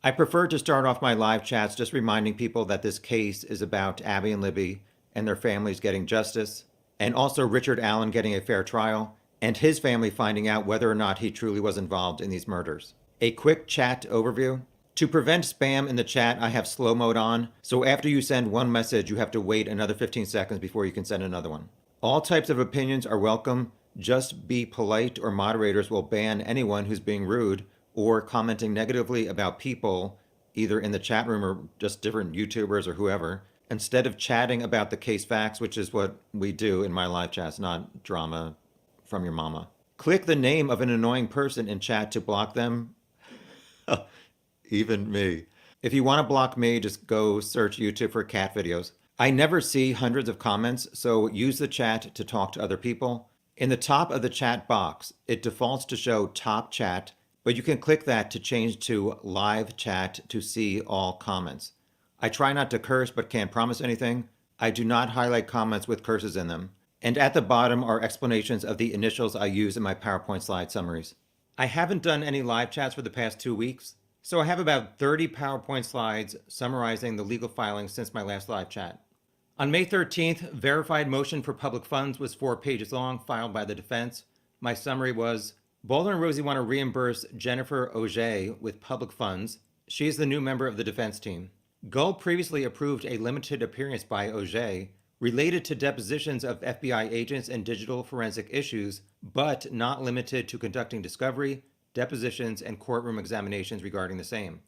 I prefer to start off my live chats just reminding people that this case is about Abby and Libby and their families getting justice, and also Richard Allen getting a fair trial, and his family finding out whether or not he truly was involved in these murders. A quick chat overview. To prevent spam in the chat, I have slow mode on, so after you send one message, you have to wait another 15 seconds before you can send another one. All types of opinions are welcome. Just be polite or moderators will ban anyone who's being rude or commenting negatively about people, either in the chat room or just different YouTubers or whoever, instead of chatting about the case facts, which is what we do in my live chats, not drama from your mama. Click the name of an annoying person in chat to block them. Even me. If you want to block me, just go search YouTube for cat videos. I never see hundreds of comments, so use the chat to talk to other people. In the top of the chat box, it defaults to show top chat, but you can click that to change to live chat to see all comments. I try not to curse, but can't promise anything. I do not highlight comments with curses in them. And at the bottom are explanations of the initials I use in my PowerPoint slide summaries. I haven't done any live chats for the past 2 weeks, so I have about 30 PowerPoint slides summarizing the legal filings since my last live chat. On May 13th, verified motion for public funds was 4 pages long, filed by the defense. My summary was, Baldwin and Rosie want to reimburse Jennifer Auger with public funds. She is the new member of the defense team. Gull previously approved a limited appearance by Auger related to depositions of FBI agents and digital forensic issues, but not limited to conducting discovery, depositions, and courtroom examinations regarding the same.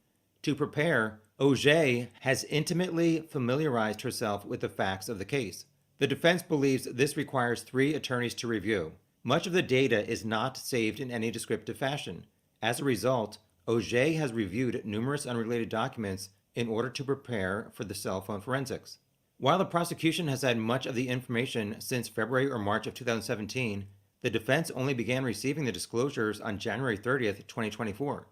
To prepare, Auger has intimately familiarized herself with the facts of the case. The defense believes this requires 3 attorneys to review. Much of the data is not saved in any descriptive fashion. As a result, Auger has reviewed numerous unrelated documents in order to prepare for the cell phone forensics. While the prosecution has had much of the information since February or March of 2017, the defense only began receiving the disclosures on January 30th, 2024.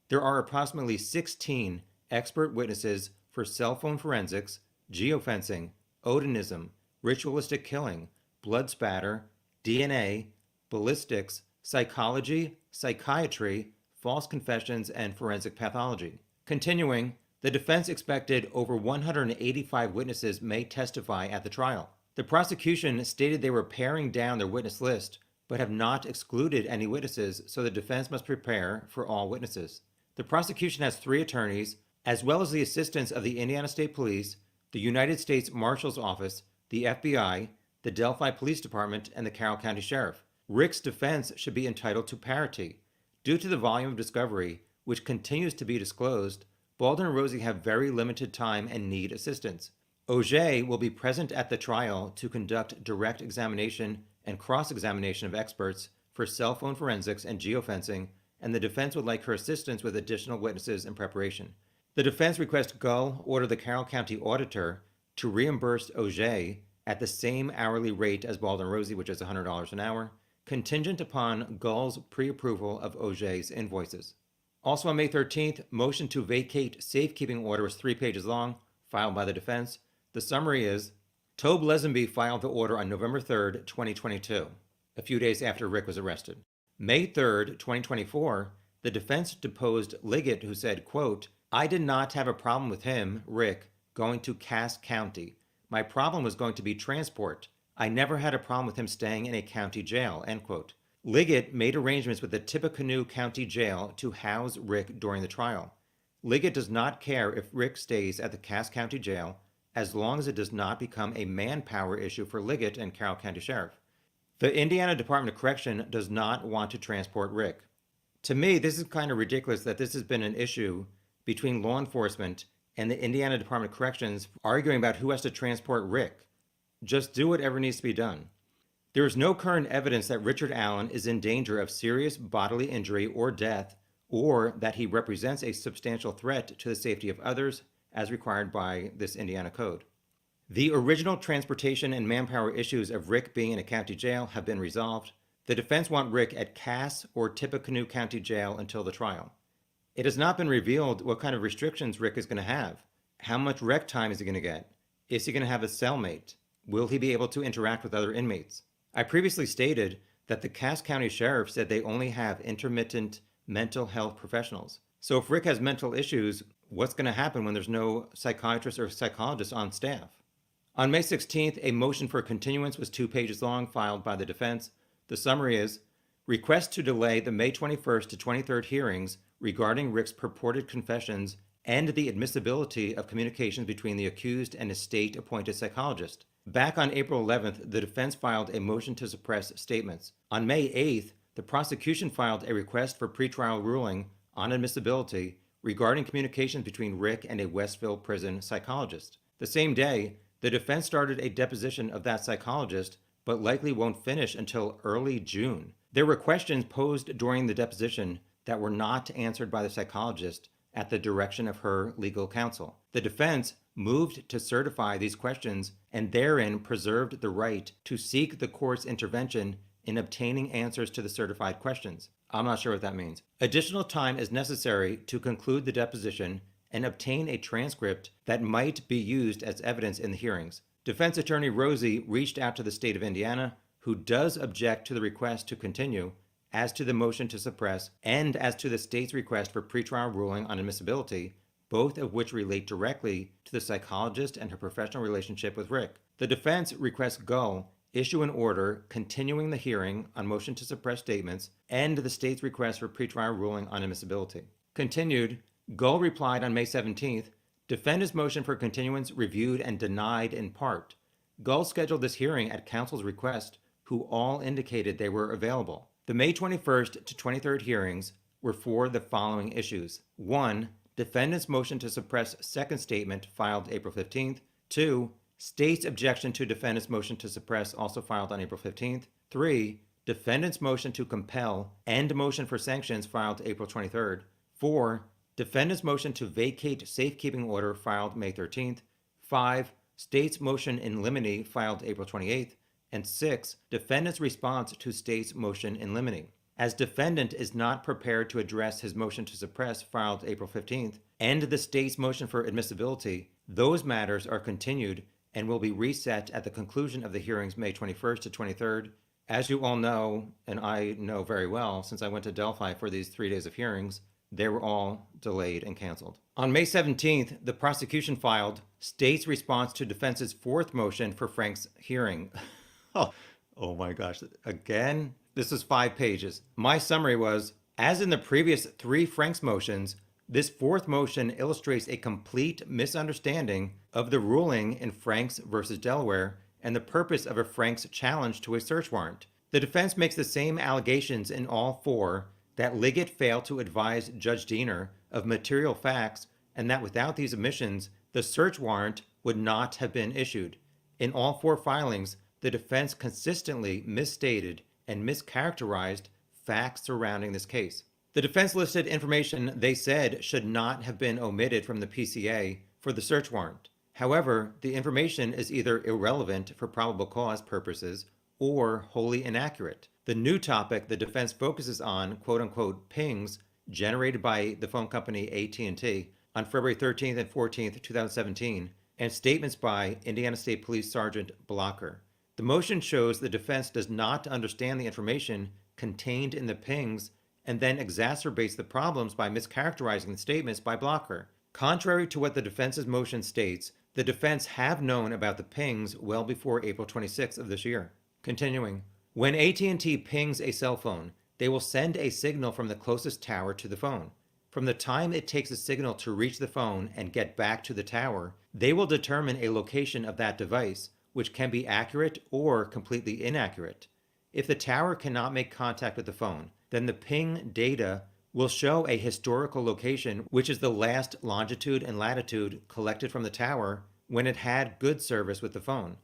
There are approximately 16 expert witnesses for cell phone forensics, geofencing, odinism, ritualistic killing, blood spatter, DNA, ballistics, psychology, psychiatry, false confessions, and forensic pathology. Continuing, the defense expected over 185 witnesses may testify at the trial. The prosecution stated they were paring down their witness list, but have not excluded any witnesses, so the defense must prepare for all witnesses. The prosecution has 3 attorneys, as well as the assistance of the Indiana State Police, the United States Marshal's Office, the FBI, the Delphi Police Department, and the Carroll County Sheriff. Rick's defense should be entitled to parity. Due to the volume of discovery, which continues to be disclosed, Baldwin and Rosie have very limited time and need assistance. Auger will be present at the trial to conduct direct examination and cross-examination of experts for cell phone forensics and geofencing, and the defense would like her assistance with additional witnesses in preparation. The defense requests Gull order the Carroll County Auditor to reimburse Auger at the same hourly rate as Baldwin and Rosie, which is $100 an hour, contingent upon Gull's pre-approval of Auger's invoices. Also on May 13th, motion to vacate safekeeping order was 3 pages long, filed by the defense. The summary is, Tobe Lesenby filed the order on November 3rd, 2022, a few days after Rick was arrested. May 3rd, 2024, the defense deposed Liggett, who said, quote, I did not have a problem with him, Rick, going to Cass County. My problem was going to be transport. I never had a problem with him staying in a county jail, end quote. Liggett made arrangements with the Tippecanoe County Jail to house Rick during the trial. Liggett does not care if Rick stays at the Cass County Jail as long as it does not become a manpower issue for Liggett and Carroll County Sheriff. The Indiana Department of Correction does not want to transport Rick. To me, this is kind of ridiculous that this has been an issue between law enforcement and the Indiana Department of Corrections arguing about who has to transport Rick. Just do whatever needs to be done. There is no current evidence that Richard Allen is in danger of serious bodily injury or death, or that he represents a substantial threat to the safety of others, as required by this Indiana code. The original transportation and manpower issues of Rick being in a county jail have been resolved. The defense want Rick at Cass or Tippecanoe County Jail until the trial. It has not been revealed what kind of restrictions Rick is going to have. How much rec time is he going to get? Is he going to have a cellmate? Will he be able to interact with other inmates? I previously stated that the Cass County Sheriff said they only have intermittent mental health professionals. So if Rick has mental issues, what's going to happen when there's no psychiatrist or psychologist on staff? On May 16th, a motion for continuance was 2 pages long, filed by the defense. The summary is, request to delay the May 21st to 23rd hearings regarding Rick's purported confessions and the admissibility of communications between the accused and his state-appointed psychologist. Back on April 11th, the defense filed a motion to suppress statements. On May 8th, the prosecution filed a request for pretrial ruling on admissibility regarding communications between Rick and a Westville prison psychologist. The same day, the defense started a deposition of that psychologist, but likely won't finish until early June. There were questions posed during the deposition that were not answered by the psychologist at the direction of her legal counsel. The defense moved to certify these questions and therein preserved the right to seek the court's intervention in obtaining answers to the certified questions. I'm not sure what that means. Additional time is necessary to conclude the deposition and obtain a transcript that might be used as evidence in the hearings. Defense attorney Rosie reached out to the state of Indiana, who does object to the request to continue, as to the motion to suppress and as to the state's request for pretrial ruling on admissibility, both of which relate directly to the psychologist and her professional relationship with Rick. The defense requests Gull issue an order continuing the hearing on motion to suppress statements and the state's request for pretrial ruling on admissibility. Continued, Gull replied on May 17th, defendant's motion for continuance reviewed and denied in part. Gull scheduled this hearing at counsel's request, who all indicated they were available. The May 21st to 23rd hearings were for the following issues. 1. Defendant's motion to suppress second statement, filed April 15th. 2. State's objection to defendant's motion to suppress, also filed on April 15th. 3. Defendant's motion to compel and motion for sanctions, filed April 23rd. 4. Defendant's motion to vacate safekeeping order, filed May 13th. 5. State's motion in limine, filed April 28th. And 6. Defendant's response to state's motion in limine. As defendant is not prepared to address his motion to suppress, filed April 15th, and the state's motion for admissibility, those matters are continued and will be reset at the conclusion of the hearings May 21st to 23rd. As you all know, and I know very well since I went to Delphi for these 3 days of hearings, they were all delayed and canceled. On May 17th, the prosecution filed state's response to defense's fourth motion for Frank's hearing. Oh my gosh, again? This is 5 pages. My summary was, as in the previous 3 Frank's motions, this fourth motion illustrates a complete misunderstanding of the ruling in Franks versus Delaware and the purpose of a Frank's challenge to a search warrant. The defense makes the same allegations in all 4, that Liggett failed to advise Judge Diener of material facts and that without these omissions, the search warrant would not have been issued. In all 4 filings, the defense consistently misstated and mischaracterized facts surrounding this case. The defense listed information they said should not have been omitted from the PCA for the search warrant. However, the information is either irrelevant for probable cause purposes or wholly inaccurate. The new topic the defense focuses on, quote-unquote, pings generated by the phone company AT&T on February 13th and 14th, 2017, and statements by Indiana State Police Sergeant Blocker. The motion shows the defense does not understand the information contained in the pings and then exacerbates the problems by mischaracterizing the statements by Blocker. Contrary to what the defense's motion states, the defense have known about the pings well before April 26th of this year. Continuing, when AT&T pings a cell phone, they will send a signal from the closest tower to the phone. From the time it takes a signal to reach the phone and get back to the tower, they will determine a location of that device, which can be accurate or completely inaccurate. If the tower cannot make contact with the phone, then the ping data will show a historical location, which is the last longitude and latitude collected from the tower when it had good service with the phone.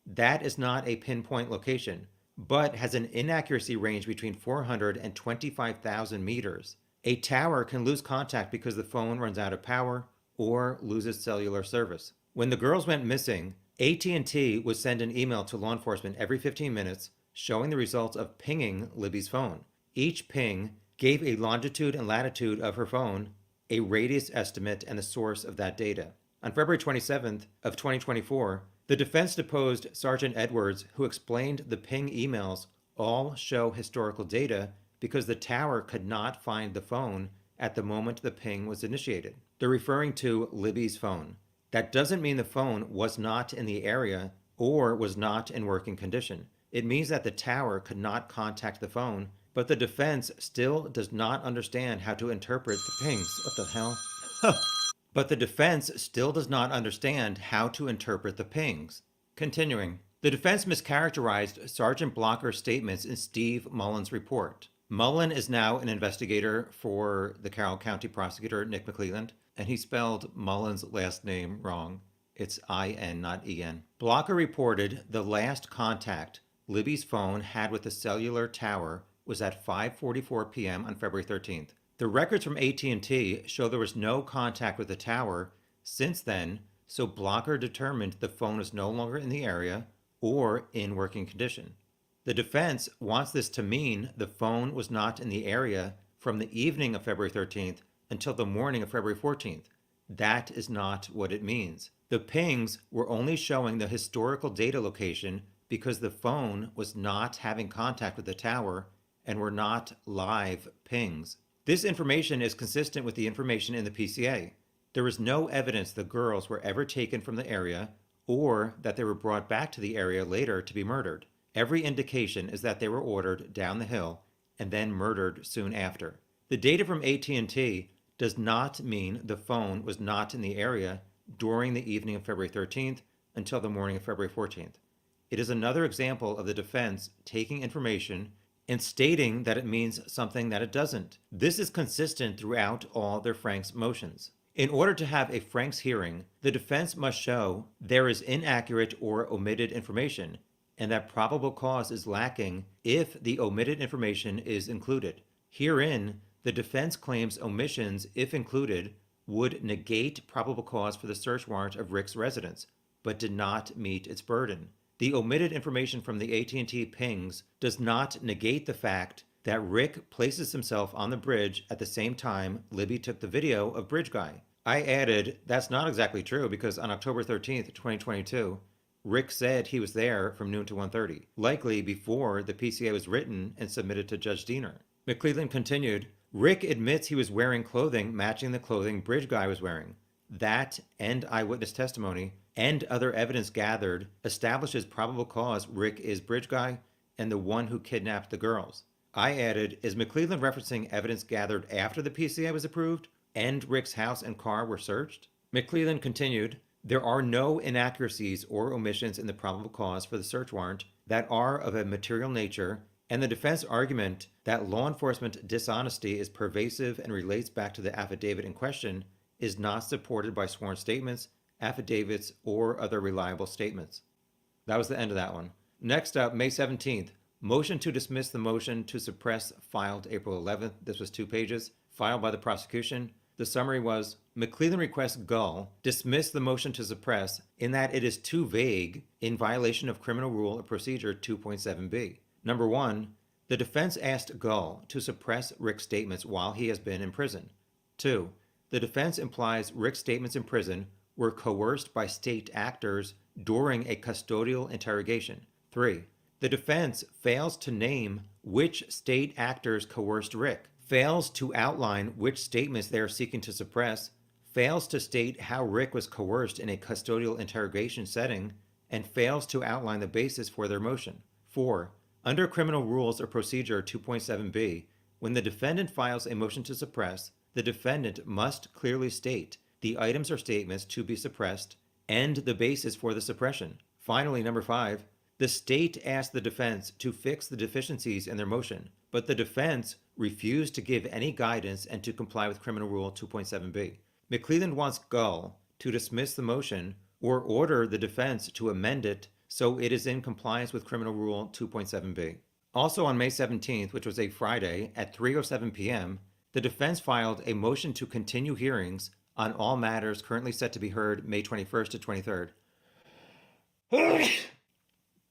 That is not a pinpoint location, but has an inaccuracy range between 400 and 25,000 meters. A tower can lose contact because the phone runs out of power or loses cellular service. When the girls went missing, AT&T would send an email to law enforcement every 15 minutes showing the results of pinging Libby's phone. Each ping gave a longitude and latitude of her phone, a radius estimate, and the source of that data. On February 27th of 2024, the defense deposed Sergeant Edwards, who explained the ping emails all show historical data because the tower could not find the phone at the moment the ping was initiated. They're referring to Libby's phone. That doesn't mean the phone was not in the area or was not in working condition. It means that the tower could not contact the phone, but the defense still does not understand how to interpret the pings. What the hell? But the defense still does not understand how to interpret the pings. Continuing. The defense mischaracterized Sergeant Blocker's statements in Steve Mullen's report. Mullen is now an investigator for the Carroll County prosecutor, Nick McClelland, and he spelled Mullen's last name wrong. It's I-N, not E-N. Blocker reported the last contact Libby's phone had with the cellular tower was at 5:44 p.m. on February 13th. The records from AT&T show there was no contact with the tower since then, so Blocker determined the phone was no longer in the area or in working condition. The defense wants this to mean the phone was not in the area from the evening of February 13th until the morning of February 14th. That is not what it means. The pings were only showing the historical data location because the phone was not having contact with the tower and were not live pings. This information is consistent with the information in the PCA. There is no evidence the girls were ever taken from the area or that they were brought back to the area later to be murdered. Every indication is that they were ordered down the hill and then murdered soon after. The data from AT&T does not mean the phone was not in the area during the evening of February 13th until the morning of February 14th. It is another example of the defense taking information and stating that it means something that it doesn't. This is consistent throughout all their Franks motions. In order to have a Franks hearing, the defense must show there is inaccurate or omitted information, and that probable cause is lacking if the omitted information is included. Herein, the defense claims omissions, if included, would negate probable cause for the search warrant of Rick's residence, but did not meet its burden. The omitted information from the AT&T pings does not negate the fact that Rick places himself on the bridge at the same time Libby took the video of Bridge Guy. I added, that's not exactly true because on October 13th, 2022, Rick said he was there from noon to 1:30, likely before the PCA was written and submitted to Judge Diener. McClelland continued, Rick admits he was wearing clothing matching the clothing Bridge Guy was wearing. That and eyewitness testimony and other evidence gathered establishes probable cause Rick is Bridge Guy and the one who kidnapped the girls. I added, is McClelland referencing evidence gathered after the PCA was approved and Rick's house and car were searched? McClelland continued, there are no inaccuracies or omissions in the probable cause for the search warrant that are of a material nature, and the defense argument that law enforcement dishonesty is pervasive and relates back to the affidavit in question is not supported by sworn statements, affidavits, or other reliable statements. That was the end of that one. Next up, May 17th, motion to dismiss the motion to suppress filed April 11th. This was 2 pages, filed by the prosecution. The summary was, McClelland requests Gull dismiss the motion to suppress in that it is too vague in violation of Criminal Rule of Procedure 2.7b. Number 1, the defense asked Gull to suppress Rick's statements while he has been in prison. 2, the defense implies Rick's statements in prison were coerced by state actors during a custodial interrogation. 3, the defense fails to name which state actors coerced Rick, fails to outline which statements they are seeking to suppress, fails to state how Rick was coerced in a custodial interrogation setting, and fails to outline the basis for their motion. 4, under Criminal Rules of Procedure 2.7b, when the defendant files a motion to suppress, the defendant must clearly state the items or statements to be suppressed and the basis for the suppression. Finally, number 5, the state asked the defense to fix the deficiencies in their motion, but the defense refused to give any guidance and to comply with Criminal Rule 2.7b. McClelland wants Gull to dismiss the motion or order the defense to amend it so it is in compliance with Criminal Rule 2.7b. Also on May 17th, which was a Friday, at 3:07 p.m., the defense filed a motion to continue hearings on all matters currently set to be heard May 21st to 23rd.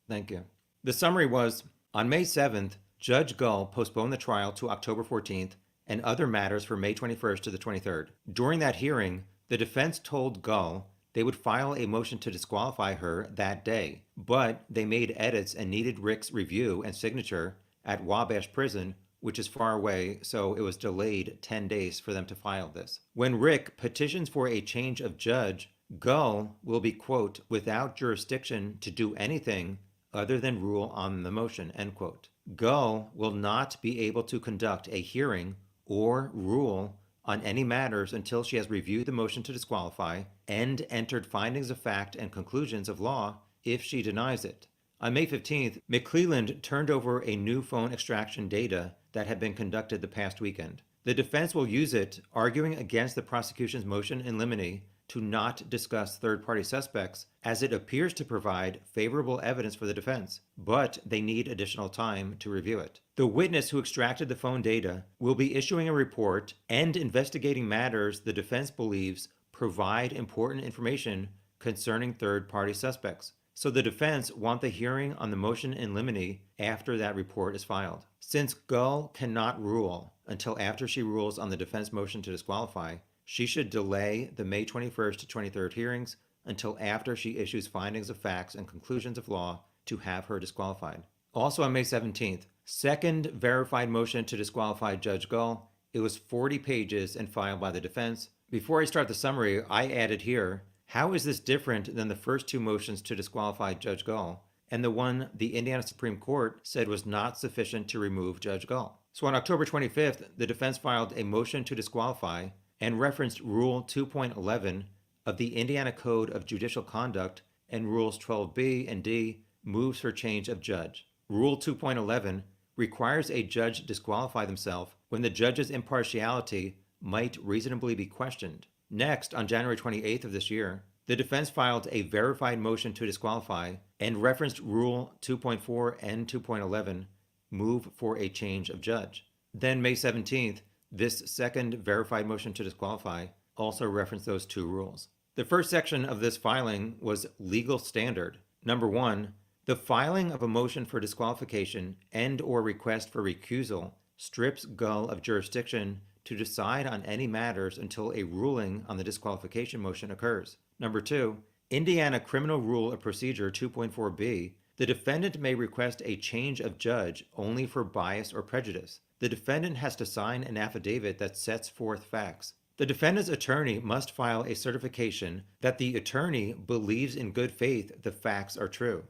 Thank you. The summary was, on May 7th, Judge Gull postponed the trial to October 14th and other matters for May 21st to the 23rd. During that hearing, the defense told Gull they would file a motion to disqualify her that day, but they made edits and needed Rick's review and signature at Wabash Prison which is far away, so it was delayed 10 days for them to file this. When Rick petitions for a change of judge, Gull will be, quote, without jurisdiction to do anything other than rule on the motion, end quote. Gull will not be able to conduct a hearing or rule on any matters until she has reviewed the motion to disqualify and entered findings of fact and conclusions of law if she denies it. On May 15th, McClelland turned over a new phone extraction data that had been conducted the past weekend. The defense will use it, arguing against the prosecution's motion in limine to not discuss third-party suspects, as it appears to provide favorable evidence for the defense, but they need additional time to review it. The witness who extracted the phone data will be issuing a report and investigating matters the defense believes provide important information concerning third-party suspects. So the defense want the hearing on the motion in limine after that report is filed. Since Gull cannot rule until after she rules on the defense motion to disqualify, she should delay the May 21st to 23rd hearings until after she issues findings of facts and conclusions of law to have her disqualified. Also on May 17th, second verified motion to disqualify Judge Gull. It was 40 pages and filed by the defense. Before I start the summary, I added here, how is this different than the first two motions to disqualify Judge Gull and the one the Indiana Supreme Court said was not sufficient to remove Judge Gull? So on October 25th, the defense filed a motion to disqualify and referenced Rule 2.11 of the Indiana Code of Judicial Conduct and Rules 12b and d moves for change of judge. Rule 2.11 requires a judge disqualify themselves when the judge's impartiality might reasonably be questioned. Next, on January 28th of this year, the defense filed a verified motion to disqualify and referenced Rule 2.4 and 2.11 move for a change of judge. Then May 17th, this second verified motion to disqualify also referenced those two rules. The first section of this filing was legal standard. Number one, the filing of a motion for disqualification and or request for recusal strips Gull of jurisdiction to decide on any matters until a ruling on the disqualification motion occurs. Number two, Indiana Criminal Rule of Procedure 2.4b, the defendant may request a change of judge only for bias or prejudice. The defendant has to sign an affidavit that sets forth facts. The defendant's attorney must file a certification that the attorney believes in good faith the facts are true.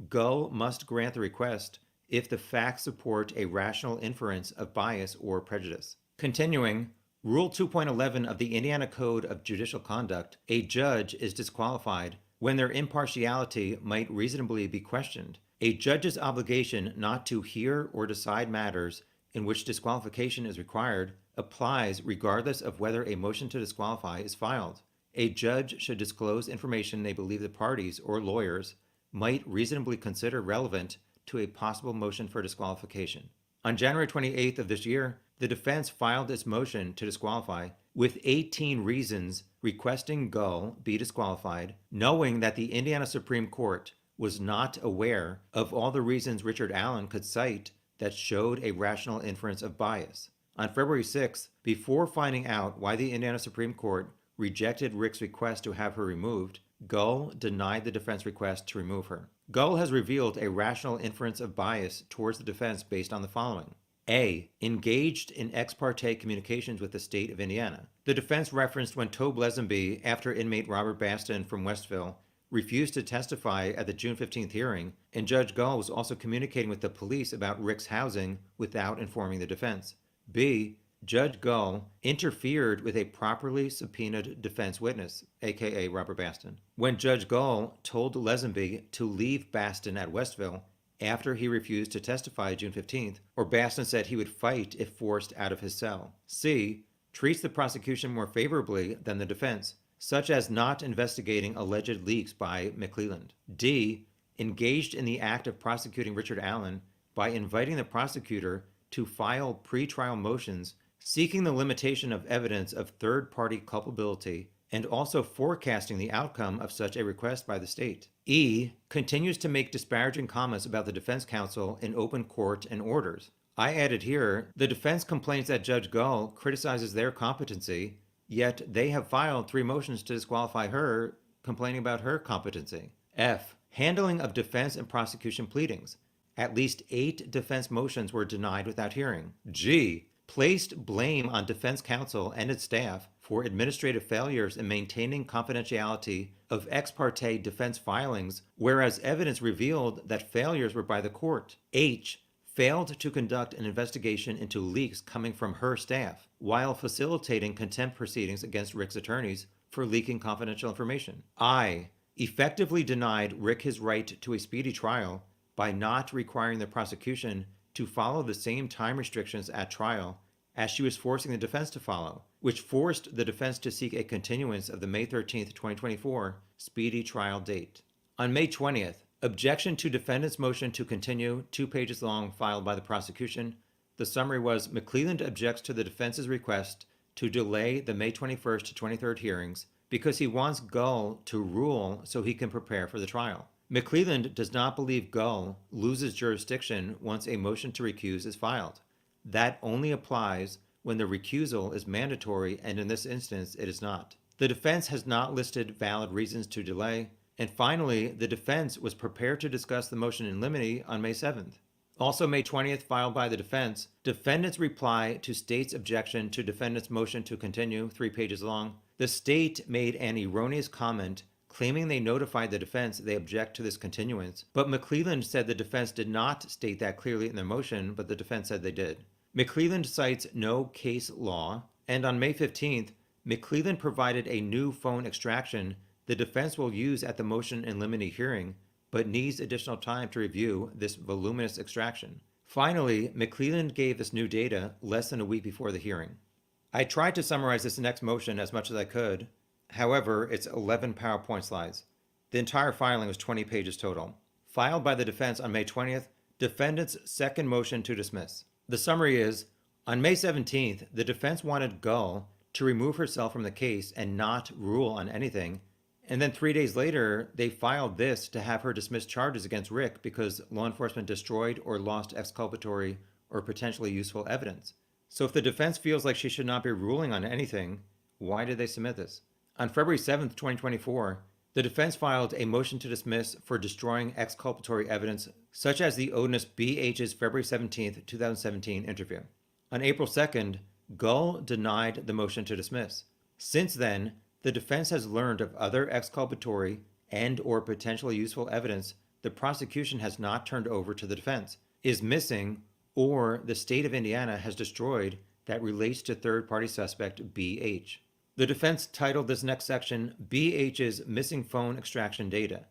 Gull must grant the request if the facts support a rational inference of bias or prejudice. Continuing, Rule 2.11 of the Indiana Code of Judicial Conduct, a judge is disqualified when their impartiality might reasonably be questioned. A judge's obligation not to hear or decide matters in which disqualification is required applies regardless of whether a motion to disqualify is filed. A judge should disclose information they believe the parties or lawyers might reasonably consider relevant to a possible motion for disqualification. On January 28th of this year, the defense filed its motion to disqualify with 18 reasons requesting Gull be disqualified, knowing that the Indiana Supreme Court was not aware of all the reasons Richard Allen could cite that showed a rational inference of bias. On February 6th, before finding out why the Indiana Supreme Court rejected Rick's request to have her removed, Gull denied the defense request to remove her. Gull has revealed a rational inference of bias towards the defense based on the following. A. Engaged in ex parte communications with the state of Indiana. The defense referenced when Tobe Lesenby, after inmate Robert Baston from Westville, refused to testify at the June 15th hearing, and Judge Gull was also communicating with the police about Rick's housing without informing the defense. B. Judge Gull interfered with a properly subpoenaed defense witness, aka Robert Baston, when Judge Gull told Lesenby to leave Baston at Westville after he refused to testify June 15th, or Baston said he would fight if forced out of his cell. C. Treats the prosecution more favorably than the defense, such as not investigating alleged leaks by McClelland. D. Engaged in the act of prosecuting Richard Allen by inviting the prosecutor to file pre-trial motions seeking the limitation of evidence of third-party culpability and also forecasting the outcome of such a request by the state. E. Continues to make disparaging comments about the defense counsel in open court and orders. I added here, the defense complains that Judge Gull criticizes their competency, yet they have filed 3 motions to disqualify her, complaining about her competency. F. Handling of defense and prosecution pleadings. At least 8 defense motions were denied without hearing. G. Placed blame on defense counsel and its staff for administrative failures in maintaining confidentiality of ex parte defense filings, whereas evidence revealed that failures were by the court. H. Failed to conduct an investigation into leaks coming from her staff while facilitating contempt proceedings against Rick's attorneys for leaking confidential information. I. Effectively denied Rick his right to a speedy trial by not requiring the prosecution to follow the same time restrictions at trial as she was forcing the defense to follow, which forced the defense to seek a continuance of the May 13, 2024 speedy trial date. On May 20th, objection to defendant's motion to continue, 2 pages long, filed by the prosecution. The summary was McClelland objects to the defense's request to delay the May 21st to 23rd hearings because he wants Gull to rule so he can prepare for the trial. McClelland does not believe Gull loses jurisdiction once a motion to recuse is filed. That only applies when the recusal is mandatory, and in this instance, it is not. The defense has not listed valid reasons to delay. And finally, the defense was prepared to discuss the motion in limine on May 7th. Also May 20th, filed by the defense, defendant's reply to state's objection to defendant's motion to continue, 3 pages long. The state made an erroneous comment claiming they notified the defense they object to this continuance, but McClelland said the defense did not state that clearly in their motion, but the defense said they did. McClelland cites no case law, and on May 15th, McClelland provided a new phone extraction the defense will use at the motion in limine hearing, but needs additional time to review this voluminous extraction. Finally, McClelland gave this new data less than a week before the hearing. I tried to summarize this next motion as much as I could. However, it's 11 PowerPoint slides. The entire filing was 20 pages total. Filed by the defense on May 20th, defendant's second motion to dismiss. The summary is, on May 17th, the defense wanted Gull to remove herself from the case and not rule on anything, and then 3 days later, they filed this to have her dismiss charges against Rick because law enforcement destroyed or lost exculpatory or potentially useful evidence. So if the defense feels like she should not be ruling on anything, why did they submit this? On February 7th, 2024, the defense filed a motion to dismiss for destroying exculpatory evidence, such as the onus B.H.'s February 17th, 2017 interview. On April 2nd, Gull denied the motion to dismiss. Since then, the defense has learned of other exculpatory and or potentially useful evidence the prosecution has not turned over to the defense, is missing, or the state of Indiana has destroyed that relates to third-party suspect B.H. The defense titled this next section, B.H.'s Missing Phone Extraction Data.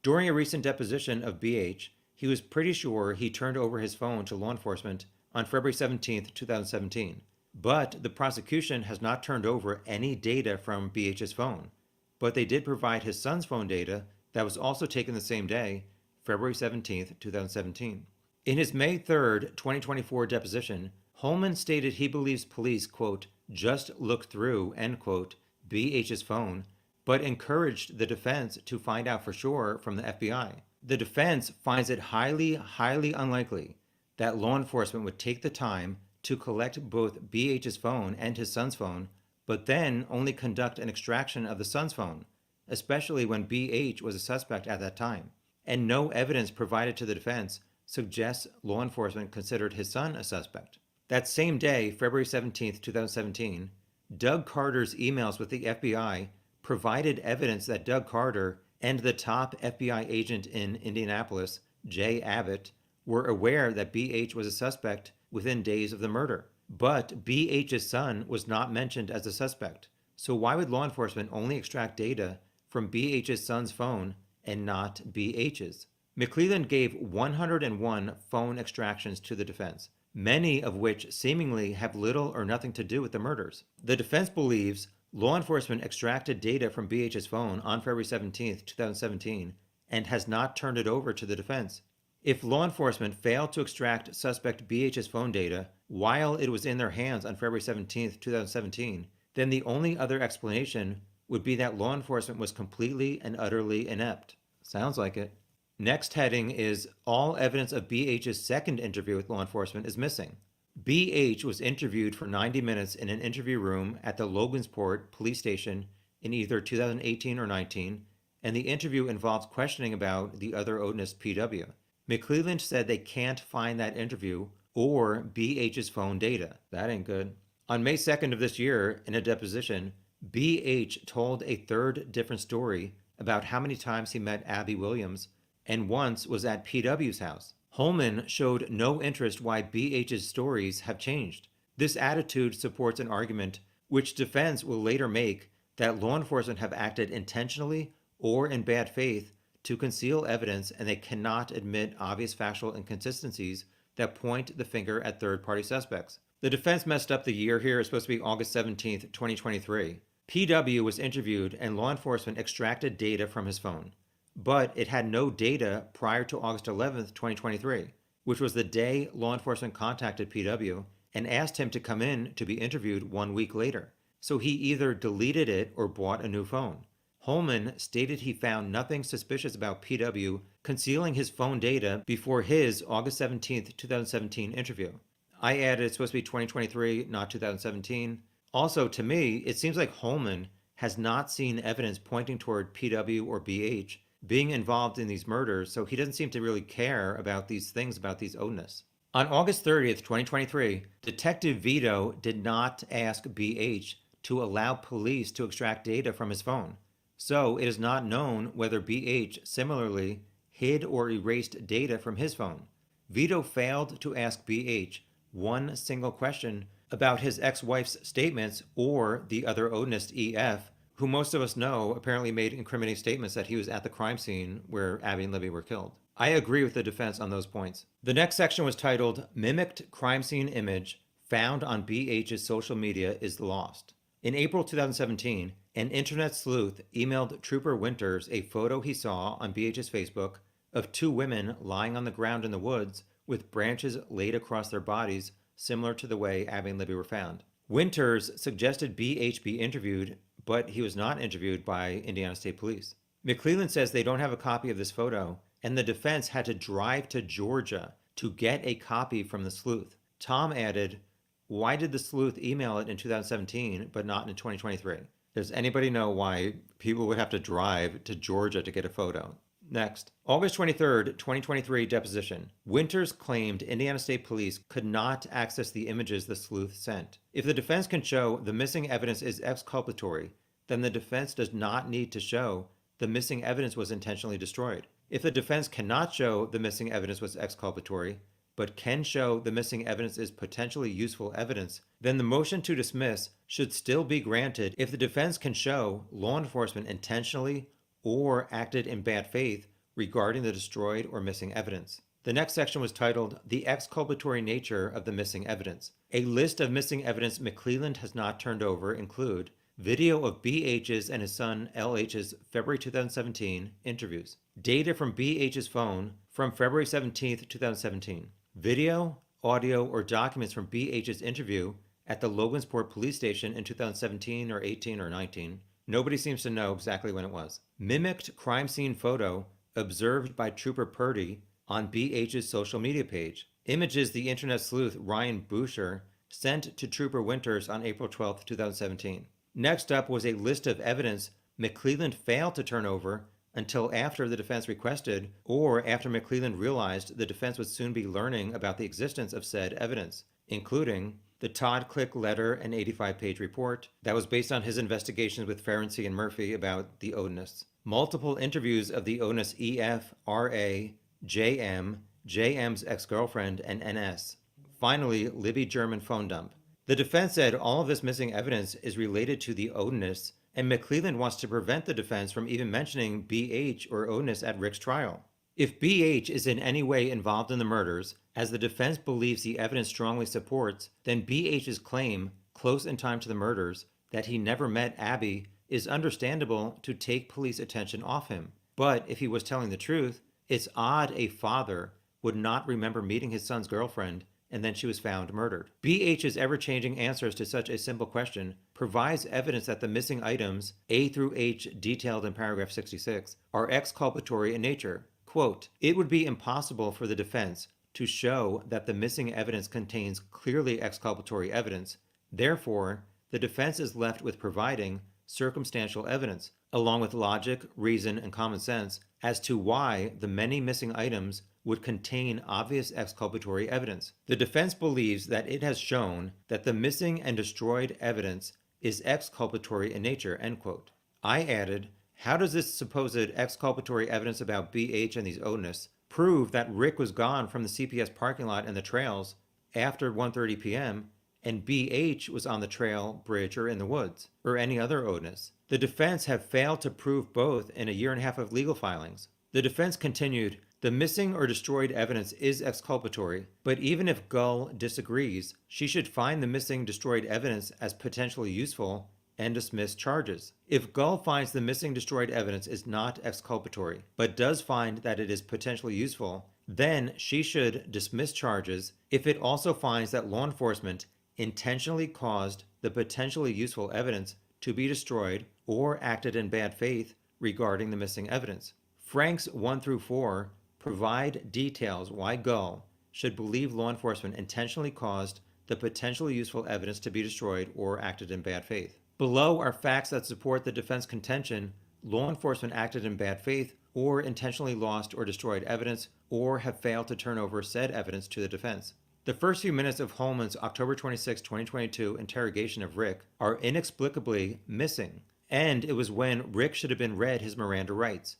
During a recent deposition of B.H., he was pretty sure he turned over his phone to law enforcement on February 17, 2017. But the prosecution has not turned over any data from B.H.'s phone. But they did provide his son's phone data that was also taken the same day, February 17, 2017. In his May 3, 2024 deposition, Holman stated he believes police, quote, just looked through, end quote, B.H.'s phone, but encouraged the defense to find out for sure from the FBI. The defense finds it highly, highly unlikely that law enforcement would take the time to collect both B.H.'s phone and his son's phone, but then only conduct an extraction of the son's phone, especially when B.H. was a suspect at that time. And no evidence provided to the defense suggests law enforcement considered his son a suspect. That same day, February 17, 2017, Doug Carter's emails with the FBI provided evidence that Doug Carter and the top FBI agent in Indianapolis, Jay Abbott, were aware that B.H. was a suspect within days of the murder. But B.H.'s son was not mentioned as a suspect. So why would law enforcement only extract data from B.H.'s son's phone and not B.H.'s? McClelland gave 101 phone extractions to the defense, many of which seemingly have little or nothing to do with the murders. The defense believes law enforcement extracted data from B.H.'s phone on February 17, 2017, and has not turned it over to the defense. If law enforcement failed to extract suspect B.H.'s phone data while it was in their hands on February 17, 2017, then the only other explanation would be that law enforcement was completely and utterly inept. Sounds like it. Next heading is all evidence of B.H.'s second interview with law enforcement is missing. B.H. was interviewed for 90 minutes in an interview room at the Logansport police station in either 2018 or 19, and the interview involves questioning about the other Odinist PW. McClelland said they can't find that interview or BH's phone data. That ain't good. On May 2nd of this year, in a deposition, BH told a third different story about how many times he met Abby Williams and once was at PW's house. Holman showed no interest why BH's stories have changed. This attitude supports an argument which defense will later make that law enforcement have acted intentionally or in bad faith to conceal evidence and they cannot admit obvious factual inconsistencies that point the finger at third-party suspects. The defense messed up the year here. It's supposed to be August 17th, 2023. PW was interviewed and law enforcement extracted data from his phone, but it had no data prior to August 11th, 2023, which was the day law enforcement contacted PW and asked him to come in to be interviewed 1 week later. So he either deleted it or bought a new phone. Holman stated he found nothing suspicious about PW concealing his phone data before his August 17, 2017 interview. I added it's supposed to be 2023, not 2017. Also, to me, it seems like Holman has not seen evidence pointing toward PW or BH being involved in these murders, so he doesn't seem to really care about these things, about these onus. On August 30th, 2023, Detective Vito did not ask BH to allow police to extract data from his phone. So it is not known whether BH similarly hid or erased data from his phone. Vito failed to ask BH one single question about his ex-wife's statements or the other onus EF, who most of us know apparently made incriminating statements that he was at the crime scene where Abby and Libby were killed. I agree with the defense on those points. The next section was titled, Mimicked Crime Scene Image Found on BH's Social Media is Lost. In April 2017, an internet sleuth emailed Trooper Winters a photo he saw on BH's Facebook of two women lying on the ground in the woods with branches laid across their bodies, similar to the way Abby and Libby were found. Winters suggested BH be interviewed, but he was not interviewed by Indiana State Police. McClelland says they don't have a copy of this photo, and the defense had to drive to Georgia to get a copy from the sleuth. Tom added, why did the sleuth email it in 2017 but not in 2023? Does anybody know why people would have to drive to Georgia to get a photo? Next, August 23rd, 2023 deposition. Winters claimed Indiana State Police could not access the images the sleuth sent. If the defense can show the missing evidence is exculpatory, then the defense does not need to show the missing evidence was intentionally destroyed. If the defense cannot show the missing evidence was exculpatory, but can show the missing evidence is potentially useful evidence, then the motion to dismiss should still be granted if the defense can show law enforcement intentionally or acted in bad faith regarding the destroyed or missing evidence. The next section was titled, The Exculpatory Nature of the Missing Evidence. A list of missing evidence McClelland has not turned over include video of BH's and his son LH's February 2017 interviews, data from BH's phone from February 17, 2017, video, audio, or documents from BH's interview at the Logansport police station in 2017 or 18 or 19. Nobody seems to know exactly when it was. Mimicked crime scene photo observed by Trooper Purdy on BH's social media page. Images the internet sleuth Ryan Boucher sent to Trooper Winters on April 12, 2017. Next up was a list of evidence McClelland failed to turn over until after the defense requested or after McClelland realized the defense would soon be learning about the existence of said evidence, including the Todd Click letter and 85-page report that was based on his investigations with Ferenczi and Murphy about the Odinists, multiple interviews of the Odinist EF, RA, JM, JM's ex-girlfriend, and NS. Finally, Libby German phone dump. The defense said all of this missing evidence is related to the Odinists, and McClelland wants to prevent the defense from even mentioning BH or Odinist at Rick's trial. If BH is in any way involved in the murders, as the defense believes the evidence strongly supports, then BH's claim, close in time to the murders, that he never met Abby is understandable to take police attention off him. But if he was telling the truth, it's odd a father would not remember meeting his son's girlfriend and then she was found murdered. BH's ever-changing answers to such a simple question provides evidence that the missing items, A through H detailed in paragraph 66, are exculpatory in nature. Quote, it would be impossible for the defense to show that the missing evidence contains clearly exculpatory evidence. Therefore, the defense is left with providing circumstantial evidence, along with logic, reason, and common sense, as to why the many missing items would contain obvious exculpatory evidence. The defense believes that it has shown that the missing and destroyed evidence is exculpatory in nature, end quote. I added, how does this supposed exculpatory evidence about BH and these odonists prove that Rick was gone from the CPS parking lot and the trails after 1:30 p.m. and BH was on the trail, bridge, or in the woods, or any other odonist? The defense have failed to prove both in a year and a half of legal filings. The defense continued, the missing or destroyed evidence is exculpatory, but even if Gull disagrees, she should find the missing destroyed evidence as potentially useful and dismiss charges. If Gull finds the missing destroyed evidence is not exculpatory, but does find that it is potentially useful, then she should dismiss charges if it also finds that law enforcement intentionally caused the potentially useful evidence to be destroyed or acted in bad faith regarding the missing evidence. Franks 1 through 4 provide details why Gull should believe law enforcement intentionally caused the potentially useful evidence to be destroyed or acted in bad faith. Below are facts that support the defense contention law enforcement acted in bad faith or intentionally lost or destroyed evidence or have failed to turn over said evidence to the defense. The first few minutes of Holman's October 26, 2022 interrogation of Rick are inexplicably missing, and it was when Rick should have been read his Miranda rights.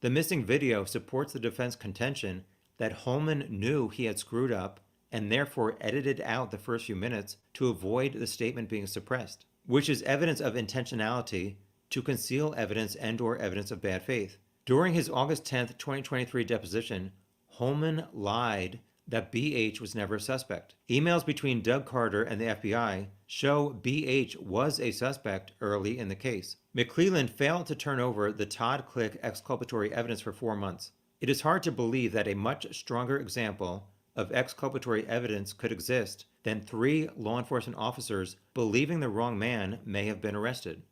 The missing video supports the defense contention that Holman knew he had screwed up and therefore edited out the first few minutes to avoid the statement being suppressed, which is evidence of intentionality to conceal evidence and/or evidence of bad faith. During his August 10, 2023 deposition, Holman lied that BH was never a suspect. Emails between Doug Carter and the FBI show BH was a suspect early in the case. McClelland failed to turn over the Todd Click exculpatory evidence for 4 months. It is hard to believe that a much stronger example of exculpatory evidence could exist than 3 law enforcement officers believing the wrong man may have been arrested.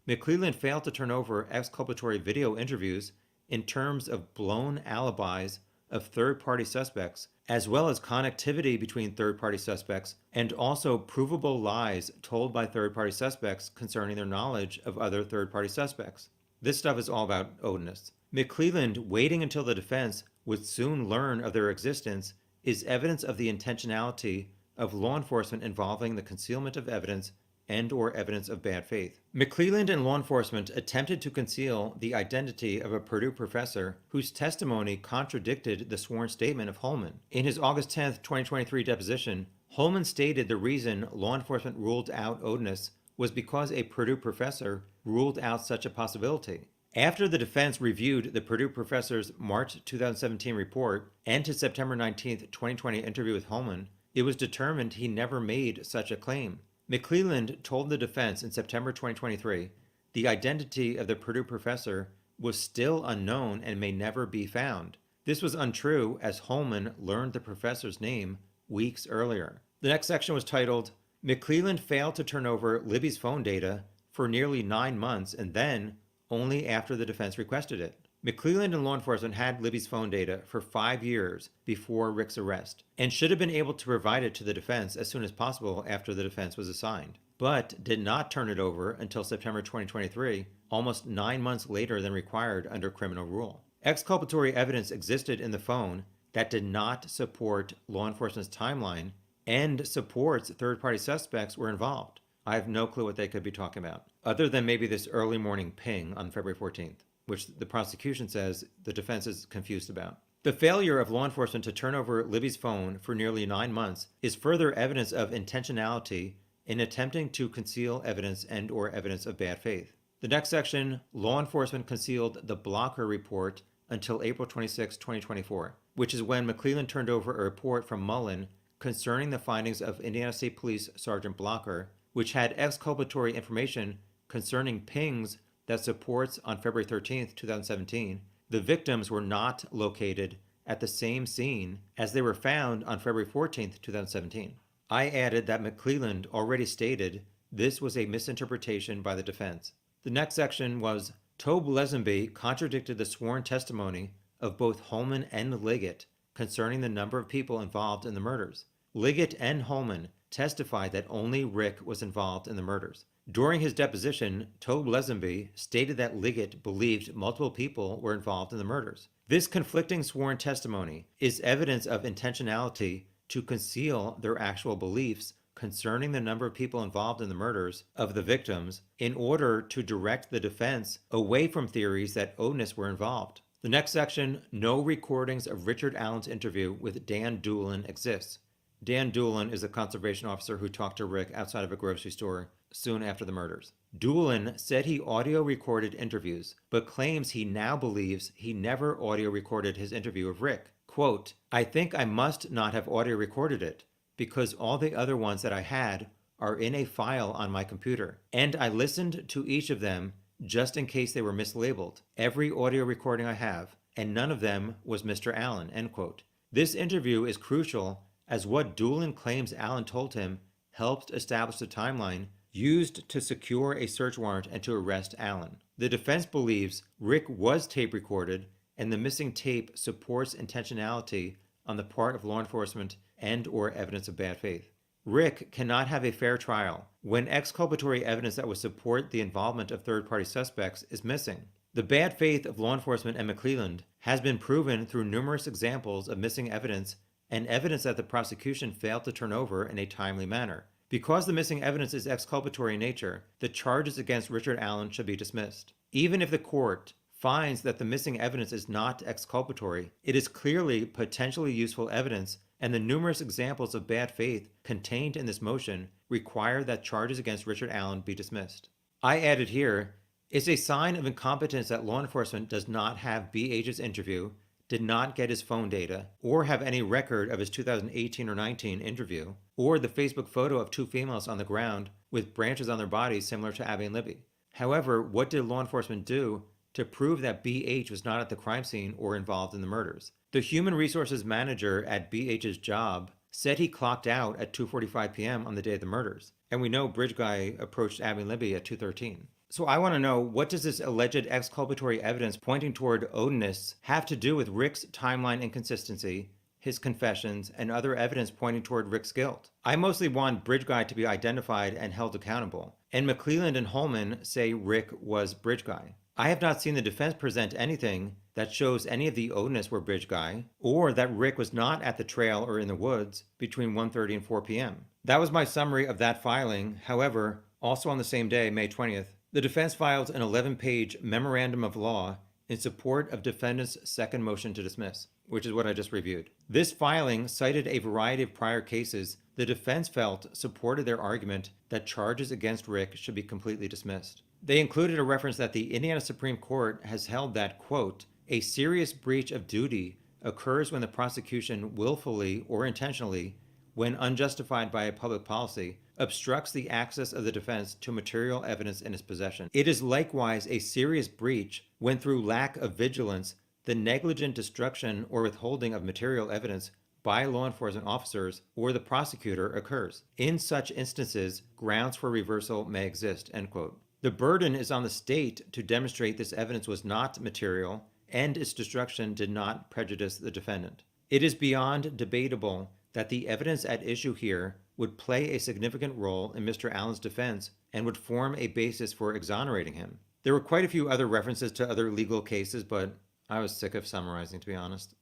McClelland failed to turn over exculpatory video interviews in terms of blown alibis of third-party suspects, as well as connectivity between third-party suspects, and also provable lies told by third-party suspects concerning their knowledge of other third-party suspects. This stuff is all about odonists. McClelland waiting until the defense would soon learn of their existence is evidence of the intentionality of law enforcement involving the concealment of evidence and/or evidence of bad faith. McClelland and law enforcement attempted to conceal the identity of a Purdue professor whose testimony contradicted the sworn statement of Holman. In his August 10, 2023 deposition, Holman stated the reason law enforcement ruled out odonists was because a Purdue professor ruled out such a possibility. After the defense reviewed the Purdue professor's March 2017 report and his September 19, 2020 interview with Holman, it was determined he never made such a claim. McClelland told the defense in September 2023 the identity of the Purdue professor was still unknown and may never be found. This was untrue as Holman learned the professor's name weeks earlier. The next section was titled, McClelland failed to turn over Libby's phone data for nearly 9 months and then only after the defense requested it. McClelland and law enforcement had Libby's phone data for 5 years before Rick's arrest and should have been able to provide it to the defense as soon as possible after the defense was assigned, but did not turn it over until September 2023, almost 9 months later than required under criminal rule. Exculpatory evidence existed in the phone that did not support law enforcement's timeline and supports third-party suspects were involved. I have no clue what they could be talking about, other than maybe this early morning ping on February 14th. Which the prosecution says the defense is confused about. The failure of law enforcement to turn over Libby's phone for nearly 9 months is further evidence of intentionality in attempting to conceal evidence and/or evidence of bad faith. The next section, law enforcement concealed the Blocker report until April 26, 2024, which is when McClelland turned over a report from Mullen concerning the findings of Indiana State Police Sergeant Blocker, which had exculpatory information concerning pings that supports on February 13, 2017, the victims were not located at the same scene as they were found on February 14, 2017. I added that McClelland already stated this was a misinterpretation by the defense. The next section was Tobe Lesenby contradicted the sworn testimony of both Holman and Liggett concerning the number of people involved in the murders. Liggett and Holman testified that only Rick was involved in the murders. During his deposition, Tobe Lesenby stated that Liggett believed multiple people were involved in the murders. This conflicting sworn testimony is evidence of intentionality to conceal their actual beliefs concerning the number of people involved in the murders of the victims in order to direct the defense away from theories that Odness were involved. The next section, no recordings of Richard Allen's interview with Dan Doolin exists. Dan Doolin is a conservation officer who talked to Rick outside of a grocery store soon after the murders. Doolin said he audio recorded interviews, but claims he now believes he never audio recorded his interview of Rick. Quote, I think I must not have audio recorded it, because all the other ones that I had are in a file on my computer, and I listened to each of them just in case they were mislabeled. Every audio recording I have, and none of them was Mr. Allen, end quote. This interview is crucial as what Doolin claims Allen told him helped establish the timeline used to secure a search warrant and to arrest Allen. The defense believes Rick was tape recorded, and the missing tape supports intentionality on the part of law enforcement and or evidence of bad faith. Rick cannot have a fair trial when exculpatory evidence that would support the involvement of third-party suspects is missing. The bad faith of law enforcement and McClelland has been proven through numerous examples of missing evidence and evidence that the prosecution failed to turn over in a timely manner. Because the missing evidence is exculpatory in nature, the charges against Richard Allen should be dismissed. Even if the court finds that the missing evidence is not exculpatory, it is clearly potentially useful evidence, and the numerous examples of bad faith contained in this motion require that charges against Richard Allen be dismissed. I added here, it's a sign of incompetence that law enforcement does not have BH's interview, did not get his phone data, or have any record of his 2018 or 19 interview, or the Facebook photo of two females on the ground with branches on their bodies similar to Abby and Libby. However, what did law enforcement do to prove that BH was not at the crime scene or involved in the murders? The human resources manager at BH's job said he clocked out at 2:45 p.m. on the day of the murders, and we know Bridge Guy approached Abby and Libby at 2:13. So I want to know, what does this alleged exculpatory evidence pointing toward Odness have to do with Rick's timeline inconsistency, his confessions, and other evidence pointing toward Rick's guilt? I mostly want Bridge Guy to be identified and held accountable, and McClelland and Holman say Rick was Bridge Guy. I have not seen the defense present anything that shows any of the Odness were Bridge Guy, or that Rick was not at the trail or in the woods between 1:30 and 4 p.m. That was my summary of that filing. However, also on the same day, May 20th, the defense filed an 11-page memorandum of law in support of defendant's second motion to dismiss, which is what I just reviewed. This filing cited a variety of prior cases the defense felt supported their argument that charges against Rick should be completely dismissed. They included a reference that the Indiana Supreme Court has held that, quote, a serious breach of duty occurs when the prosecution willfully or intentionally, when unjustified by a public policy, obstructs the access of the defense to material evidence in its possession. It is likewise a serious breach when, through lack of vigilance, the negligent destruction or withholding of material evidence by law enforcement officers or the prosecutor occurs. In such instances, grounds for reversal may exist, end quote. The burden is on the state to demonstrate this evidence was not material and its destruction did not prejudice the defendant. It is beyond debatable that the evidence at issue here would play a significant role in Mr. Allen's defense and would form a basis for exonerating him. There were quite a few other references to other legal cases, but I was sick of summarizing, to be honest.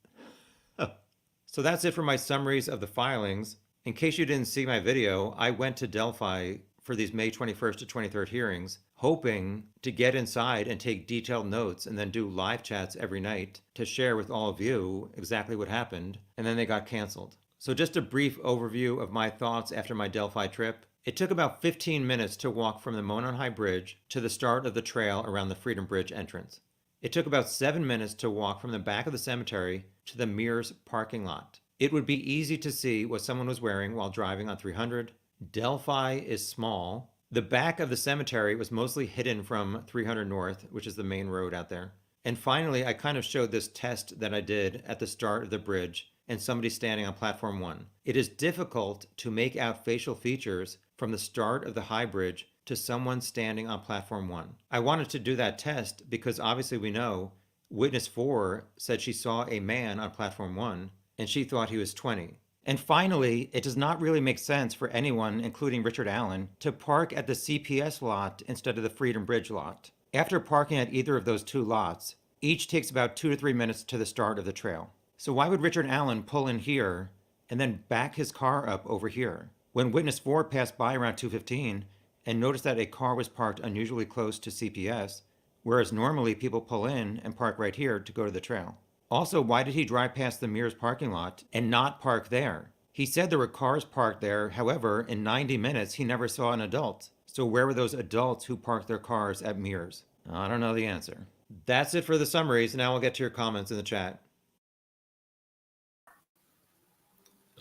So that's it for my summaries of the filings. In case you didn't see my video, I went to Delphi for these May 21st to 23rd hearings, hoping to get inside and take detailed notes and then do live chats every night to share with all of you exactly what happened, and then they got canceled. So just a brief overview of my thoughts after my Delphi trip. It took about 15 minutes to walk from the Monon High Bridge to the start of the trail around the Freedom Bridge entrance. It took about 7 minutes to walk from the back of the cemetery to the Mears parking lot. It would be easy to see what someone was wearing while driving on 300. Delphi is small. The back of the cemetery was mostly hidden from 300 North, which is the main road out there. And finally, I kind of showed this test that I did at the start of the bridge and somebody standing on platform 1. It is difficult to make out facial features from the start of the high bridge to someone standing on platform 1. I wanted to do that test because obviously we know witness 4 said she saw a man on platform 1 and she thought he was 20. And finally, it does not really make sense for anyone, including Richard Allen, to park at the CPS lot instead of the Freedom Bridge lot. After parking at either of those two lots, each takes about 2 to 3 minutes to the start of the trail. So why would Richard Allen pull in here and then back his car up over here? When witness 4 passed by around 2:15 and noticed that a car was parked unusually close to CPS, whereas normally people pull in and park right here to go to the trail. Also, why did he drive past the Mears parking lot and not park there? He said there were cars parked there. However, in 90 minutes, he never saw an adult. So where were those adults who parked their cars at Mears? I don't know the answer. That's it for the summaries. Now we'll get to your comments in the chat.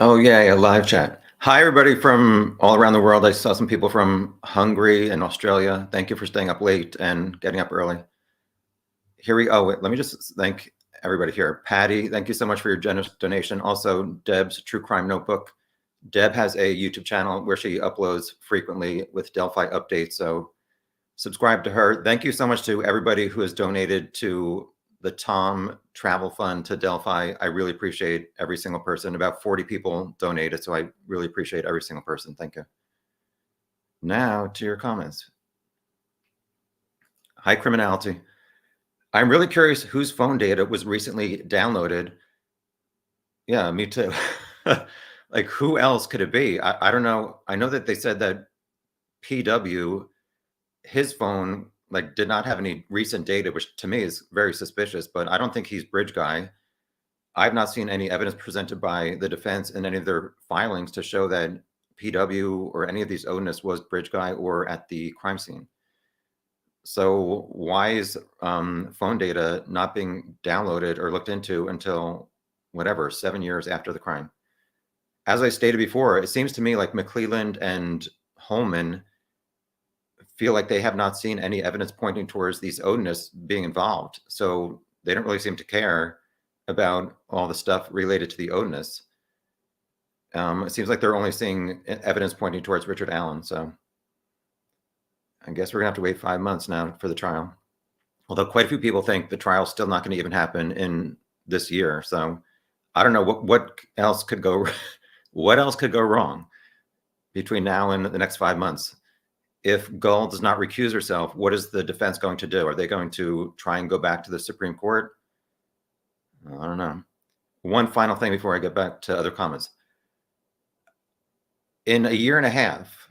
Oh, yeah, live chat. Hi, everybody from all around the world. I saw some people from Hungary and Australia. Thank you for staying up late and getting up early. Here we go. Let me just thank everybody here. Patty, thank you so much for your generous donation. Also, Deb's True Crime Notebook. Deb has a YouTube channel where she uploads frequently with Delphi updates, so subscribe to her. Thank you so much to everybody who has donated to the Tom Travel Fund to Delphi. I really appreciate every single person. About 40 people donated, so I really appreciate every single person. Thank you. Now to your comments. High criminality. I'm really curious whose phone data was recently downloaded. Yeah, me too. Like, who else could it be? I don't know. I know that they said that PW, his phone, like, did not have any recent data, which to me is very suspicious, but I don't think he's Bridge Guy. I've not seen any evidence presented by the defense in any of their filings to show that PW or any of these Odinus was Bridge Guy or at the crime scene. So why is phone data not being downloaded or looked into until whatever, 7 years after the crime? As I stated before, it seems to me like McClelland and Holman feel like they have not seen any evidence pointing towards these Odinus being involved. So they don't really seem to care about all the stuff related to the Odinus. It seems like they're only seeing evidence pointing towards Richard Allen. So I guess we're gonna have to wait 5 months now for the trial. Although quite a few people think the trial's still not gonna even happen in this year. So I don't know what else could go, what else could go wrong between now and the next 5 months. If Gull does not recuse herself, what is the defense going to do? Are they going to try and go back to the Supreme Court? I don't know. One final thing before I get back to other comments. In a year and a half,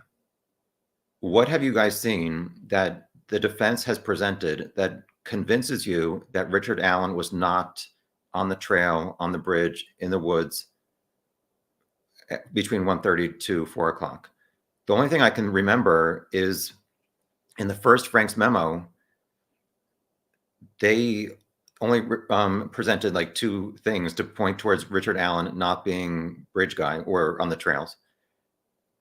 what have you guys seen that the defense has presented that convinces you that Richard Allen was not on the trail, on the bridge, in the woods between 1:30 to 4 o'clock? The only thing I can remember is in the first Frank's memo, they only presented like 2 things to point towards Richard Allen not being Bridge Guy or on the trails.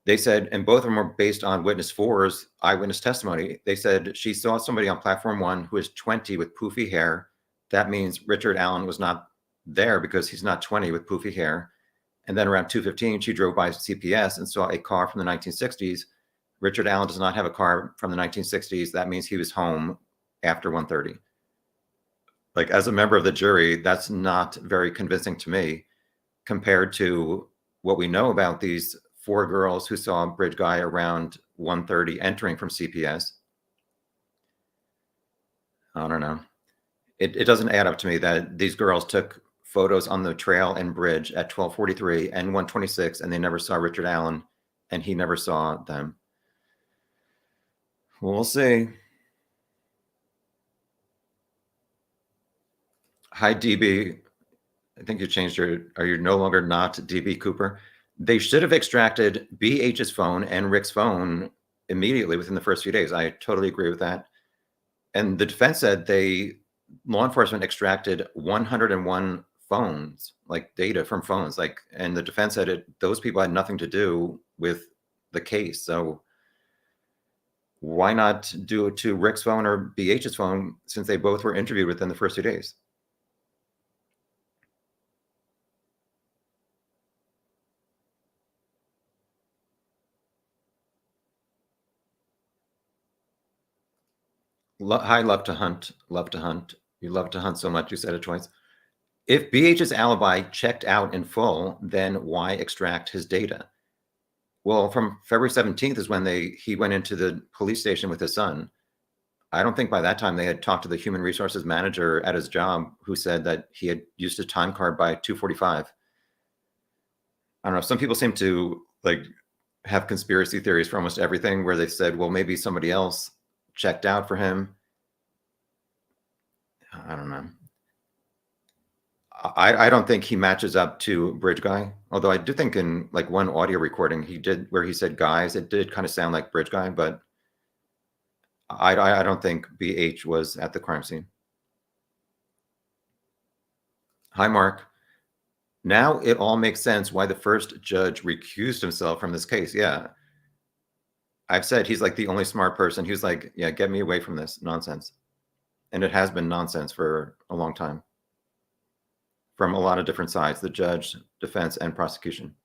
They said, and both of them were based on witness 4's eyewitness testimony. They said she saw somebody on platform 1 who is 20 with poofy hair. That means Richard Allen was not there because he's not 20 with poofy hair. And then around 2:15, she drove by CPS and saw a car from the 1960s. Richard Allen does not have a car from the 1960s. That means he was home after 1:30. Like, as a member of the jury, that's not very convincing to me compared to what we know about these 4 girls who saw Bridge Guy around 1:30 entering from CPS. I don't know. It doesn't add up to me that these girls took photos on the trail and bridge at 12:43 and 1:26, and they never saw Richard Allen, and he never saw them. We'll see. Hi, DB. I think you changed are you no longer not DB Cooper? They should have extracted BH's phone and Rick's phone immediately within the first few days. I totally agree with that. And the defense said law enforcement extracted 101 phones, like data from phones, and the defense said those people had nothing to do with the case. So why not do it to Rick's phone or BH's phone, since they both were interviewed within the first 2 days? Hi, love to hunt. Love to hunt. You love to hunt so much. You said it twice. If BH's alibi checked out in full, then why extract his data? Well, from February 17th is when he went into the police station with his son. I don't think by that time they had talked to the human resources manager at his job who said that he had used his time card by 2:45. I don't know. Some people seem to like have conspiracy theories for almost everything where they said, well, maybe somebody else checked out for him. I don't know. I don't think he matches up to Bridge Guy, although I do think in like one audio recording he did where he said guys, it did kind of sound like Bridge Guy, but I don't think BH was at the crime scene. Hi, Mark. Now it all makes sense why the first judge recused himself from this case. Yeah. I've said he's like the only smart person. He was like, yeah, get me away from this nonsense. And it has been nonsense for a long time from a lot of different sides, the judge, defense, and prosecution.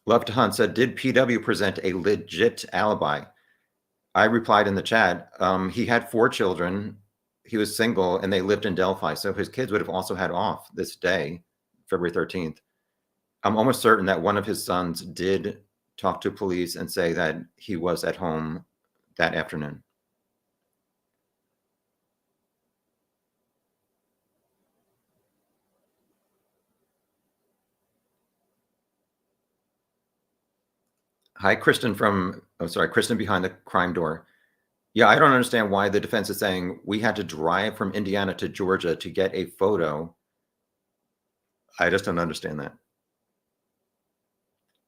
Love to Hunt said, did PW present a legit alibi? I replied in the chat, he had 4 children. He was single and they lived in Delphi. So his kids would have also had off this day, February 13th. I'm almost certain that one of his sons did talk to police and say that he was at home that afternoon. Hi, Kristen Kristen behind the crime door. Yeah, I don't understand why the defense is saying we had to drive from Indiana to Georgia to get a photo. I just don't understand that.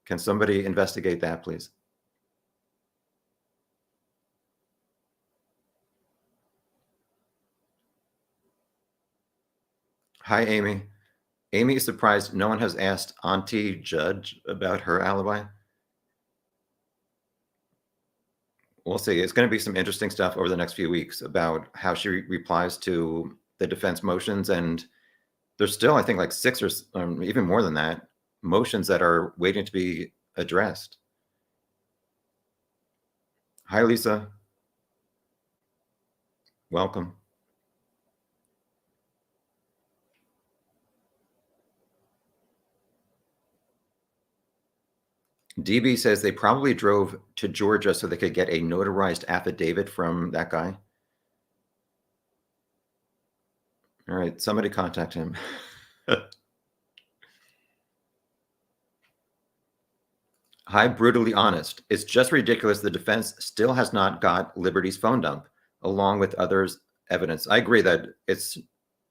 Can somebody investigate that, please? Hi, Amy. Amy is surprised no one has asked Auntie Judge about her alibi. We'll see. It's going to be some interesting stuff over the next few weeks about how she replies to the defense motions. And there's still, I think, like 6 or even more than that, motions that are waiting to be addressed. Hi, Lisa. Welcome. DB says they probably drove to Georgia so they could get a notarized affidavit from that guy. All right, somebody contact him. Hi, brutally honest. It's just ridiculous the defense still has not got Liberty's phone dump along with others' evidence. I agree that it's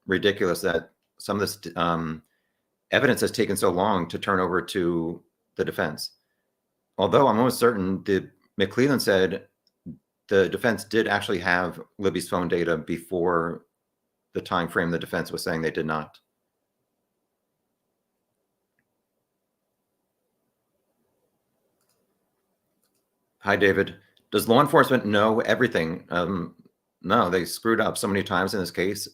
ridiculous that some of this evidence has taken so long to turn over to the defense. Although I'm almost certain McClellan said the defense did actually have Libby's phone data before the time frame the defense was saying they did not. Hi, David. Does law enforcement know everything? No, they screwed up so many times in this case.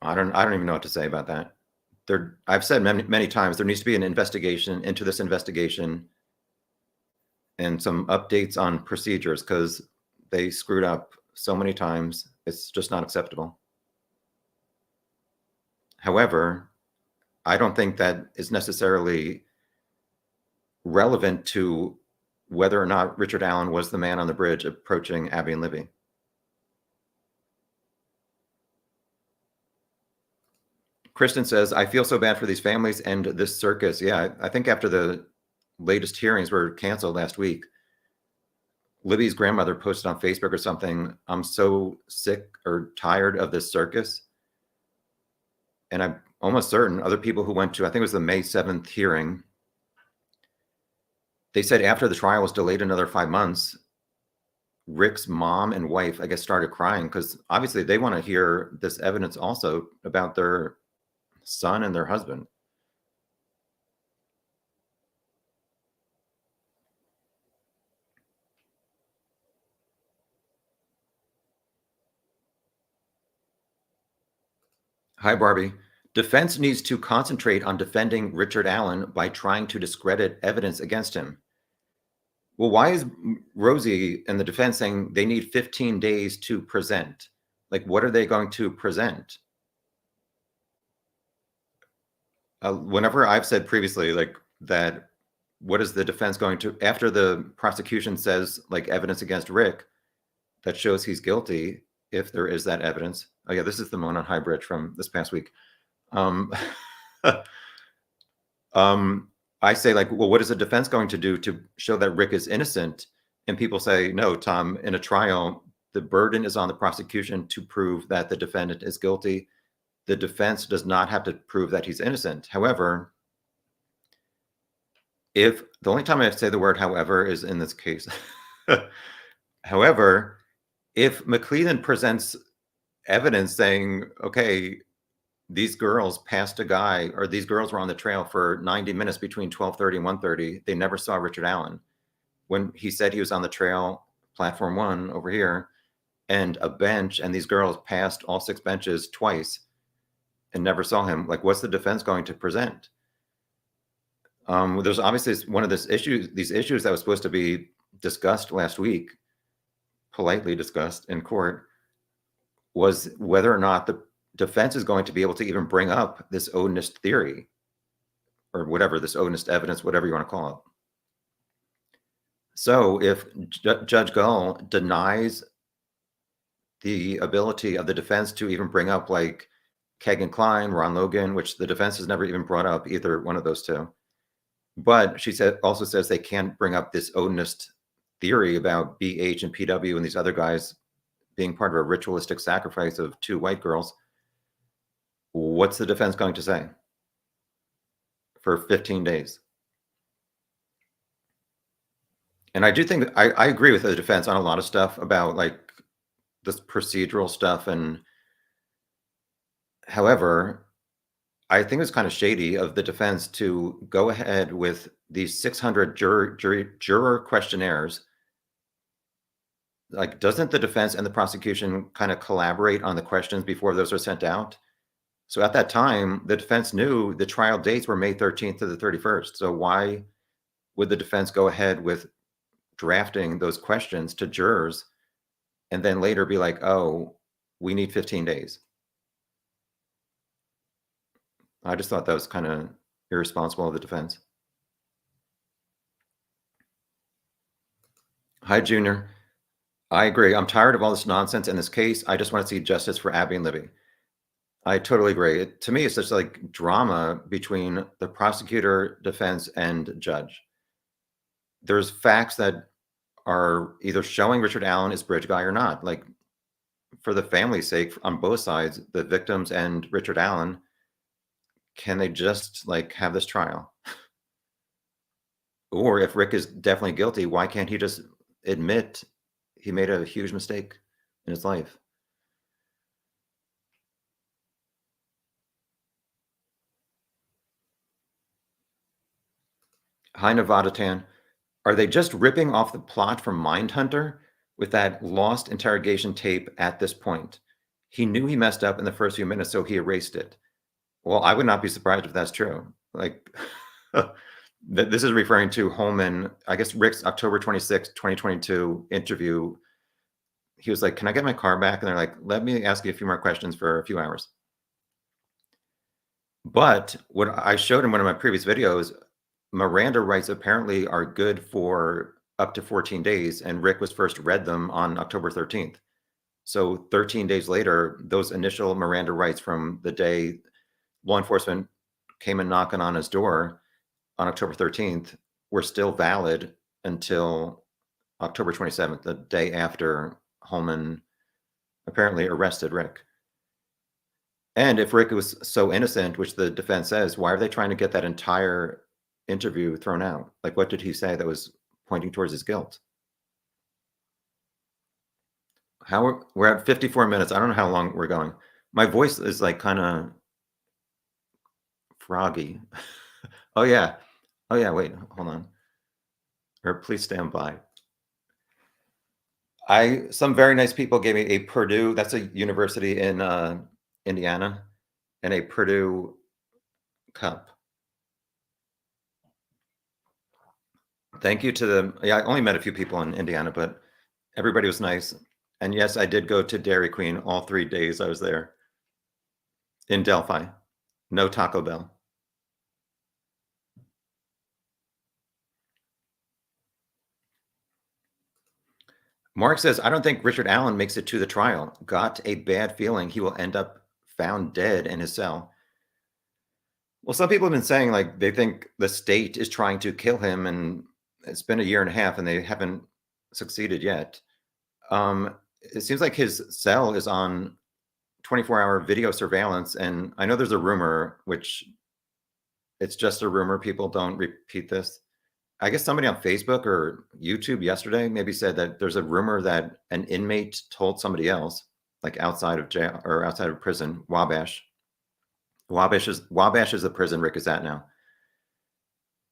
I don't even know what to say about that. I've said many times there needs to be an investigation into this investigation and some updates on procedures because they screwed up so many times. It's just not acceptable. However, I don't think that is necessarily relevant to whether or not Richard Allen was the man on the bridge approaching Abby and Libby. Kristen says, I feel so bad for these families and this circus. Yeah, I think after the latest hearings were canceled last week, Libby's grandmother posted on Facebook or something, I'm so sick or tired of this circus. And I'm almost certain other people who went to, I think it was the May 7th hearing, they said after the trial was delayed another 5 months, Rick's mom and wife, I guess, started crying because obviously they want to hear this evidence also about their son and their husband. Hi, Barbie. Defense needs to concentrate on defending Richard Allen by trying to discredit evidence against him. Well, why is Rosie and the defense saying they need 15 days to present? Like, what are they going to present? Whenever I've said previously, like, that, what is the defense going to, after the prosecution says, like, evidence against Rick that shows he's guilty, if there is that evidence. Oh, yeah, this is the Mona High Bridge from this past week. Um, I say, like, well, what is the defense going to do to show that Rick is innocent? And people say, no, Tom, in a trial, the burden is on the prosecution to prove that the defendant is guilty. The defense does not have to prove that he's innocent. However, if the only time I say the word however is in this case, however, if McClellan presents evidence saying, okay, these girls passed a guy, or these girls were on the trail for 90 minutes between 12:30 and 1:30. They never saw Richard Allen. When he said he was on the trail, platform 1 over here, and a bench, and these girls passed all 6 benches twice and never saw him, like, what's the defense going to present? There's obviously one of these issues that was supposed to be discussed last week, politely discussed in court, was whether or not the defense is going to be able to even bring up this Odinist theory, or whatever, this Odinist evidence, whatever you want to call it. So if Judge Gull denies the ability of the defense to even bring up, like, Kagan Klein, Ron Logan, which the defense has never even brought up, either one of those two. But she also says they can't bring up this Odinist theory about BH and PW and these other guys being part of a ritualistic sacrifice of 2 white girls. What's the defense going to say for 15 days? And I do think that I agree with the defense on a lot of stuff about, like, this procedural stuff. And however, I think it's kind of shady of the defense to go ahead with these 600 juror questionnaires. Like, doesn't the defense and the prosecution kind of collaborate on the questions before those are sent out? So at that time, the defense knew the trial dates were May 13th to the 31st. So why would the defense go ahead with drafting those questions to jurors and then later be like, oh, we need 15 days? I just thought that was kind of irresponsible of the defense. Hi, Junior. I agree. I'm tired of all this nonsense in this case. I just want to see justice for Abby and Libby. I totally agree. To me, it's just like drama between the prosecutor, defense, and judge. There's facts that are either showing Richard Allen is bridge guy or not. Like, for the family's sake, on both sides, the victims and Richard Allen, can they just, like, have this trial? Or if Rick is definitely guilty, why can't he just admit he made a huge mistake in his life? Hi, Nevada Tan. Are they just ripping off the plot from Mindhunter with that lost interrogation tape at this point? He knew he messed up in the first few minutes, so he erased it. Well, I would not be surprised if that's true. Like, this is referring to Holman, I guess Rick's October 26, 2022 interview. He was like, can I get my car back? And they're like, let me ask you a few more questions for a few hours. But what I showed in one of my previous videos, Miranda rights apparently are good for up to 14 days, and Rick was first read them on October 13th. So 13 days later, those initial Miranda rights from the day law enforcement came and knocking on his door on October 13th were still valid until October 27th, the day after Holman apparently arrested Rick. And if Rick was so innocent, which the defense says, why are they trying to get that entire interview thrown out? Like, what did he say that was pointing towards his guilt? We're at 54 minutes. I don't know how long we're going. My voice is, like, kind of froggy. Oh yeah. Oh yeah, wait, hold on. Or please stand by. Some very nice people gave me a Purdue, that's a university in Indiana, and a Purdue cup. Thank you to the, yeah, I only met a few people in Indiana, but everybody was nice. And yes, I did go to Dairy Queen all 3 days I was there in Delphi. No Taco Bell. Mark says, I don't think Richard Allen makes it to the trial. Got a bad feeling he will end up found dead in his cell. Well, some people have been saying like they think the state is trying to kill him, and it's been a year and a half and they haven't succeeded yet. It seems like his cell is on 24-hour video surveillance, and I know there's a rumor, which it's just a rumor. People don't repeat this. I guess somebody on Facebook or YouTube yesterday maybe said that there's a rumor that an inmate told somebody else, like outside of jail or outside of prison, Wabash. Wabash is the prison Rick is at now.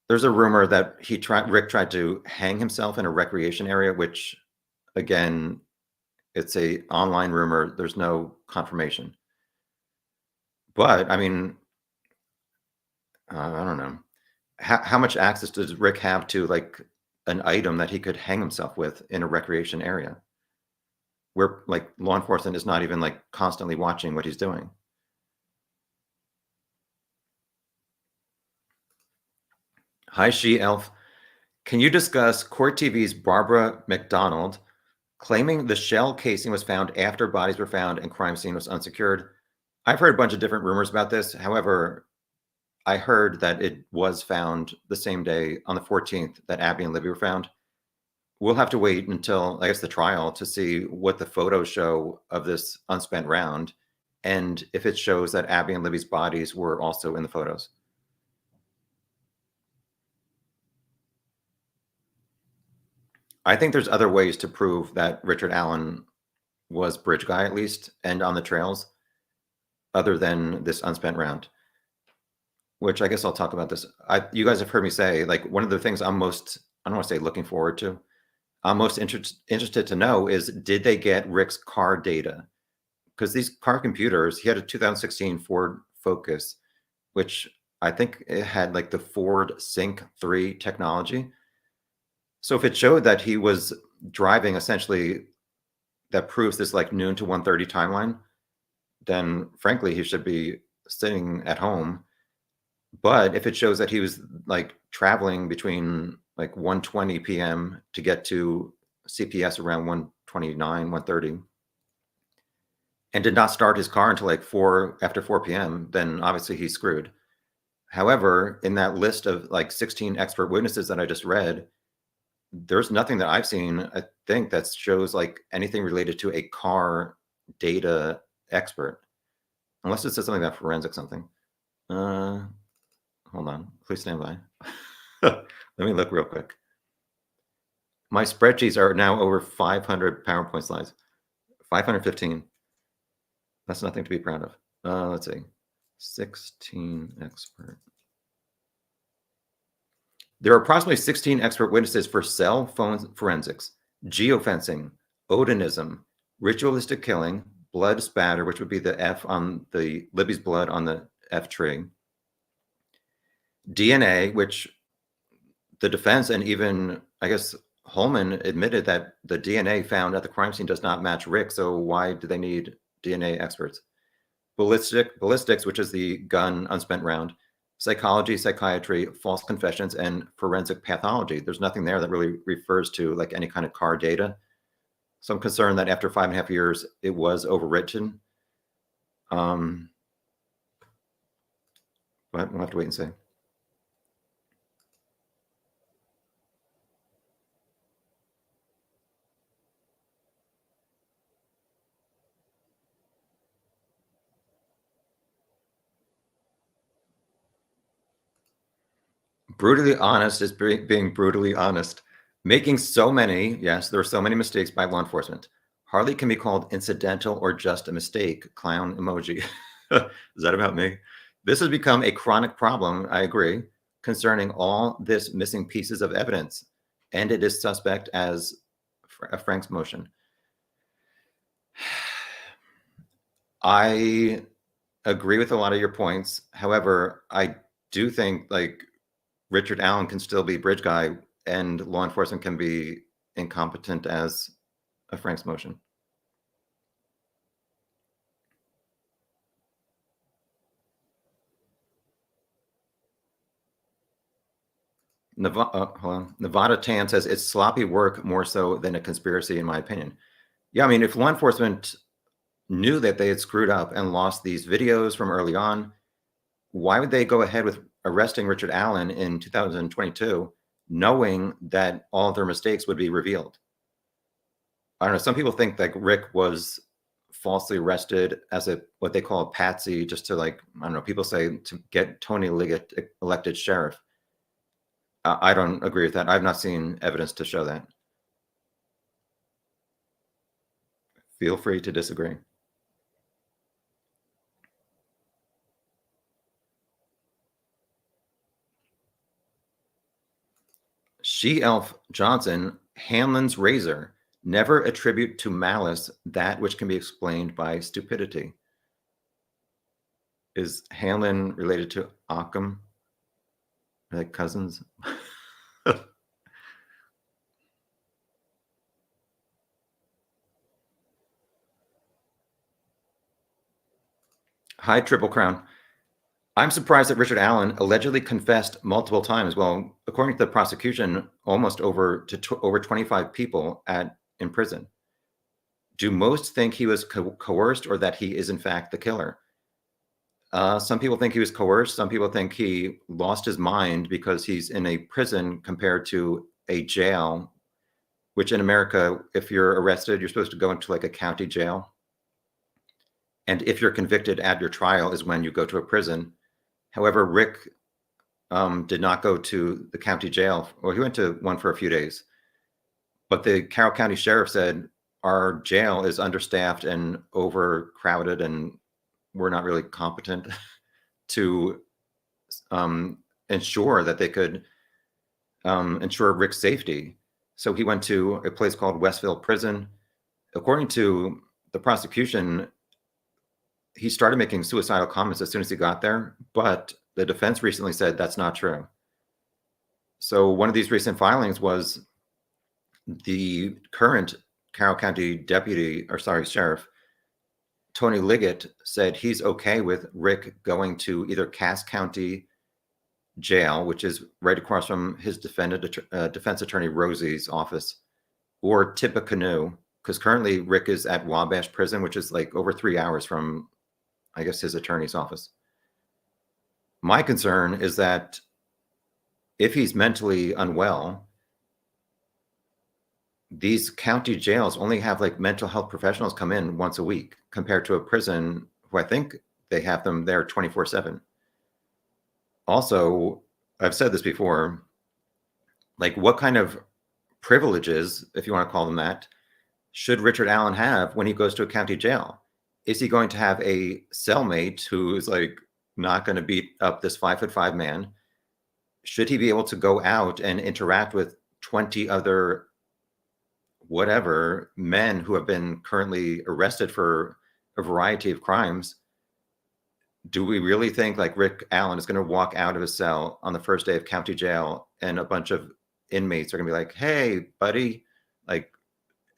There's a rumor that Rick tried to hang himself in a recreation area, which again, it's a online rumor. There's no confirmation. But I mean, I don't know. How much access does Rick have to like an item that he could hang himself with in a recreation area where like law enforcement is not even like constantly watching what he's doing? Hi, She Elf. Can you discuss Court TV's Barbara McDonald claiming the shell casing was found after bodies were found and crime scene was unsecured? I've heard a bunch of different rumors about this. However, I heard that it was found the same day on the 14th that Abby and Libby were found. We'll have to wait until, I guess, the trial to see what the photos show of this unspent round and if it shows that Abby and Libby's bodies were also in the photos. I think there's other ways to prove that Richard Allen was bridge guy, at least, and on the trails, other than this unspent round, which I guess I'll talk about this. You guys have heard me say, like, one of the things I'm most, I don't want to say looking forward to, I'm most interested to know is, did they get Rick's car data? Because these car computers, he had a 2016 Ford Focus, which I think it had like the Ford Sync 3 technology. So if it showed that he was driving essentially, that proves this like noon to 1:30 timeline, then frankly, he should be sitting at home. But if it shows that he was like traveling between like 1:20 p.m. to get to CPS around 1:29, 1:30, and did not start his car until like after 4 p.m., then obviously he's screwed. However, in that list of like 16 expert witnesses that I just read, there's nothing that I've seen, I think, that shows like anything related to a car data expert, unless it says something about forensic something. Hold on, please stand by. Let me look real quick. My spreadsheets are now over 500 PowerPoint slides, 515. That's nothing to be proud of. Let's see, 16 expert. There are approximately 16 expert witnesses for cell phone forensics, geofencing, Odinism, ritualistic killing, blood spatter, which would be the F on the Libby's blood on the F tree, DNA, which the defense and even, I guess, Holman admitted that the DNA found at the crime scene does not match Rick. So why do they need DNA experts? Ballistics, which is the gun unspent round, psychology, psychiatry, false confessions, and forensic pathology. There's nothing there that really refers to like any kind of car data. So I'm concerned that after 5.5 years, it was overwritten. But we'll have to wait and see. Brutally honest is being brutally honest. Making so many, yes, there are so many mistakes by law enforcement. Hardly can be called incidental or just a mistake. Clown emoji. Is that about me? This has become a chronic problem, I agree, concerning all this missing pieces of evidence, and it is suspect as Frank's motion. I agree with a lot of your points. However, I do think like Richard Allen can still be bridge guy and law enforcement can be incompetent as a Frank's motion. Nevada Tan says it's sloppy work more so than a conspiracy, in my opinion. Yeah, I mean, if law enforcement knew that they had screwed up and lost these videos from early on, why would they go ahead with arresting Richard Allen in 2022, knowing that all of their mistakes would be revealed? I don't know. Some people think like Rick was falsely arrested as what they call a patsy, just to I don't know, people say to get Tony Liggett elected sheriff. I don't agree with that. I've not seen evidence to show that. Feel free to disagree. She-Elf Johnson, Hanlon's razor. Never attribute to malice that which can be explained by stupidity. Is Hanlon related to Occam? Are they cousins? Hi, Triple Crown. I'm surprised that Richard Allen allegedly confessed multiple times. Well, according to the prosecution, almost over 25 people in prison. Do most think he was coerced or that he is in fact the killer? Some people think he was coerced. Some people think he lost his mind because he's in a prison compared to a jail, which in America, if you're arrested, you're supposed to go into like a county jail. And if you're convicted at your trial is when you go to a prison. However, Rick did not go to the county jail. Well, he went to one for a few days. But the Carroll County Sheriff said, our jail is understaffed and overcrowded, and we're not really competent to ensure that they could ensure Rick's safety. So he went to a place called Westville Prison. According to the prosecution, he started making suicidal comments as soon as he got there, but the defense recently said that's not true. So one of these recent filings was the current Carroll County sheriff, Tony Liggett, said he's okay with Rick going to either Cass County Jail, which is right across from his defense attorney Rosie's office, or Tippecanoe, because currently Rick is at Wabash Prison, which is like over 3 hours from, I guess, his attorney's office. My concern is that if he's mentally unwell, these county jails only have like mental health professionals come in once a week compared to a prison who I think they have them there 24/7. Also, I've said this before, like what kind of privileges, if you want to call them that, should Richard Allen have when he goes to a county jail? Is he going to have a cellmate who is like not going to beat up this 5'5" man? Should he be able to go out and interact with 20 other whatever men who have been currently arrested for a variety of crimes? Do we really think like Rick Allen is going to walk out of his cell on the first day of county jail and a bunch of inmates are going to be like, hey, buddy, like,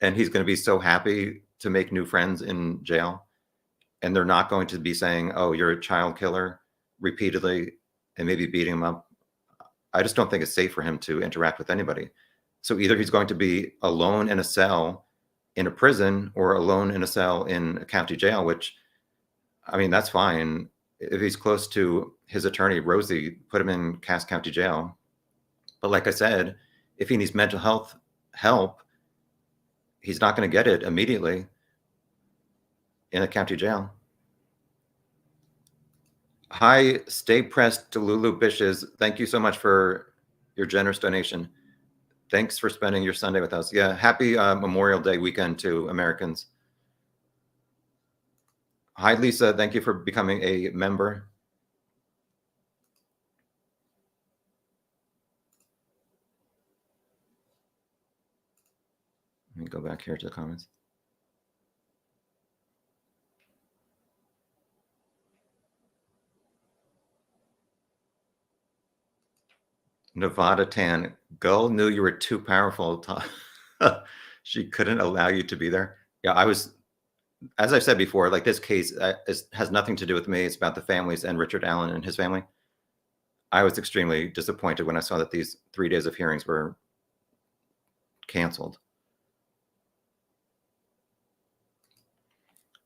and he's going to be so happy to make new friends in jail? And they're not going to be saying, oh, you're a child killer repeatedly and maybe beating him up. I just don't think it's safe for him to interact with anybody. So either he's going to be alone in a cell in a prison or alone in a cell in a county jail, which, I mean, that's fine. If he's close to his attorney, Rosie, put him in Cass County Jail. But like I said, if he needs mental health help, he's not going to get it immediately in a county jail. Hi, Stay Pressed to Lulu Bishes. Thank you so much for your generous donation. Thanks for spending your Sunday with us. Yeah, happy Memorial Day weekend to Americans. Hi, Lisa. Thank you for becoming a member. Let me go back here to the comments. Nevada Tan, Gull knew you were too powerful. She couldn't allow you to be there. Yeah, I was, as I said before, like this case has nothing to do with me. It's about the families and Richard Allen and his family. I was extremely disappointed when I saw that these 3 days of hearings were canceled.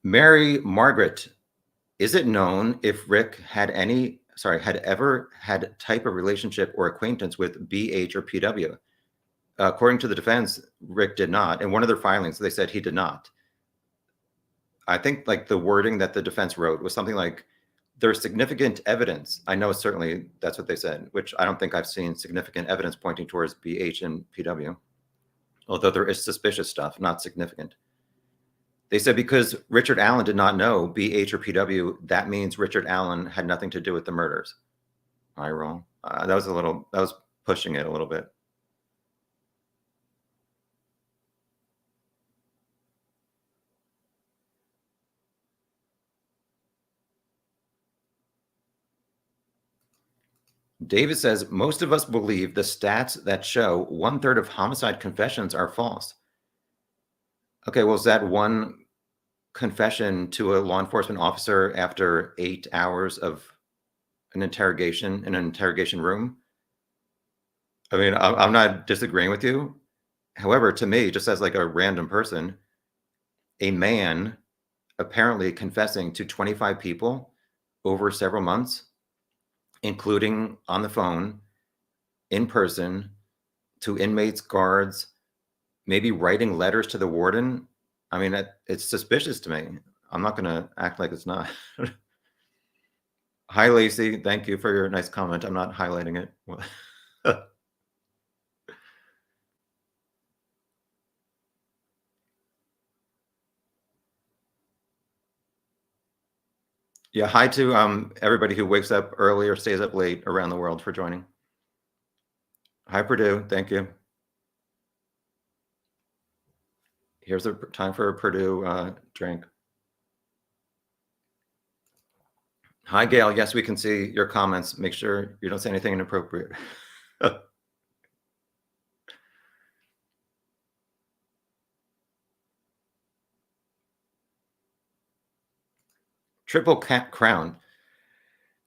Mary Margaret, is it known if Rick had ever had type of relationship or acquaintance with BH or PW? According to the defense, Rick did not. In one of their filings, they said he did not. I think like the wording that the defense wrote was something like, there's significant evidence. I know certainly that's what they said, which I don't think I've seen significant evidence pointing towards BH and PW, although there is suspicious stuff, not significant. They said because Richard Allen did not know BH or PW, that means Richard Allen had nothing to do with the murders. Eye roll. That was pushing it a little bit. David says, most of us believe the stats that show 1/3 of homicide confessions are false. Okay, well, is that one confession to a law enforcement officer after 8 hours of an interrogation in an interrogation room? I mean, I'm not disagreeing with you. However, to me, just as like a random person, a man apparently confessing to 25 people over several months, including on the phone, in person, to inmates, guards, maybe writing letters to the warden. I mean, it's suspicious to me. I'm not going to act like it's not. Hi, Lacey. Thank you for your nice comment. I'm not highlighting it. Yeah, hi to everybody who wakes up early or stays up late around the world for joining. Hi, Purdue. Thank you. Here's a time for a Purdue drink. Hi, Gail. Yes, we can see your comments. Make sure you don't say anything inappropriate. Triple crown.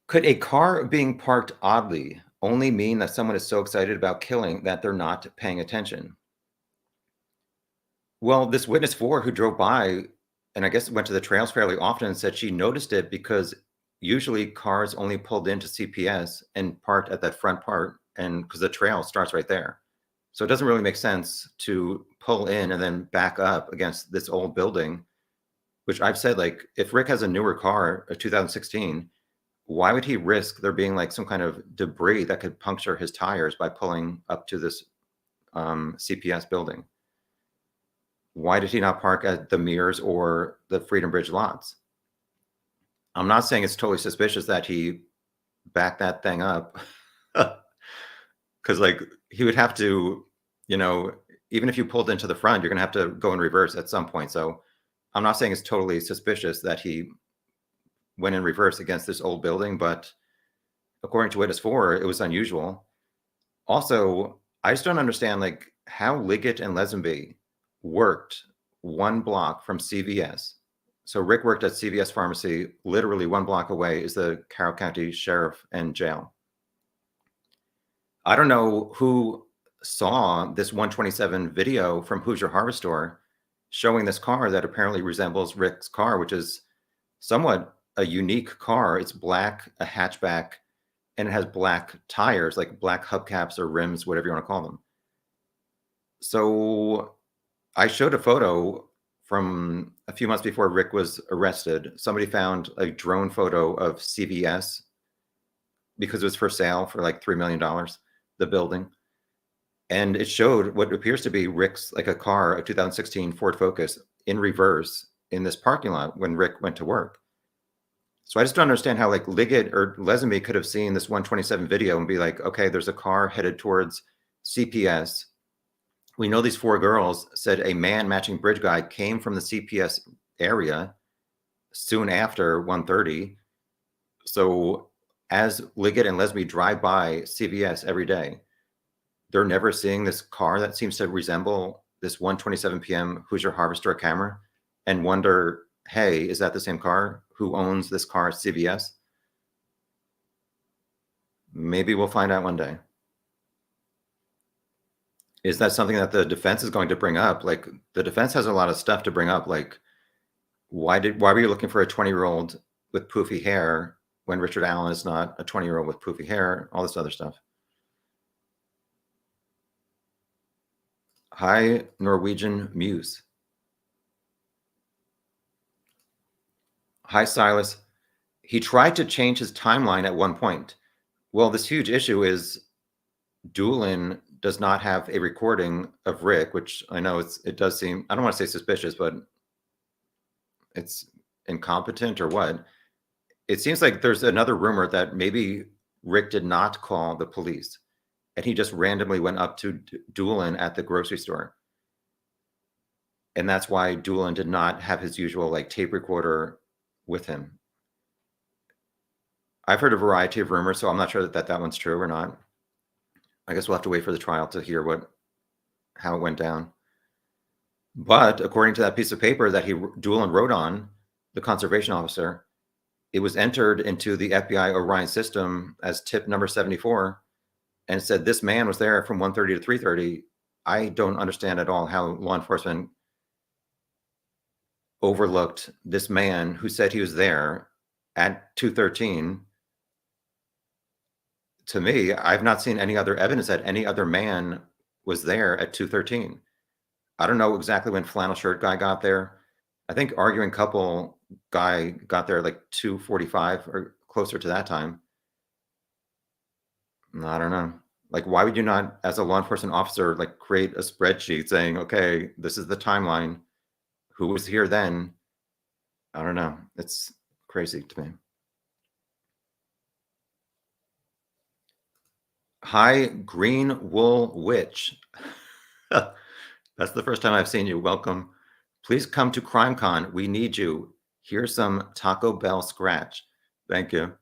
Could a car being parked oddly only mean that someone is so excited about killing that they're not paying attention? Well, this witness 4 who drove by and I guess went to the trails fairly often and said she noticed it because usually cars only pulled into CPS and parked at that front part, and because the trail starts right there. So it doesn't really make sense to pull in and then back up against this old building, which I've said, like, if Rick has a newer car, a 2016, why would he risk there being like some kind of debris that could puncture his tires by pulling up to this CPS building? Why did he not park at the Mears or the Freedom Bridge lots? I'm not saying it's totally suspicious that he backed that thing up, because like he would have to, even if you pulled into the front, you're going to have to go in reverse at some point. So I'm not saying it's totally suspicious that he went in reverse against this old building, but according to witness 4, it was unusual. Also, I just don't understand like how Liggett and Lesenby worked 1 block from CVS. So Rick worked at CVS Pharmacy, literally 1 block away is the Carroll County Sheriff and jail. I don't know who saw this 127 video from Hoosier Harvest Store showing this car that apparently resembles Rick's car, which is somewhat a unique car. It's black, a hatchback, and it has black tires, like black hubcaps or rims, whatever you want to call them. So I showed a photo from a few months before Rick was arrested. Somebody found a drone photo of CVS because it was for sale for like $3 million, the building. And it showed what appears to be Rick's, like a car, a 2016 Ford Focus in reverse in this parking lot when Rick went to work. So I just don't understand how like Liggett or Lesenby could have seen this 127 video and be like, okay, there's a car headed towards CPS. We know these 4 girls said a man matching bridge guy came from the CPS area soon after 1:30. So as Liggett and Lesenby drive by CVS every day, they're never seeing this car that seems to resemble this 1:27 p.m. Hoosier Harvester camera and wonder, hey, is that the same car? Who owns this car at CVS? Maybe we'll find out one day. Is that something that the defense is going to bring up? Like, the defense has a lot of stuff to bring up. Like, why were you looking for a 20-year-old with poofy hair when Richard Allen is not a 20-year-old with poofy hair? All this other stuff. Hi, Norwegian Muse. Hi, Silas. He tried to change his timeline at one point. Well, this huge issue is Doolin does not have a recording of Rick, which I know it does seem, I don't want to say suspicious, but it's incompetent or what. It seems like there's another rumor that maybe Rick did not call the police and he just randomly went up to Doolin at the grocery store. And that's why Doolin did not have his usual like tape recorder with him. I've heard a variety of rumors, so I'm not sure that one's true or not. I guess we'll have to wait for the trial to hear how it went down. But according to that piece of paper that Doolin wrote on, the conservation officer, it was entered into the FBI Orion system as tip number 74, and it said this man was there from 1:30 to 3:30. I don't understand at all how law enforcement overlooked this man who said he was there at 2:13. To me, I've not seen any other evidence that any other man was there at 2:13. I don't know exactly when flannel shirt guy got there. I think arguing couple guy got there like 2:45 or closer to that time. I don't know. Like, why would you not, as a law enforcement officer, like create a spreadsheet saying, okay, this is the timeline. Who was here then? I don't know. It's crazy to me. Hi, Green Wool Witch. That's the first time I've seen you. Welcome. Please come to CrimeCon. We need you. Here's some Taco Bell scratch. Thank you.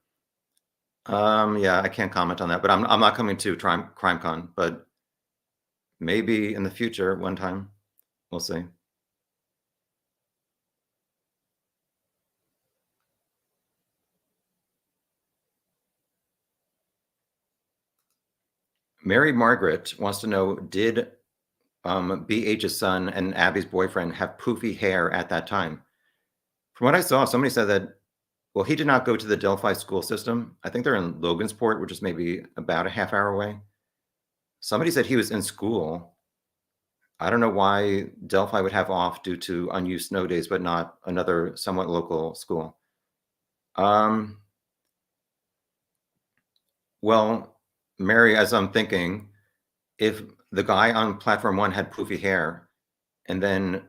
Yeah, I can't comment on that, but I'm not coming to CrimeCon, but maybe in the future one time. We'll see. Mary Margaret wants to know, did BH's son and Abby's boyfriend have poofy hair at that time? From what I saw, somebody said that, well, he did not go to the Delphi school system. I think they're in Logansport, which is maybe about a half hour away. Somebody said he was in school. I don't know why Delphi would have off due to unused snow days, but not another somewhat local school. Well, Mary, as I'm thinking, if the guy on platform 1 had poofy hair, and then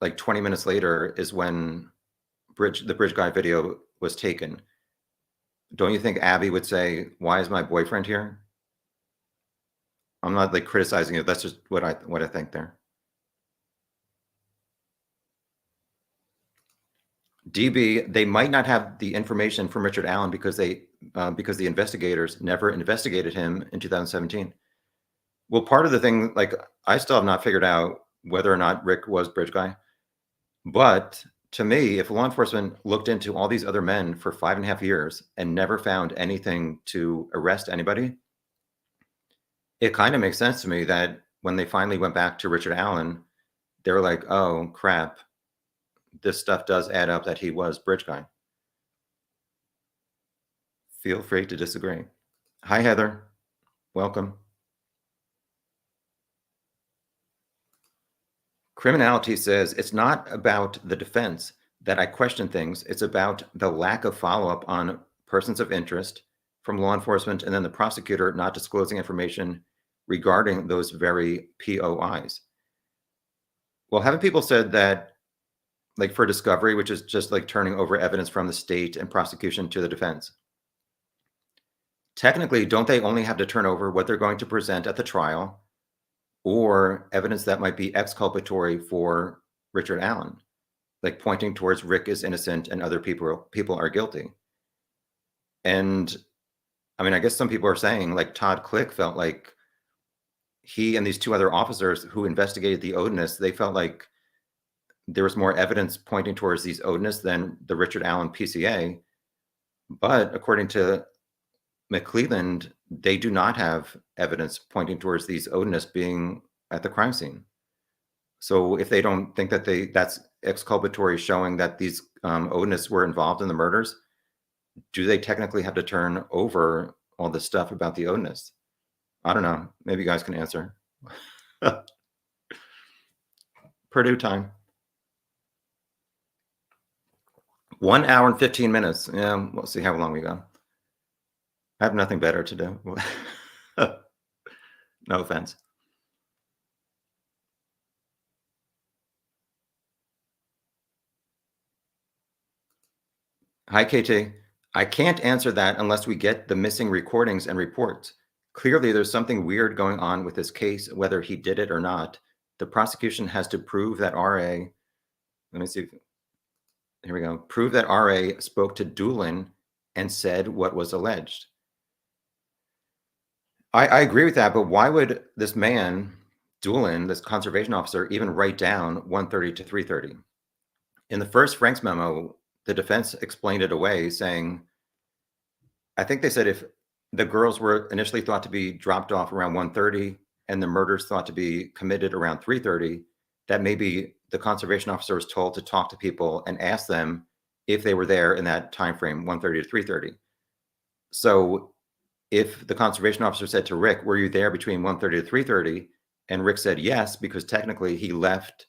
like 20 minutes later is when the bridge guy video was taken, don't you think Abby would say, why is my boyfriend here? I'm not like criticizing it. That's just what I think there. DB, they might not have the information from Richard Allen because the investigators never investigated him in 2017. Well, part of the thing, like, I still have not figured out whether or not Rick was bridge guy. But to me, if law enforcement looked into all these other men for 5.5 years and never found anything to arrest anybody, it kind of makes sense to me that when they finally went back to Richard Allen, they were like, oh, crap, this stuff does add up that he was bridge guy. Feel free to disagree. Hi, Heather. Welcome. Criminality says it's not about the defense that I question things. It's about the lack of follow-up on persons of interest from law enforcement and then the prosecutor not disclosing information regarding those very POIs. Well, haven't people said that, like for discovery, which is just like turning over evidence from the state and prosecution to the defense, technically, don't they only have to turn over what they're going to present at the trial or evidence that might be exculpatory for Richard Allen, like pointing towards Rick is innocent and other people are guilty? And I mean, I guess some people are saying like Todd Click felt like, he and these two other officers who investigated the Odinist, they felt like there was more evidence pointing towards these Odinists than the Richard Allen PCA. But according to McClelland, they do not have evidence pointing towards these Odinists being at the crime scene. So if they don't think that that's exculpatory, showing that these Odinists were involved in the murders, do they technically have to turn over all this stuff about the Odinists? I don't know. Maybe you guys can answer. Purdue time. 1 hour and 15 minutes. Yeah, we'll see how long we go. I have nothing better to do. No offense. Hi, KT. I can't answer that unless we get the missing recordings and reports. Clearly, there's something weird going on with this case, whether he did it or not. The prosecution has to prove that RA, let me see. Here we go. Prove that RA spoke to Doolin and said what was alleged. I agree with that, but why would this man, Doolin, this conservation officer, even write down 130 to 330? In the first Frank's memo, the defense explained it away, saying, I think they said if the girls were initially thought to be dropped off around 1:30 and the murders thought to be committed around 3:30, that maybe the conservation officer was told to talk to people and ask them if they were there in that time frame, 1:30 to 3:30. So if the conservation officer said to Rick, were you there between 1:30 to 3:30? And Rick said yes, because technically he left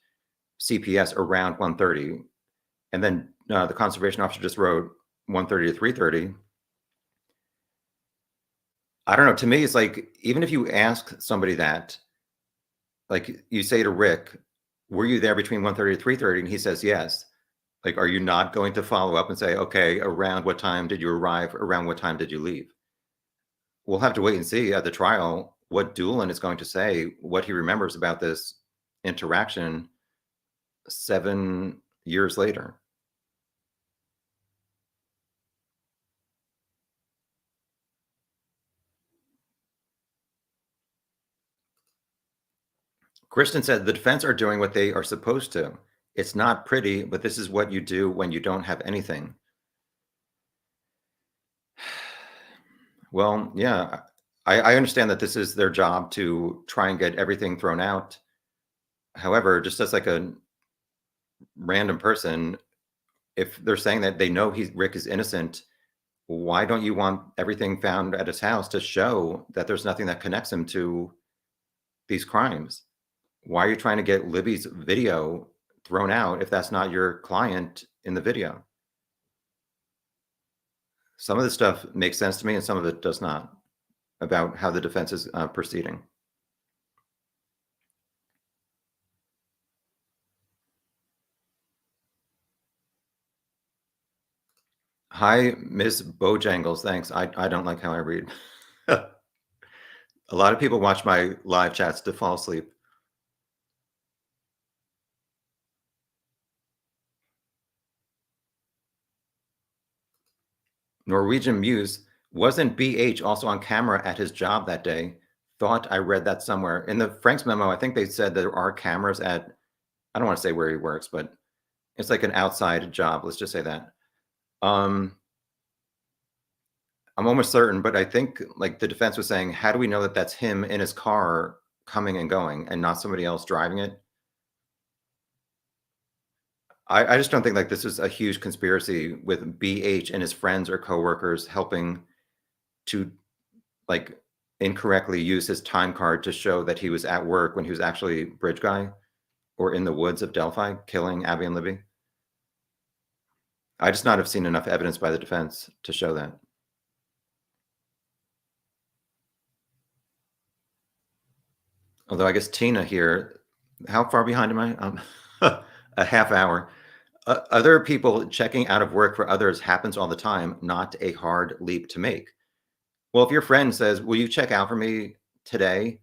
CPS around 1:30. And then the conservation officer just wrote 1:30 to 3:30. I don't know. To me, it's like, even if you ask somebody that, like you say to Rick, were you there between 1:30 to 3:30? And he says yes. Like, are you not going to follow up and say, okay, around what time did you arrive? Around what time did you leave? We'll have to wait and see at the trial what Doolin is going to say, what he remembers about this interaction 7 years later. Kristen said the defense are doing what they are supposed to. It's not pretty, but this is what you do when you don't have anything. Well, yeah, I understand that this is their job to try and get everything thrown out. However, just as like a random person, if they're saying that they know Rick is innocent, why don't you want everything found at his house to show that there's nothing that connects him to these crimes? Why are you trying to get Libby's video thrown out if that's not your client in the video? Some of this stuff makes sense to me and some of it does not, about how the defense is proceeding. Hi, Ms. Bojangles. Thanks. I don't like how I read. A lot of people watch my live chats to fall asleep. Norwegian Muse, wasn't BH also on camera at his job that day? Thought I read that somewhere. In the Frank's memo, I think they said there are cameras at, I don't want to say where he works, but it's like an outside job. Let's just say that. I'm almost certain, but I think like the defense was saying, how do we know that that's him in his car coming and going and not somebody else driving it? I just don't think like this is a huge conspiracy with BH and his friends or coworkers helping to like incorrectly use his time card to show that he was at work when he was actually bridge guy or in the woods of Delphi killing Abby and Libby. I just not have seen enough evidence by the defense to show that. Although I guess Tina here, how far behind am I? A half hour. Other people checking out of work for others happens all the time, not a hard leap to make. Well, if your friend says, will you check out for me today?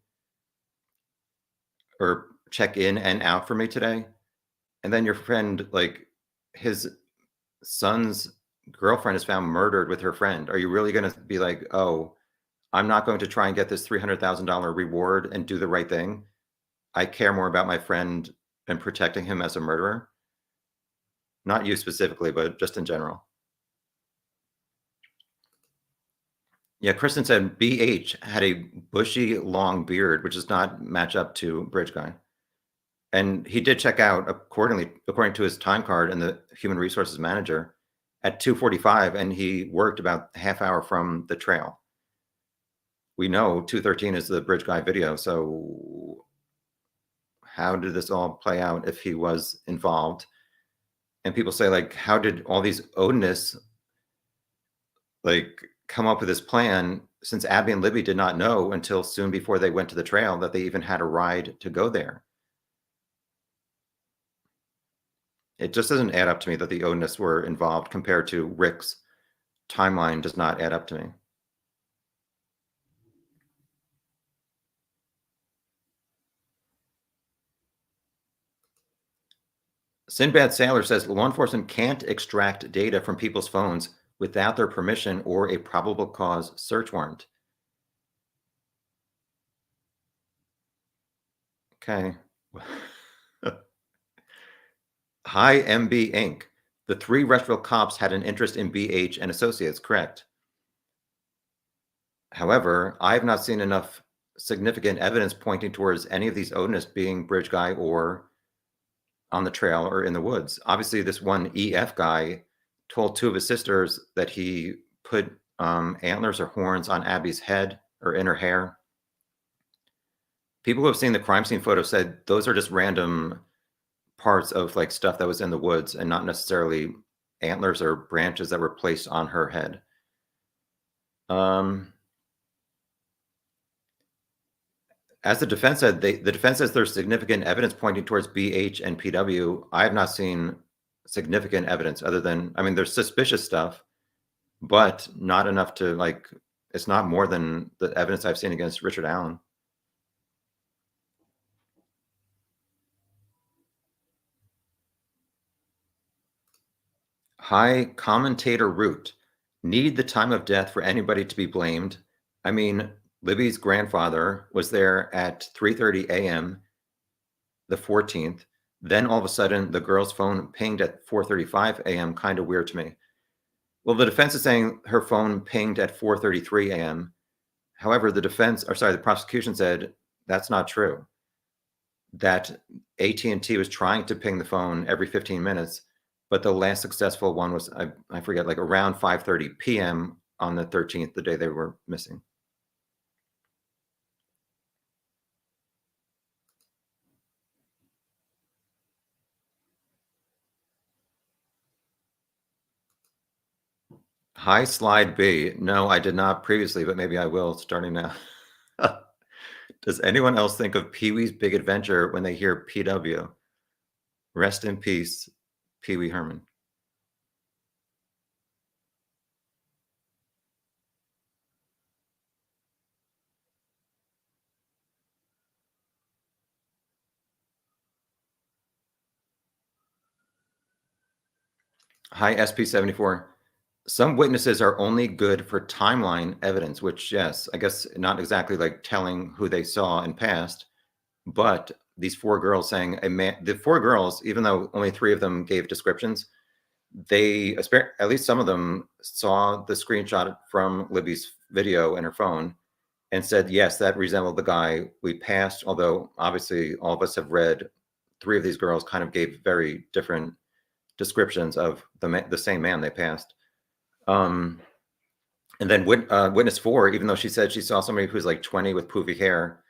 Or check in and out for me today? And then your friend, like his son's girlfriend is found murdered with her friend. Are you really going to be like, oh, I'm not going to try and get this $300,000 reward and do the right thing. I care more about my friend and protecting him as a murderer. Not you specifically, but just in general. Yeah, Kristen said BH had a bushy, long beard, which does not match up to Bridge Guy. And he did check out according to his time card and the human resources manager at 2:45, and he worked about a half hour from the trail. We know 2:13 is the Bridge Guy video, so how did this all play out if he was involved? And people say, like, how did all these Odinists like come up with this plan, since Abby and Libby did not know until soon before they went to the trail that they even had a ride to go there? It just doesn't add up to me that the Odinists were involved compared to Rick's timeline. Does not add up to me. Sinbad Sailor says law enforcement can't extract data from people's phones without their permission or a probable cause search warrant. Okay. Hi, MB Inc. The 3 Rushville cops had an interest in BH and Associates, correct? However, I have not seen enough significant evidence pointing towards any of these Odinists being Bridge Guy or on the trail or in the woods. Obviously, this one EF guy told 2 of his sisters that he put antlers or horns on Abby's head or in her hair. People who have seen the crime scene photo said those are just random parts of like stuff that was in the woods and not necessarily antlers or branches that were placed on her head. As the defense said, the defense says there's significant evidence pointing towards BH and PW. I have not seen significant evidence other than, I mean, there's suspicious stuff, but not enough to like, it's not more than the evidence I've seen against Richard Allen. Hi, commentator Root. Need the time of death for anybody to be blamed? I mean, Libby's grandfather was there at 3:30 a.m. the 14th. Then all of a sudden, the girl's phone pinged at 4:35 a.m. Kind of weird to me. Well, the defense is saying her phone pinged at 4:33 a.m. However, the prosecution said that's not true. That AT&T was trying to ping the phone every 15 minutes, but the last successful one was, I forget, like around 5:30 p.m. on the 13th, the day they were missing. Hi, Slide B. No, I did not previously, but maybe I will starting now. Does anyone else think of Pee-wee's Big Adventure when they hear PW? Rest in peace, Pee-wee Herman. Hi, SP74. Some witnesses are only good for timeline evidence, which, yes, I guess not exactly like telling who they saw in past, but these 4 girls saying the 4 girls, even though only 3 of them gave descriptions, they, at least some of them, saw the screenshot from Libby's video in her phone and said, yes, that resembled the guy we passed. Although obviously all of us have read 3 of these girls kind of gave very different descriptions of the same man they passed. And then witness 4, even though she said she saw somebody who's like 20 with poofy hair,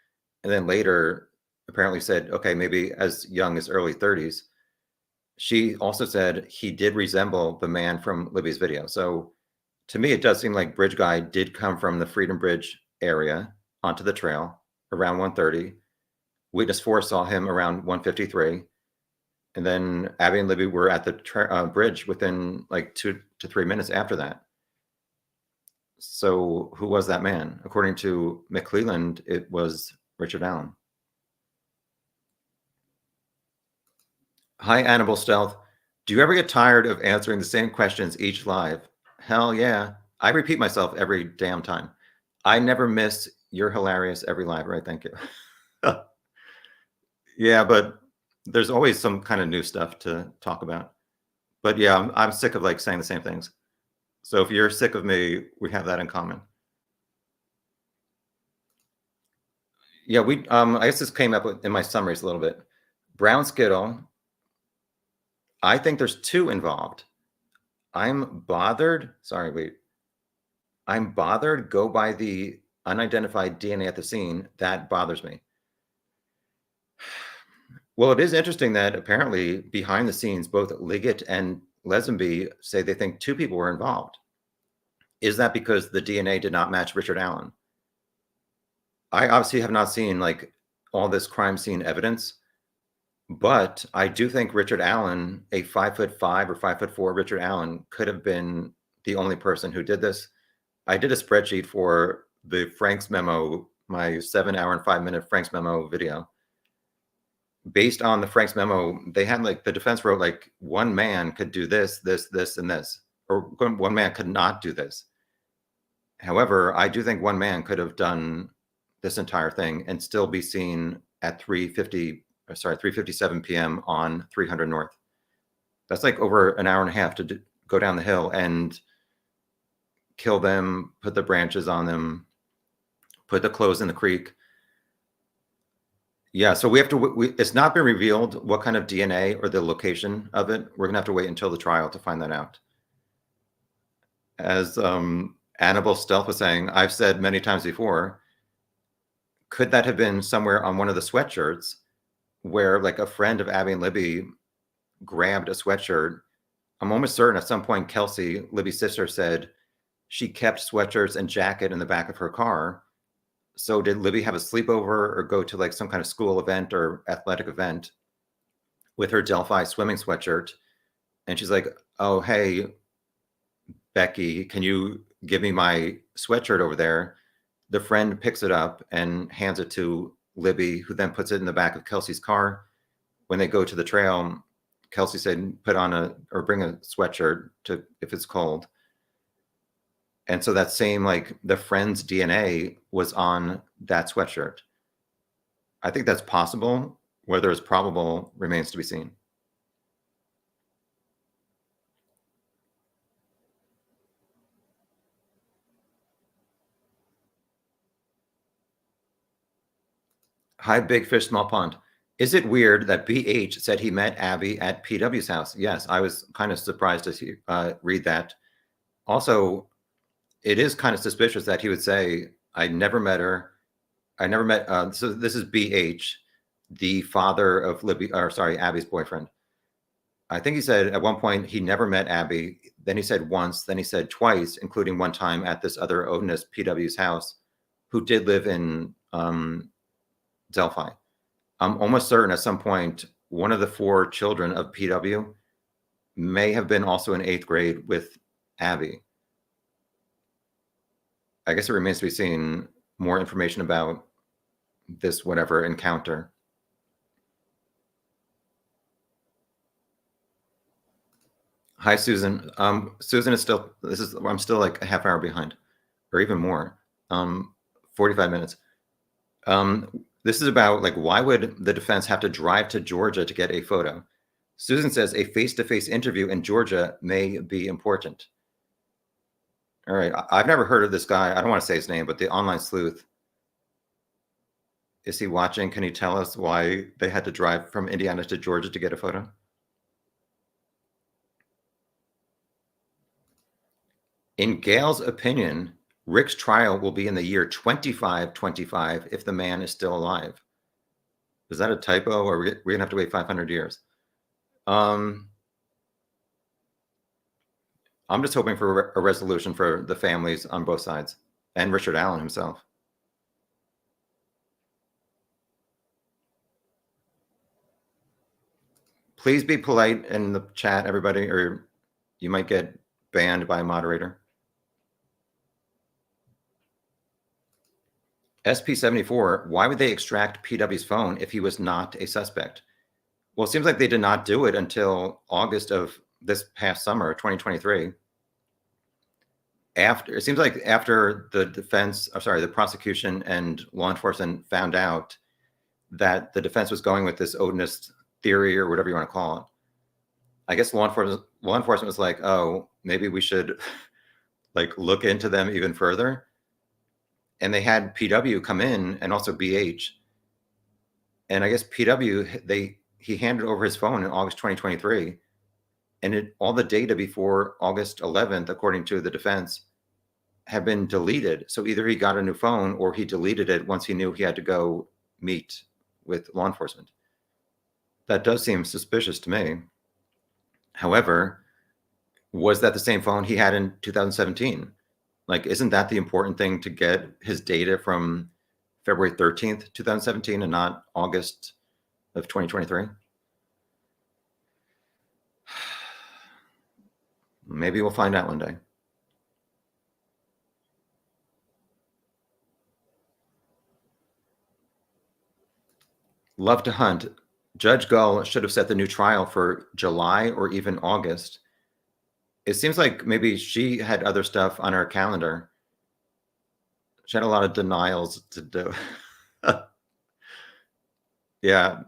and then later apparently said, okay, maybe as young as early 30s. She also said he did resemble the man from Libby's video. So to me, it does seem like Bridge Guy did come from the Freedom Bridge area onto the trail around 1:30. Witness 4 saw him around 1:53. And then Abby and Libby were at the bridge within like 2 to 3 minutes after that. So who was that man? According to McClelland, it was Richard Allen. Hi, Annabelle Stealth. Do you ever get tired of answering the same questions each live? Hell yeah. I repeat myself every damn time. I never miss. You're hilarious every live, right? Thank you. Yeah, but there's always some kind of new stuff to talk about. But yeah, I'm sick of like saying the same things. So if you're sick of me, we have that in common. Yeah, I guess this came up in my summaries a little bit. Brown Skittle, I think there's two involved. I'm bothered. Sorry, wait. I'm bothered. Go by the unidentified DNA at the scene. That bothers me. Well, it is interesting that apparently behind the scenes, both Liggett and Lesenby say they think two people were involved. Is that because the DNA did not match Richard Allen? I obviously have not seen like all this crime scene evidence, but I do think Richard Allen, a 5'5" or 5'4" Richard Allen, could have been the only person who did this. I did a spreadsheet for the Frank's memo, my 7-hour and 5-minute Frank's memo video. Based on the Frank's memo, they had like the defense wrote like one man could do this, this, this, and this, or one man could not do this. However, I do think one man could have done this entire thing and still be seen at 3:57 p.m. on 300 North. That's like over an hour and a half to go down the hill and kill them, put the branches on them, put the clothes in the creek. Yeah, so we have to. It's not been revealed what kind of DNA or the location of it. We're gonna have to wait until the trial to find that out. As Annabelle Stealth was saying, I've said many times before, could that have been somewhere on one of the sweatshirts where like a friend of Abby and Libby grabbed a sweatshirt? I'm almost certain at some point Kelsey, Libby's sister, said she kept sweatshirts and jacket in the back of her car. So did Libby have a sleepover or go to like some kind of school event or athletic event with her Delphi swimming sweatshirt? And she's like, oh, hey, Becky, can you give me my sweatshirt over there? The friend picks it up and hands it to Libby, who then puts it in the back of Kelsey's car. When they go to the trail, Kelsey said, put on bring a sweatshirt to if it's cold. And so that same, like the friend's DNA was on that sweatshirt. I think that's possible. Whether it's probable remains to be seen. Hi, big fish, small pond. Is it weird that BH said he met Abby at PW's house? Yes, I was kind of surprised to read that. Also, it is kind of suspicious that he would say, I never met her. I never met. So this is BH, the father of Abby's boyfriend. I think he said at one point he never met Abby. Then he said once. Then he said twice, including one time at this other Odinist PW's house, who did live in Delphi. I'm almost certain at some point one of the 4 children of PW may have been also in 8th grade with Abby. I guess it remains to be seen more information about this whatever encounter. Hi, Susan. Susan is still. I'm still like a half hour behind, or even more. 45 minutes. This is about like why would the defense have to drive to Georgia to get a photo? Susan says a face-to-face interview in Georgia may be important. All right, I've never heard of this guy. I don't want to say his name, but the online sleuth. Is he watching? Can you tell us why they had to drive from Indiana to Georgia to get a photo? In Gail's opinion, Rick's trial will be in the year 2525 if the man is still alive. Is that a typo, or we're going to have to wait 500 years? I'm just hoping for a resolution for the families on both sides and Richard Allen himself. Please be polite in the chat, everybody, or you might get banned by a moderator. SP74, why would they extract PW's phone if he was not a suspect? Well, it seems like they did not do it until August of this past summer, 2023. it seems like after the prosecution and law enforcement found out that the defense was going with this Odinist theory or whatever you want to call it, I guess law enforcement was like, oh, maybe we should like look into them even further. And they had PW come in and also BH. And I guess PW, he handed over his phone in August 2023. And all the data before August 11th, according to the defense, have been deleted. So either he got a new phone or he deleted it once he knew he had to go meet with law enforcement. That does seem suspicious to me. However, was that the same phone he had in 2017? Like, isn't that the important thing, to get his data from February 13th, 2017 and not August of 2023? Maybe we'll find out one day. Love to hunt. Judge Gull should have set the new trial for July or even August. It seems like maybe she had other stuff on her calendar. She had a lot of denials to do. Yeah,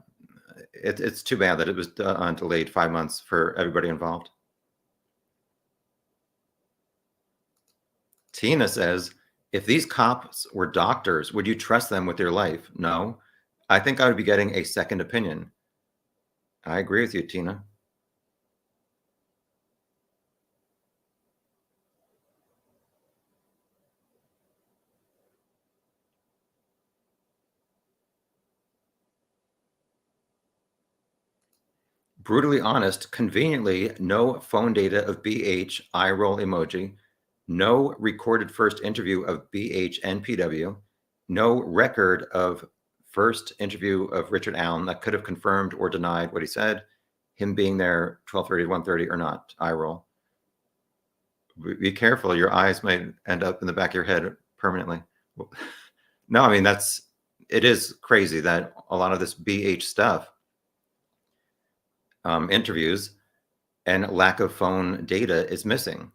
it's too bad that it was delayed 5 months for everybody involved. Tina says, if these cops were doctors, would you trust them with your life? No. I think I would be getting a second opinion. I agree with you, Tina. Brutally honest, conveniently, no phone data of BH, eye roll emoji, no recorded first interview of BH and PW, no record of first interview of Richard Allen that could have confirmed or denied what he said, him being there 12:30 to 1:30 or not, eye roll. Be careful, your eyes might end up in the back of your head permanently. No, I mean, it is crazy that a lot of this BH stuff, interviews and lack of phone data, is missing.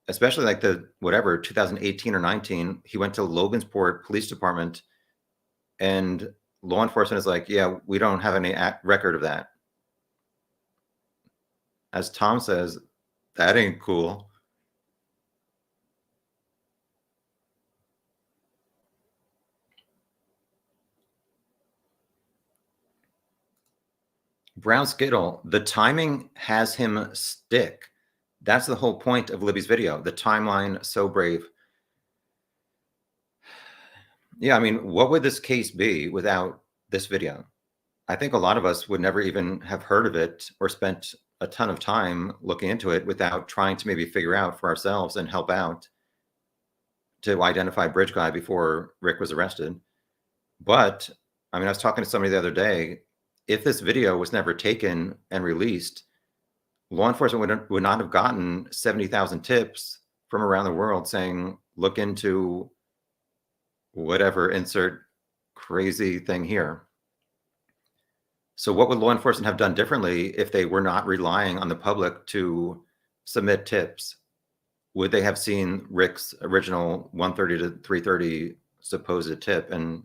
Especially like 2018 or 19, he went to Logansport Police Department and law enforcement is like, yeah, we don't have any record of that. As Tom says, that ain't cool. Brown Skittle, the timing has him stick. That's the whole point of Libby's video. The timeline, so brave. Yeah, I mean, what would this case be without this video? I think a lot of us would never even have heard of it or spent a ton of time looking into it without trying to maybe figure out for ourselves and help out to identify Bridge Guy before Rick was arrested. But I mean, I was talking to somebody the other day. If this video was never taken and released, law enforcement would not have gotten 70,000 tips from around the world saying, look into whatever, insert crazy thing here. So what would law enforcement have done differently if they were not relying on the public to submit tips? Would they have seen Rick's original 1:30 to 3:30 supposed tip and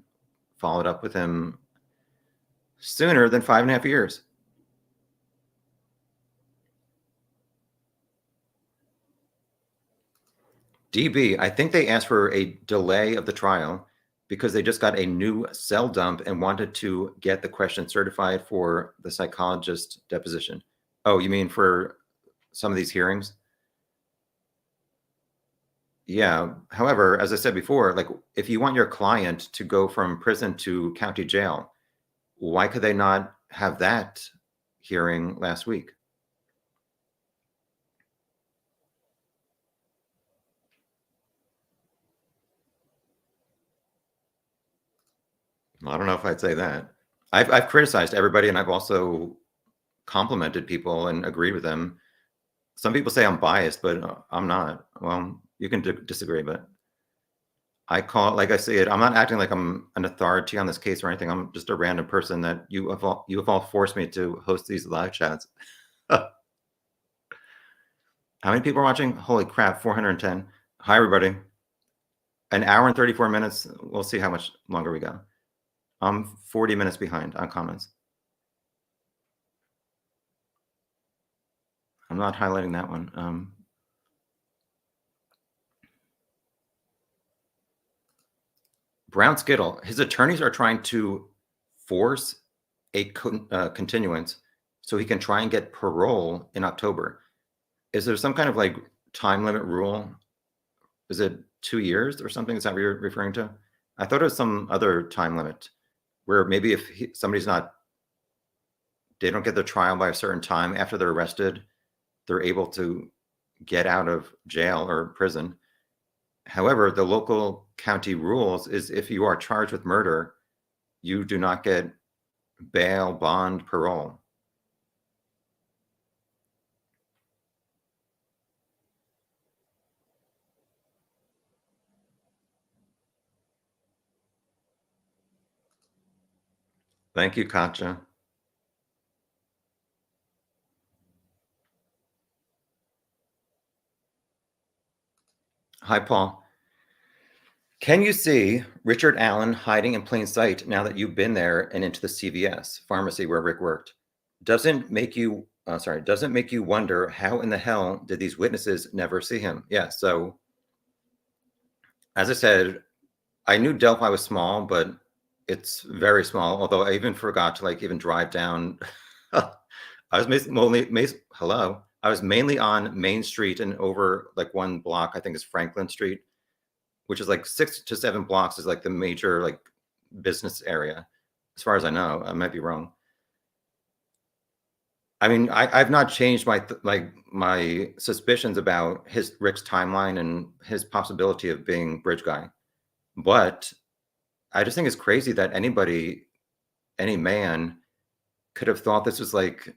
followed up with him sooner than 5.5 years? DB, I think they asked for a delay of the trial because they just got a new cell dump and wanted to get the question certified for the psychologist deposition. Oh, you mean for some of these hearings? Yeah. However, as I said before, like if you want your client to go from prison to county jail, why could they not have that hearing last week? I don't know if I'd say that. I've criticized everybody and I've also complimented people and agreed with them. Some people say I'm biased, but I'm not. Well, you can disagree, but I call it like I see it. I'm not acting like I'm an authority on this case or anything. I'm just a random person that you have all forced me to host these live chats. How many people are watching? Holy crap, 410. Hi, everybody. An hour and 34 minutes. We'll see how much longer we go. I'm 40 minutes behind on comments. I'm not highlighting that one. Brown Skittle, his attorneys are trying to force a continuance so he can try and get parole in October. Is there some kind of like time limit rule? Is it 2 years or something? Is that what you're referring to? I thought it was some other time limit where maybe if somebody's not, they don't get their trial by a certain time after they're arrested, they're able to get out of jail or prison. However, the local county rules is if you are charged with murder, you do not get bail, bond, parole. Thank you, Katja. Hi, Paul. Can you see Richard Allen hiding in plain sight now that you've been there and into the CVS pharmacy where Rick worked? Doesn't make you wonder how in the hell did these witnesses never see him? Yeah, so as I said, I knew Delphi was small, but it's very small, although I even forgot to like even drive down. I was I was mainly on Main Street and over like one block, I think is Franklin Street, which is like 6 to 7 blocks is like the major like business area. As far as I know, I might be wrong. I mean, I've not changed my suspicions about Rick's timeline and his possibility of being bridge guy, but I just think it's crazy that any man could have thought this was like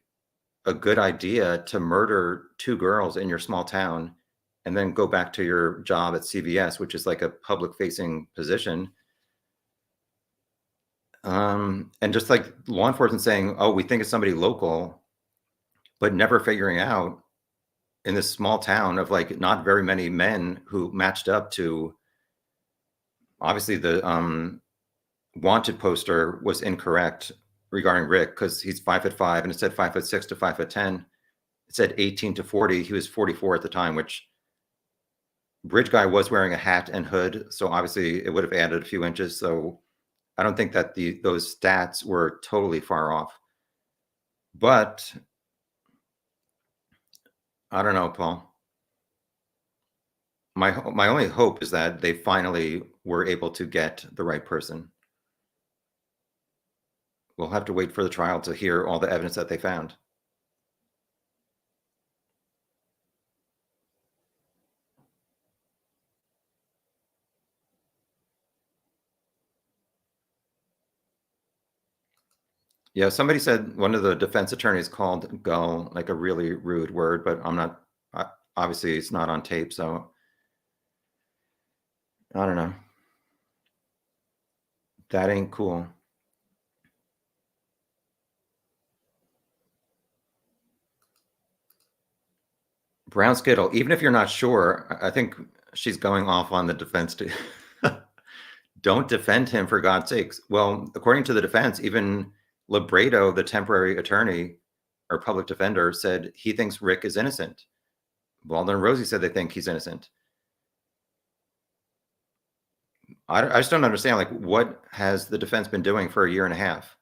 a good idea to murder 2 girls in your small town and then go back to your job at CVS, which is like a public facing position. And just like law enforcement saying, oh, we think it's somebody local, but never figuring out in this small town of like not very many men who matched up to, obviously the wanted poster was incorrect regarding Rick because he's 5'5" and it said 5'6" to 5'10". It said 18 to 40. He was 44 at the time, which bridge guy was wearing a hat and hood. So obviously it would have added a few inches. So I don't think that those stats were totally far off. But I don't know, Paul. My only hope is that they finally were able to get the right person. We'll have to wait for the trial to hear all the evidence that they found. Yeah, somebody said one of the defense attorneys called gull like a really rude word, but I'm not, obviously it's not on tape, so I don't know. That ain't cool. Brown Skittle, even if you're not sure, I think she's going off on the defense too. Don't defend him for God's sakes. Well, according to the defense, even Libredo, the temporary attorney or public defender, said he thinks Rick is innocent. Walden and Rosie said they think he's innocent. I just don't understand, like, what has the defense been doing for a year and a half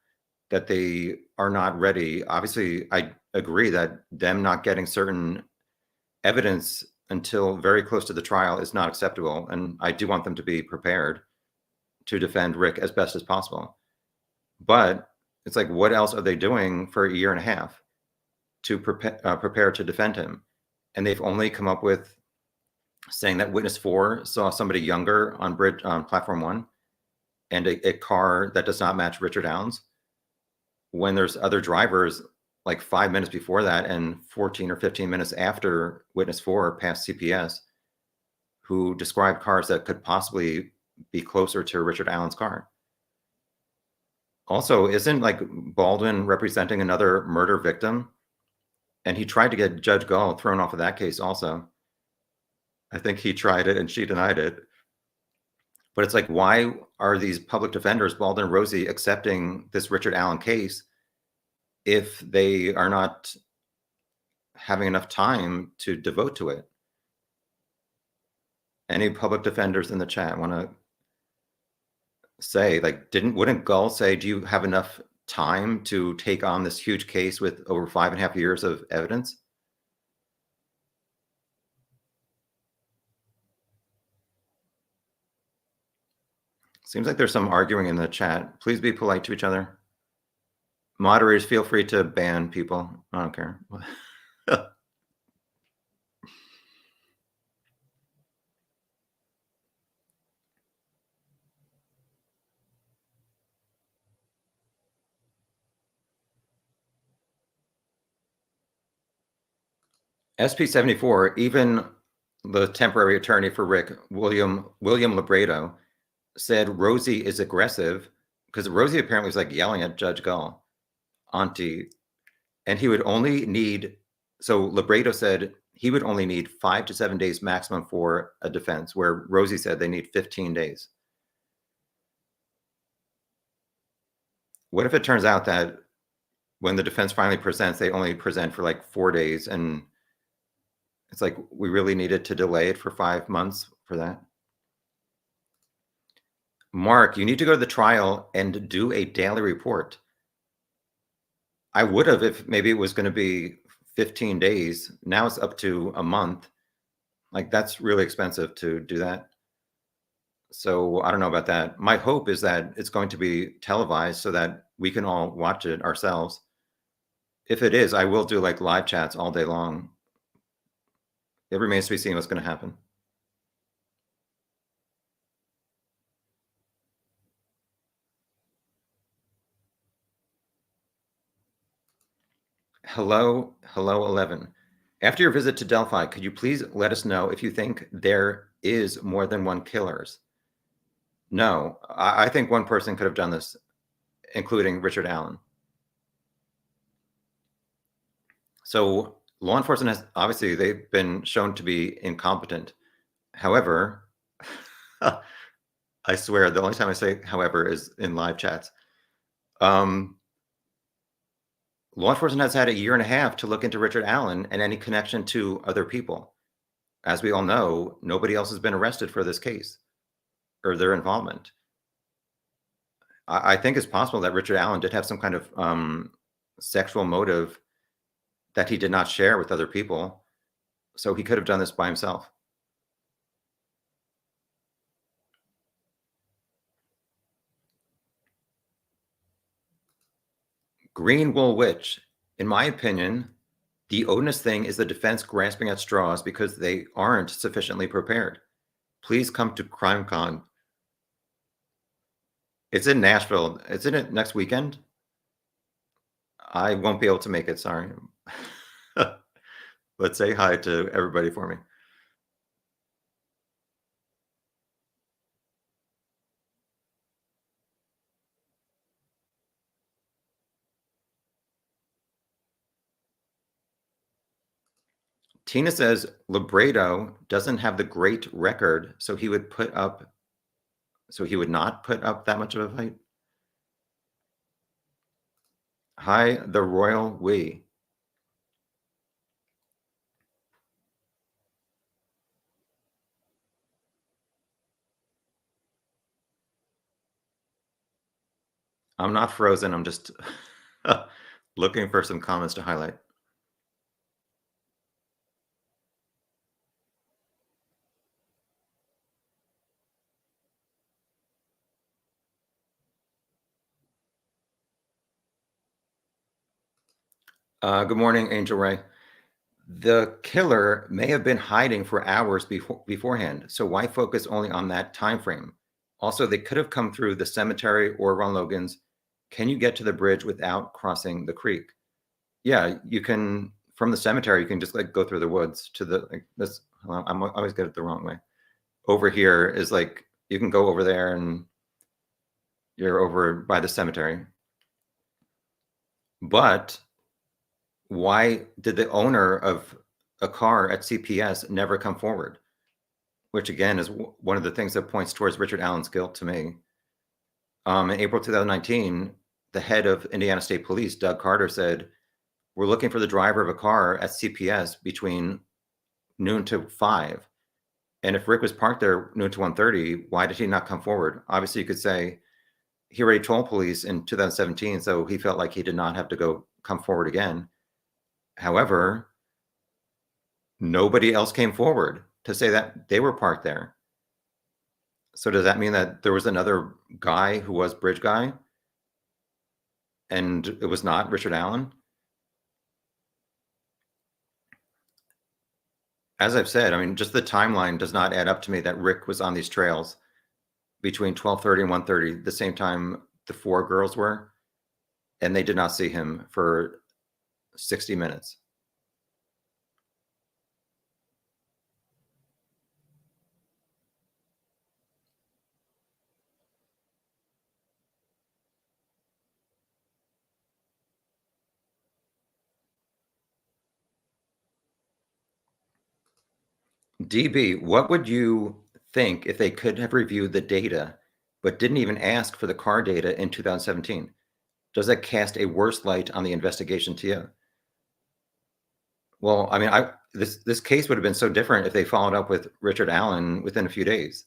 that they are not ready? Obviously, I agree that them not getting certain evidence until very close to the trial is not acceptable. And I do want them to be prepared to defend Rick as best as possible. But it's like, what else are they doing for a year and a half to prepare to defend him? And they've only come up with saying that witness 4 saw somebody younger on platform 1 and a car that does not match Richard Allen's, when there's other drivers like 5 minutes before that and 14 or 15 minutes after witness 4 passed CPS who described cars that could possibly be closer to Richard Allen's car. Also, isn't like Baldwin representing another murder victim? And he tried to get Judge Gull thrown off of that case also. I think he tried it and she denied it. But it's like, why are these public defenders, Baldwin and Rosie, accepting this Richard Allen case if they are not having enough time to devote to it? Any public defenders in the chat want to say, like, wouldn't Gull say, do you have enough time to take on this huge case with over 5.5 years of evidence? Seems like there's some arguing in the chat. Please be polite to each other. Moderators, feel free to ban people. I don't care. SP 74, even the temporary attorney for Rick, William Labredo, said Rosie is aggressive because Rosie apparently was like yelling at Judge Gull, Auntie, and he would only need, so Labredo said he would only need 5 to 7 days maximum for a defense, where Rosie said they need 15 days. What if it turns out that when the defense finally presents, they only present for like 4 days, and it's like we really needed to delay it for 5 months for that? Mark, you need to go to the trial and do a daily report. I would have if maybe it was going to be 15 days. Now it's up to a month. Like, that's really expensive to do that. So I don't know about that. My hope is that it's going to be televised so that we can all watch it ourselves. If it is, I will do like live chats all day long. It remains to be seen what's going to happen. Hello 11. After your visit to Delphi, could you please let us know if you think there is more than one killers? No, I think one person could have done this, including Richard Allen. So law enforcement has, obviously, they've been shown to be incompetent. However, I swear the only time I say however is in live chats. Law enforcement has had 1.5 years to look into Richard Allen and any connection to other people. As we all know, nobody else has been arrested for this case or their involvement. I think it's possible that Richard Allen did have some kind of sexual motive that he did not share with other people. So he could have done this by himself. Green Wool Witch, in my opinion, the onus thing is the defense grasping at straws because they aren't sufficiently prepared. Please come to CrimeCon. It's in Nashville. Isn't it next weekend? I won't be able to make it, sorry. But say hi to everybody for me. Tina says Labredo doesn't have the great record, so he would not put up that much of a fight. Hi, the Royal We. I'm not frozen. I'm just looking for some comments to highlight. Good morning, Angel Ray. The killer may have been hiding for hours beforehand, so why focus only on that time frame? Also, they could have come through the cemetery or Ron Logan's. Can you get to the bridge without crossing the creek? Yeah, you can. From the cemetery, you can just like go through the woods to the like this. Well, I always get it the wrong way. Over here is like you can go over there and you're over by the cemetery. But why did the owner of a car at CPS never come forward? which again is one of the things that points towards Richard Allen's guilt to me. In April 2019, the head of Indiana State Police, Doug Carter, said, "We're looking for the driver of a car at CPS between noon to 5. And if Rick was parked there noon to 1:30, why did he not come forward?" Obviously, you could say he already told police in 2017, so he felt like he did not have to come forward again. However, nobody else came forward to say that they were parked there. So does that mean that there was another guy who was bridge guy and it was not Richard Allen? As I've said, I mean, just the timeline does not add up to me that Rick was on these trails between 12:30 and 1:30, the same time the 4 girls were, and they did not see him for 60 minutes. DB, what would you think if they could have reviewed the data but didn't even ask for the car data in 2017? Does that cast a worse light on the investigation to you? Well, I mean, this case would have been so different if they followed up with Richard Allen within a few days,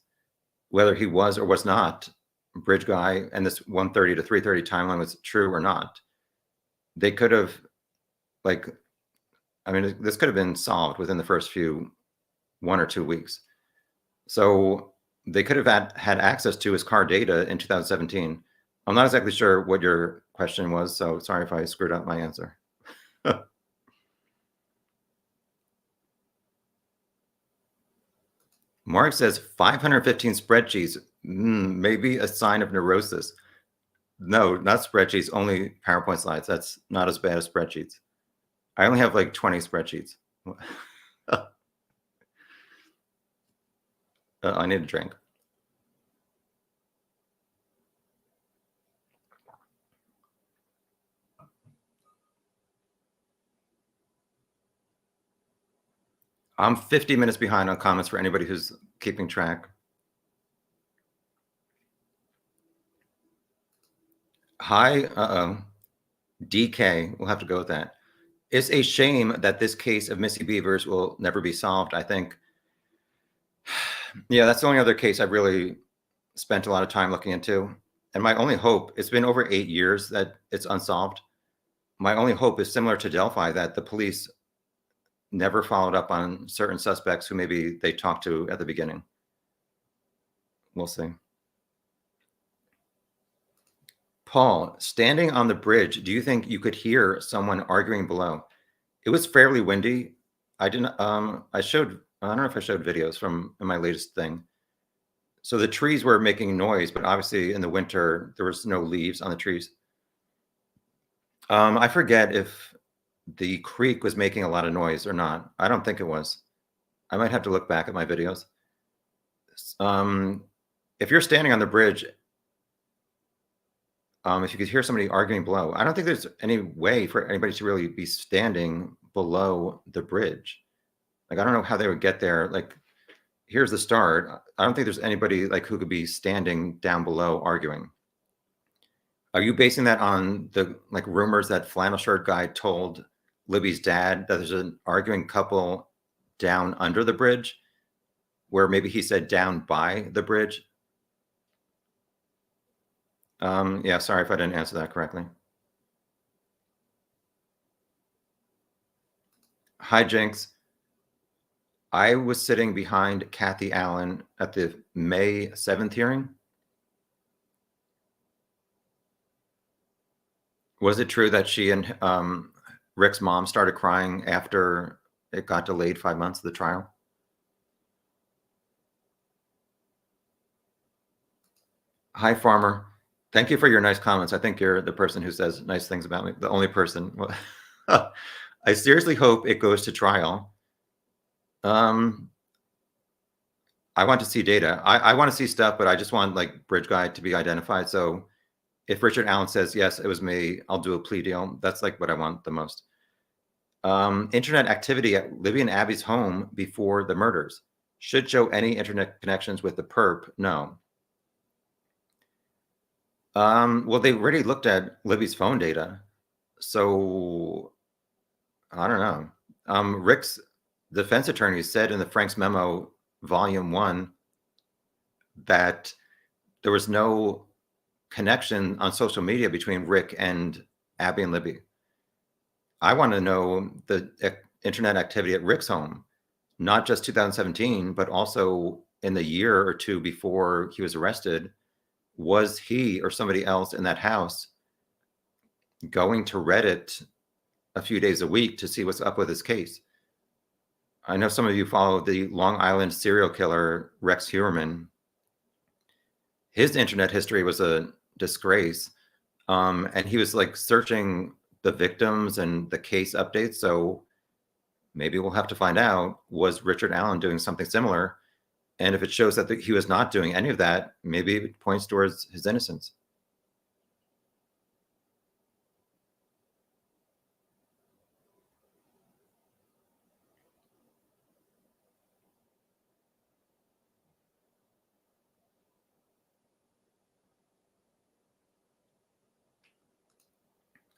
whether he was or was not bridge guy, and this 1:30 to 3:30 timeline was true or not. They could have, like, I mean, this could have been solved within the first 1 or 2 weeks. So they could have had access to his car data in 2017. I'm not exactly sure what your question was, so sorry if I screwed up my answer. Mark says 515 spreadsheets, maybe a sign of neurosis. No, not spreadsheets, only PowerPoint slides. That's not as bad as spreadsheets. I only have like 20 spreadsheets. I need a drink. I'm 50 minutes behind on comments for anybody who's keeping track. Hi, DK, we'll have to go with that. It's a shame that this case of Missy Beavers will never be solved, I think. Yeah, that's the only other case I've really spent a lot of time looking into. And my only hope, it's been over 8 years that it's unsolved. My only hope is similar to Delphi, that the police never followed up on certain suspects who maybe they talked to at the beginning. We'll see. Paul, standing on the bridge, do you think you could hear someone arguing below? It was fairly windy. I didn't, I don't know if I showed videos from my latest thing. So the trees were making noise, but obviously in the winter, there was no leaves on the trees. I forget if the creek was making a lot of noise or not. I don't think it was. I might have to look back at my videos. If you're standing on the bridge, if you could hear somebody arguing below, I don't think there's any way for anybody to really be standing below the bridge. Like, I don't know how they would get there. Like, here's the start. I don't think there's anybody like who could be standing down below arguing. Are you basing that on the like rumors that flannel shirt guy told Libby's dad that there's an arguing couple down under the bridge, where maybe he said down by the bridge? Yeah, sorry if I didn't answer that correctly. Hi, Jinx. I was sitting behind Kathy Allen at the May 7th hearing. Was it true that she and Rick's mom started crying after it got delayed 5 months of the trial? Hi, Farmer. Thank you for your nice comments. I think you're the person who says nice things about me, the only person. I seriously hope it goes to trial. I want to see data. I want to see stuff, but I just want like bridge guy to be identified. So if Richard Allen says, yes, it was me, I'll do a plea deal. That's like what I want the most. Internet activity at Libby and Abby's home before the murders. Should show any internet connections with the perp. No. Well, they already looked at Libby's phone data, so I don't know. Rick's defense attorney said in the Frank's memo, volume 1, that there was no connection on social media between Rick and Abby and Libby. I want to know the internet activity at Rick's home, not just 2017, but also in the year or two before he was arrested. Was he or somebody else in that house going to Reddit a few days a week to see what's up with his case? I know some of you follow the Long Island serial killer, Rex Heuermann. His internet history was a disgrace. And he was like searching the victims and the case updates. So maybe we'll have to find out, was Richard Allen doing something similar? And if it shows that he was not doing any of that, maybe it points towards his innocence.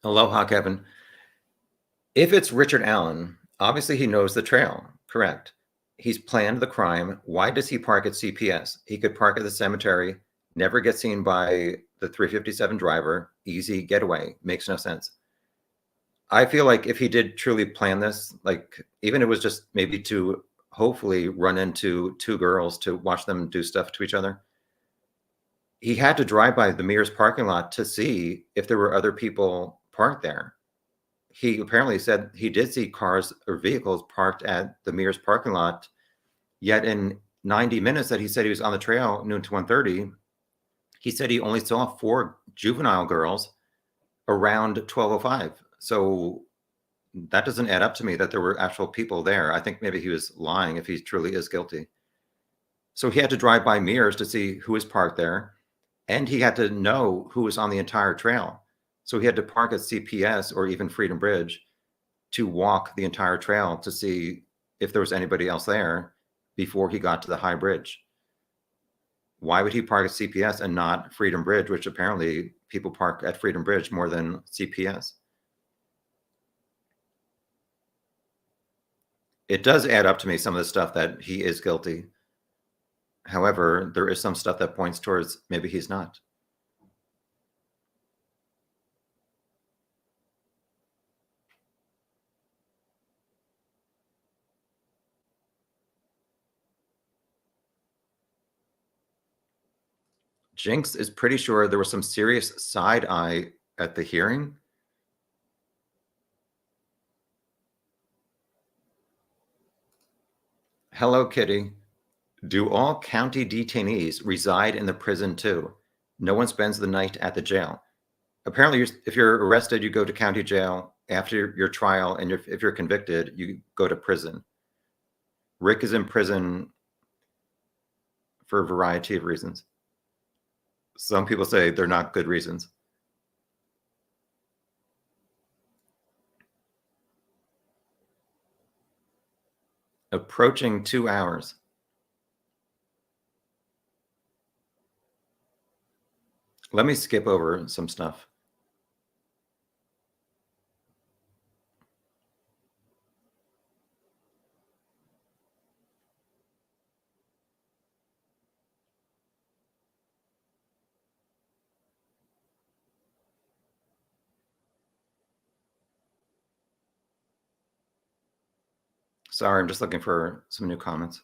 Aloha, Kevin. If it's Richard Allen, obviously he knows the trail, correct? He's planned the crime. Why does he park at CPS? He could park at the cemetery, never get seen by the 357 driver, easy getaway, makes no sense. I feel like if he did truly plan this, like even it was just maybe to hopefully run into two girls to watch them do stuff to each other, he had to drive by the Mears parking lot to see if there were other people parked there. He apparently said he did see cars or vehicles parked at the Mears parking lot, yet in 90 minutes that he said he was on the trail, noon to 1:30, he said he only saw 4 juvenile girls around 12:05. So that doesn't add up to me that there were actual people there. I think maybe he was lying if he truly is guilty. So he had to drive by Mears to see who was parked there, and he had to know who was on the entire trail. So he had to park at CPS or even Freedom Bridge to walk the entire trail to see if there was anybody else there before he got to the high bridge. Why would he park at CPS and not Freedom Bridge, which apparently people park at Freedom Bridge more than CPS? It does add up to me, some of the stuff that he is guilty. However, there is some stuff that points towards maybe he's not. Jinx is pretty sure there was some serious side eye at the hearing. Hello, Kitty. Do all county detainees reside in the prison too? No one spends the night at the jail. Apparently, if you're arrested, you go to county jail. After your trial, and if you're convicted, you go to prison. Rick is in prison for a variety of reasons. Some people say they're not good reasons. Approaching 2 hours. Let me skip over some stuff. Sorry, I'm just looking for some new comments.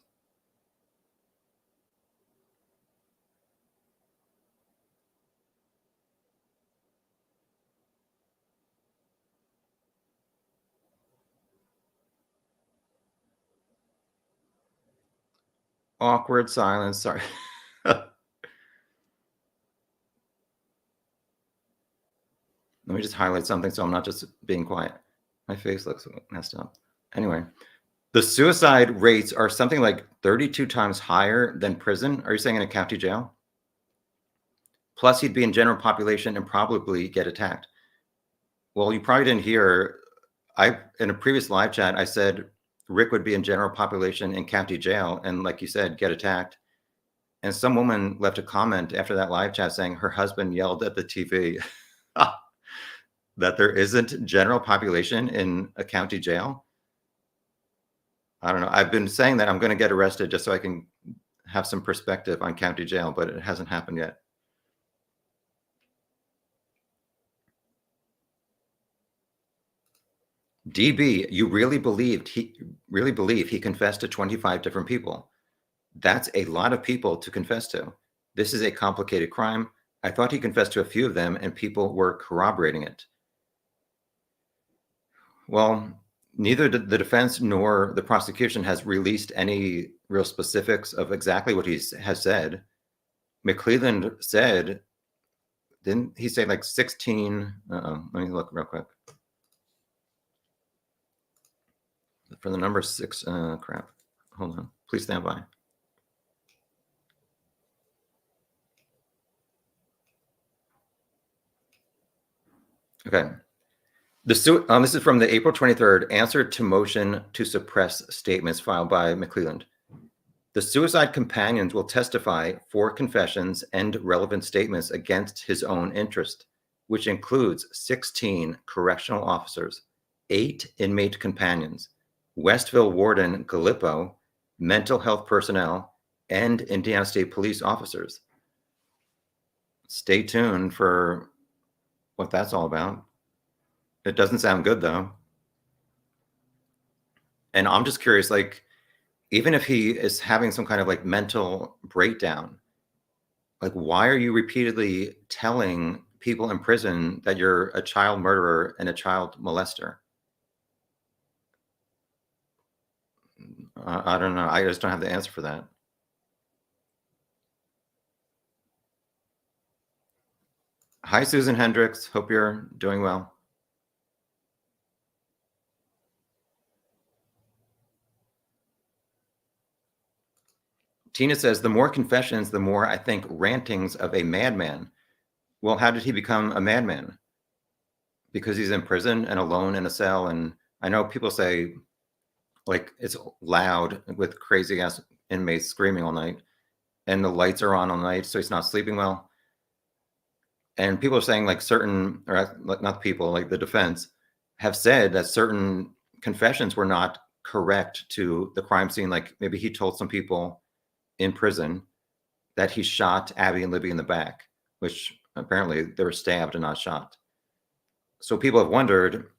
Awkward silence. Sorry. Let me just highlight something so I'm not just being quiet. My face looks messed up. Anyway, the suicide rates are something like 32 times higher than prison. Are you saying in a county jail? Plus, he'd be in general population and probably get attacked. Well, you probably didn't hear. In a previous live chat, I said Rick would be in general population in county jail and, like you said, get attacked. And some woman left a comment after that live chat saying her husband yelled at the TV that there isn't general population in a county jail. I don't know. I've been saying that I'm going to get arrested just so I can have some perspective on county jail, but it hasn't happened yet. DB, you really believe he confessed to 25 different people. That's a lot of people to confess to. This is a complicated crime. I thought he confessed to a few of them and people were corroborating it. Well, neither the defense nor the prosecution has released any real specifics of exactly what he has said. McClelland said, didn't he say like 16? Let me look real quick. For the number 6, crap. Hold on. Please stand by. Okay. This is from the April 23rd answer to motion to suppress statements filed by McClelland. The suicide companions will testify for confessions and relevant statements against his own interest, which includes 16 correctional officers, 8 inmate companions, Westville Warden Gallipo, mental health personnel, and Indiana State Police officers. Stay tuned for what that's all about. It doesn't sound good, though. And I'm just curious, like, even if he is having some kind of like mental breakdown, like, why are you repeatedly telling people in prison that you're a child murderer and a child molester? I don't know. I just don't have the answer for that. Hi, Susan Hendricks. Hope you're doing well. Tina says, the more confessions, the more I think rantings of a madman. Well, how did he become a madman? Because he's in prison and alone in a cell. And I know people say, like, it's loud with crazy ass inmates screaming all night and the lights are on all night, so he's not sleeping well. And people are saying, like, certain, or not people, like the defense have said that certain confessions were not correct to the crime scene. Like, maybe he told some people in prison that he shot Abby and Libby in the back, which apparently they were stabbed and not shot. So people have wondered,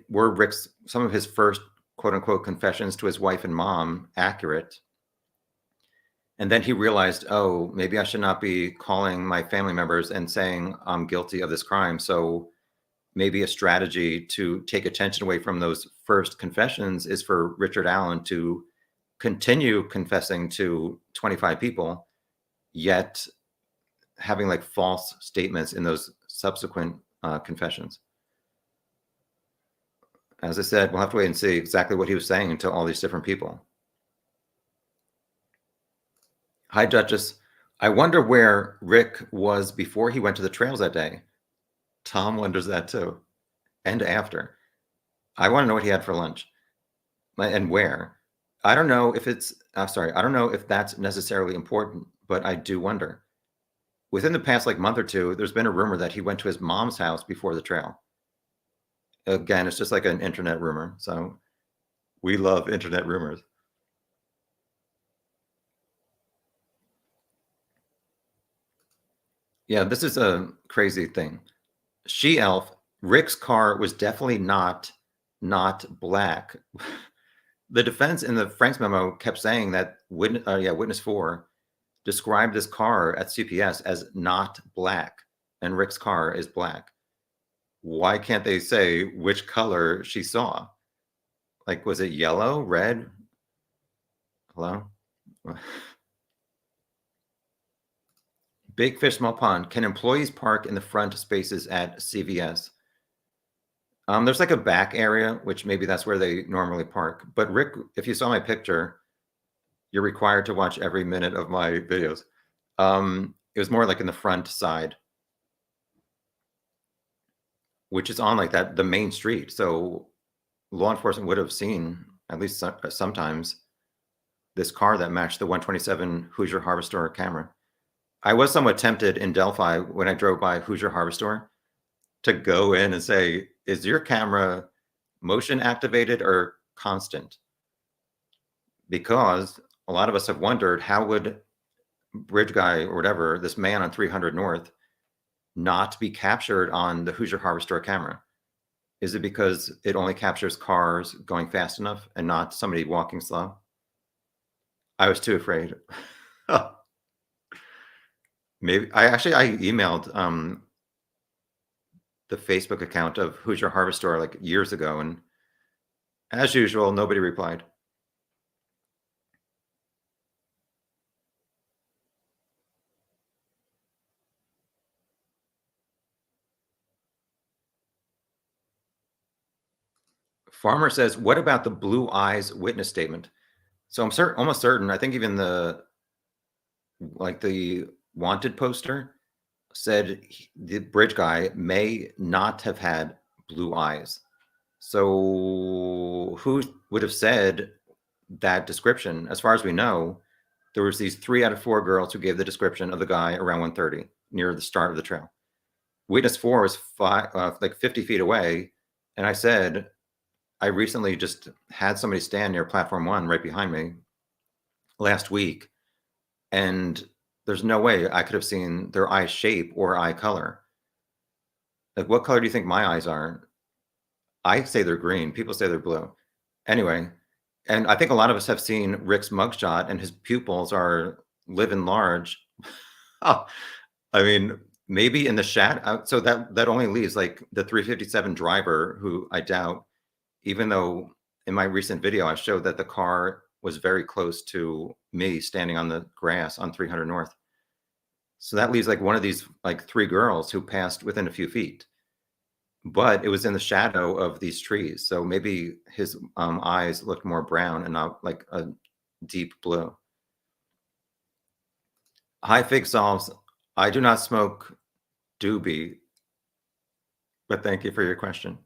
were Rick's, some of his first quote unquote confessions to his wife and mom accurate? And then he realized, oh, maybe I should not be calling my family members and saying I'm guilty of this crime. So maybe a strategy to take attention away from those first confessions is for Richard Allen to continue confessing to 25 people, yet having like false statements in those subsequent confessions. As I said, we'll have to wait and see exactly what he was saying to all these different people. Hi, Duchess. I wonder where Rick was before he went to the trails that day. Tom wonders that too. And after. I want to know what he had for lunch and where. I don't know if it's, I don't know if that's necessarily important, but I do wonder. Within the past like month or two, there's been a rumor that he went to his mom's house before the trail. Again, it's just like an internet rumor. So we love internet rumors. Yeah, this is a crazy thing. She-Elf, Rick's car was definitely not black. The defense in the Frank's memo kept saying that witness 4 described this car at CPS as not black, and Rick's car is black. Why can't they say which color she saw? Like, was it yellow, red? Hello? Big Fish, Small Pond. Can employees park in the front spaces at CVS? There's like a back area, which maybe that's where they normally park. But Rick, if you saw my picture, you're required to watch every minute of my videos. It was more like in the front side, which is on like that, the main street. So law enforcement would have seen at least sometimes, this car that matched the 127 Hoosier Harbor Store camera. I was somewhat tempted in Delphi when I drove by Hoosier Harbor Store to go in and say, is your camera motion activated or constant? Because a lot of us have wondered, how would Bridge Guy or whatever, this man on 300 North, not be captured on the Hoosier Harbor Store camera? Is it because it only captures cars going fast enough and not somebody walking slow? I was too afraid. Maybe I emailed the Facebook account of Hoosier Harbor Store like years ago, and as usual, nobody replied. Farmer says, what about the blue eyes witness statement? So I'm almost certain, I think even the wanted poster said the bridge guy may not have had blue eyes. So who would have said that description? As far as we know, there was these 3 out of 4 girls who gave the description of the guy around 1:30 near the start of the trail. Witness 4 was like 50 feet away. And I said, I recently just had somebody stand near platform 1 right behind me last week, and there's no way I could have seen their eye shape or eye color. Like, what color do you think my eyes are? I say they're green. People say they're blue. Anyway, and I think a lot of us have seen Rick's mugshot, and his pupils are living large. Oh, I mean, maybe in the shadow. So that only leaves like the 357 driver, who I doubt, even though in my recent video I showed that the car was very close to me standing on the grass on 300 North. So that leaves like one of these like 3 girls who passed within a few feet, but it was in the shadow of these trees. So maybe his eyes looked more brown and not like a deep blue. Hi, Fig Solves. I do not smoke doobie, but thank you for your question.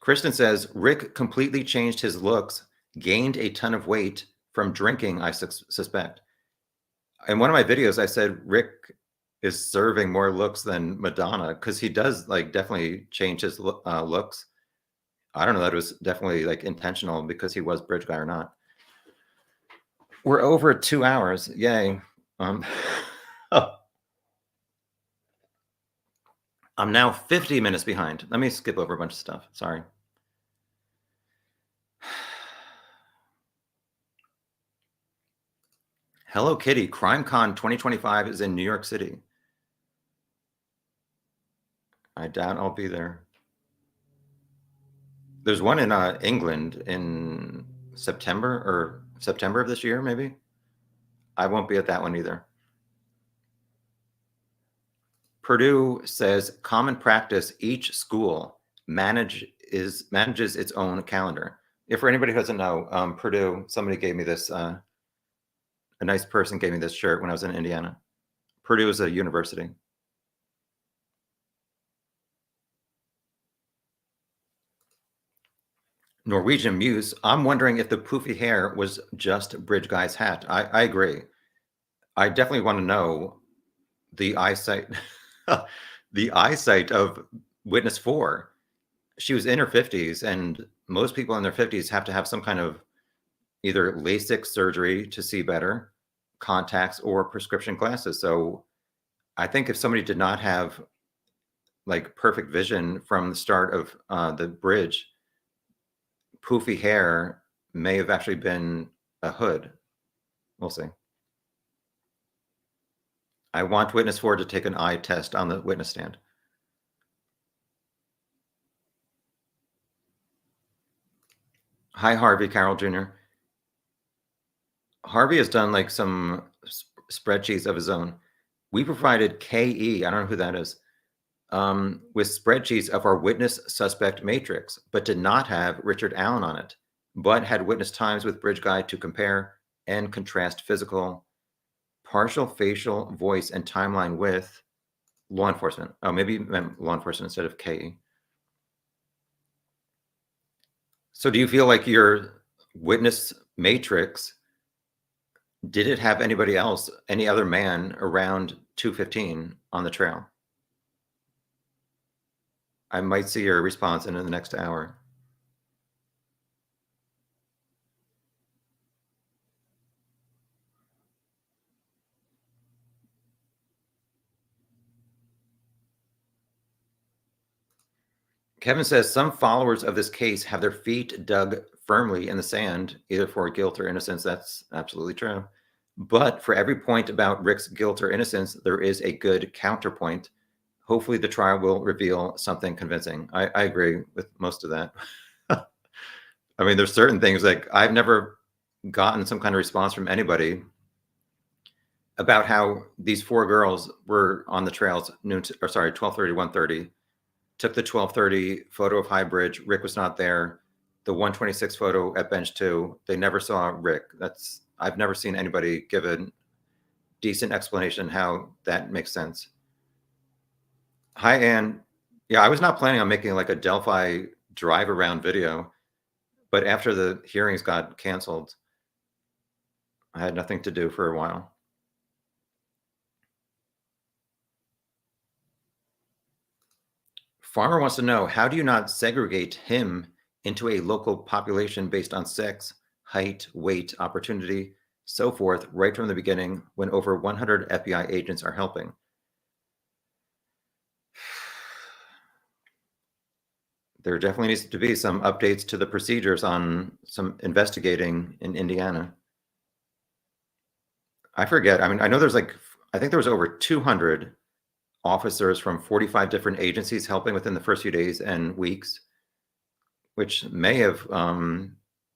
Kristen says, Rick completely changed his looks, gained a ton of weight from drinking, I suspect. In one of my videos, I said Rick is serving more looks than Madonna, because he does like definitely change his looks. I don't know that it was definitely like intentional because he was bridge guy or not. We're over 2 hours. Yay. Oh. I'm now 50 minutes behind. Let me skip over a bunch of stuff. Sorry. Hello Kitty, CrimeCon 2025 is in New York City. I doubt I'll be there. There's one in England in September of this year, maybe. I won't be at that one either. Purdue says, common practice, each school manages its own calendar. If for anybody who doesn't know, Purdue, somebody gave me this, a nice person gave me this shirt when I was in Indiana. Purdue is a university. Norwegian Muse, I'm wondering if the poofy hair was just Bridge Guy's hat. I agree. I definitely want to know the eyesight, the eyesight of witness 4. She was in her 50s, and most people in their 50s have to have some kind of either LASIK surgery to see better, contacts, or prescription glasses. So I think if somebody did not have like perfect vision from the start of the bridge, poofy hair may have actually been a hood. We'll see. I want witness 4 to take an eye test on the witness stand. Hi, Harvey Carroll Jr. Harvey has done like some spreadsheets of his own. We provided KE, I don't know who that is, with spreadsheets of our witness suspect matrix, but did not have Richard Allen on it, but had witness times with Bridge Guy to compare and contrast physical, partial facial, voice, and timeline with law enforcement. Oh, maybe you meant law enforcement instead of KE. So do you feel like your witness matrix, did it have anybody else, any other man around 2:15 on the trail? I might see your response in the next hour. Kevin says some followers of this case have their feet dug firmly in the sand, either for guilt or innocence. That's absolutely true. But for every point about Rick's guilt or innocence, there is a good counterpoint. Hopefully, the trial will reveal something convincing. I agree with most of that. I mean, there's certain things like I've never gotten some kind of response from anybody about how these four girls were on the trails noon to, or sorry, 12:30, 1:30. Took the 12:30 photo of High Bridge. Rick was not there. The 126 photo at bench 2, they never saw Rick. I've never seen anybody give a decent explanation how that makes sense. Hi, Ann. Yeah, I was not planning on making like a Delphi drive around video, but after the hearings got canceled, I had nothing to do for a while. Farmer wants to know, how do you not segregate him into a local population based on sex, height, weight, opportunity, so forth, right from the beginning when over 100 FBI agents are helping? There definitely needs to be some updates to the procedures on some investigating in Indiana. I forget. I mean, I know there's like, I think there was over 200 officers from 45 different agencies helping within the first few days and weeks, which may have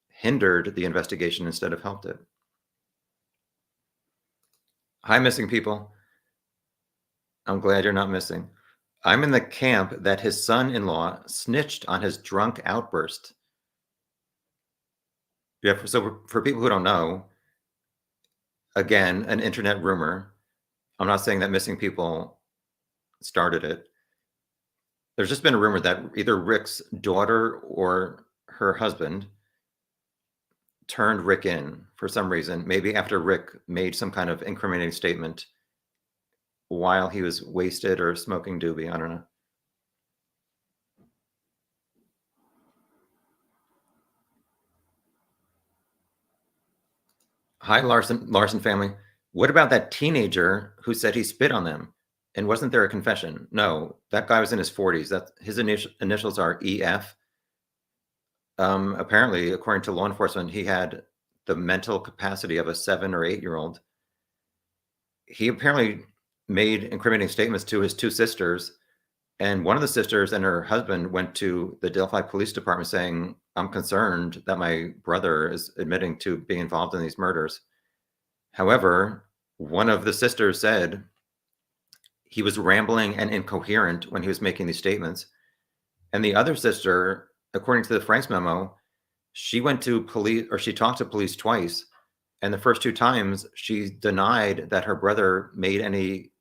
hindered the investigation instead of helped it. Hi, missing people. I'm glad you're not missing. I'm in the camp that his son-in-law snitched on his drunk outburst. Yeah, so for people who don't know, again, an internet rumor. I'm not saying that missing people started it. There's just been a rumor that either Rick's daughter or her husband turned Rick in for some reason, maybe after Rick made some kind of incriminating statement while he was wasted or smoking doobie. I don't know. Hi, Larson family. What about that teenager who said he spit on them? And wasn't there a confession? No, that guy was in his 40s. That his initials are EF. Apparently, according to law enforcement, he had the mental capacity of a 7 or 8-year-old. He apparently made incriminating statements to his two sisters, and one of the sisters and her husband went to the Delphi Police Department saying, "I'm concerned that my brother is admitting to being involved in these murders." However, one of the sisters said he was rambling and incoherent when he was making these statements. And the other sister, according to the Franks memo, she went to police, or she talked to police twice. And the first two times she denied that her brother made any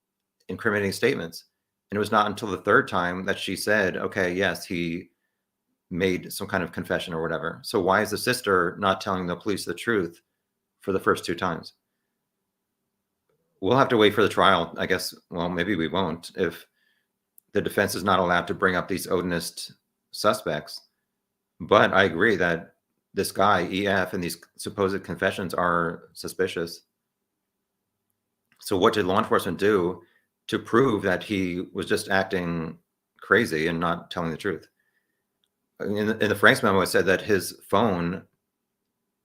incriminating statements. And it was not until the third time that she said, okay, yes, he made some kind of confession or whatever. So why is the sister not telling the police the truth for the first two times? We'll have to wait for the trial, I guess. Well, maybe we won't if the defense is not allowed to bring up these Odinist suspects. But I agree that this guy, EF, and these supposed confessions are suspicious. So what did law enforcement do to prove that he was just acting crazy and not telling the truth? In the Franks memo, it said that his phone,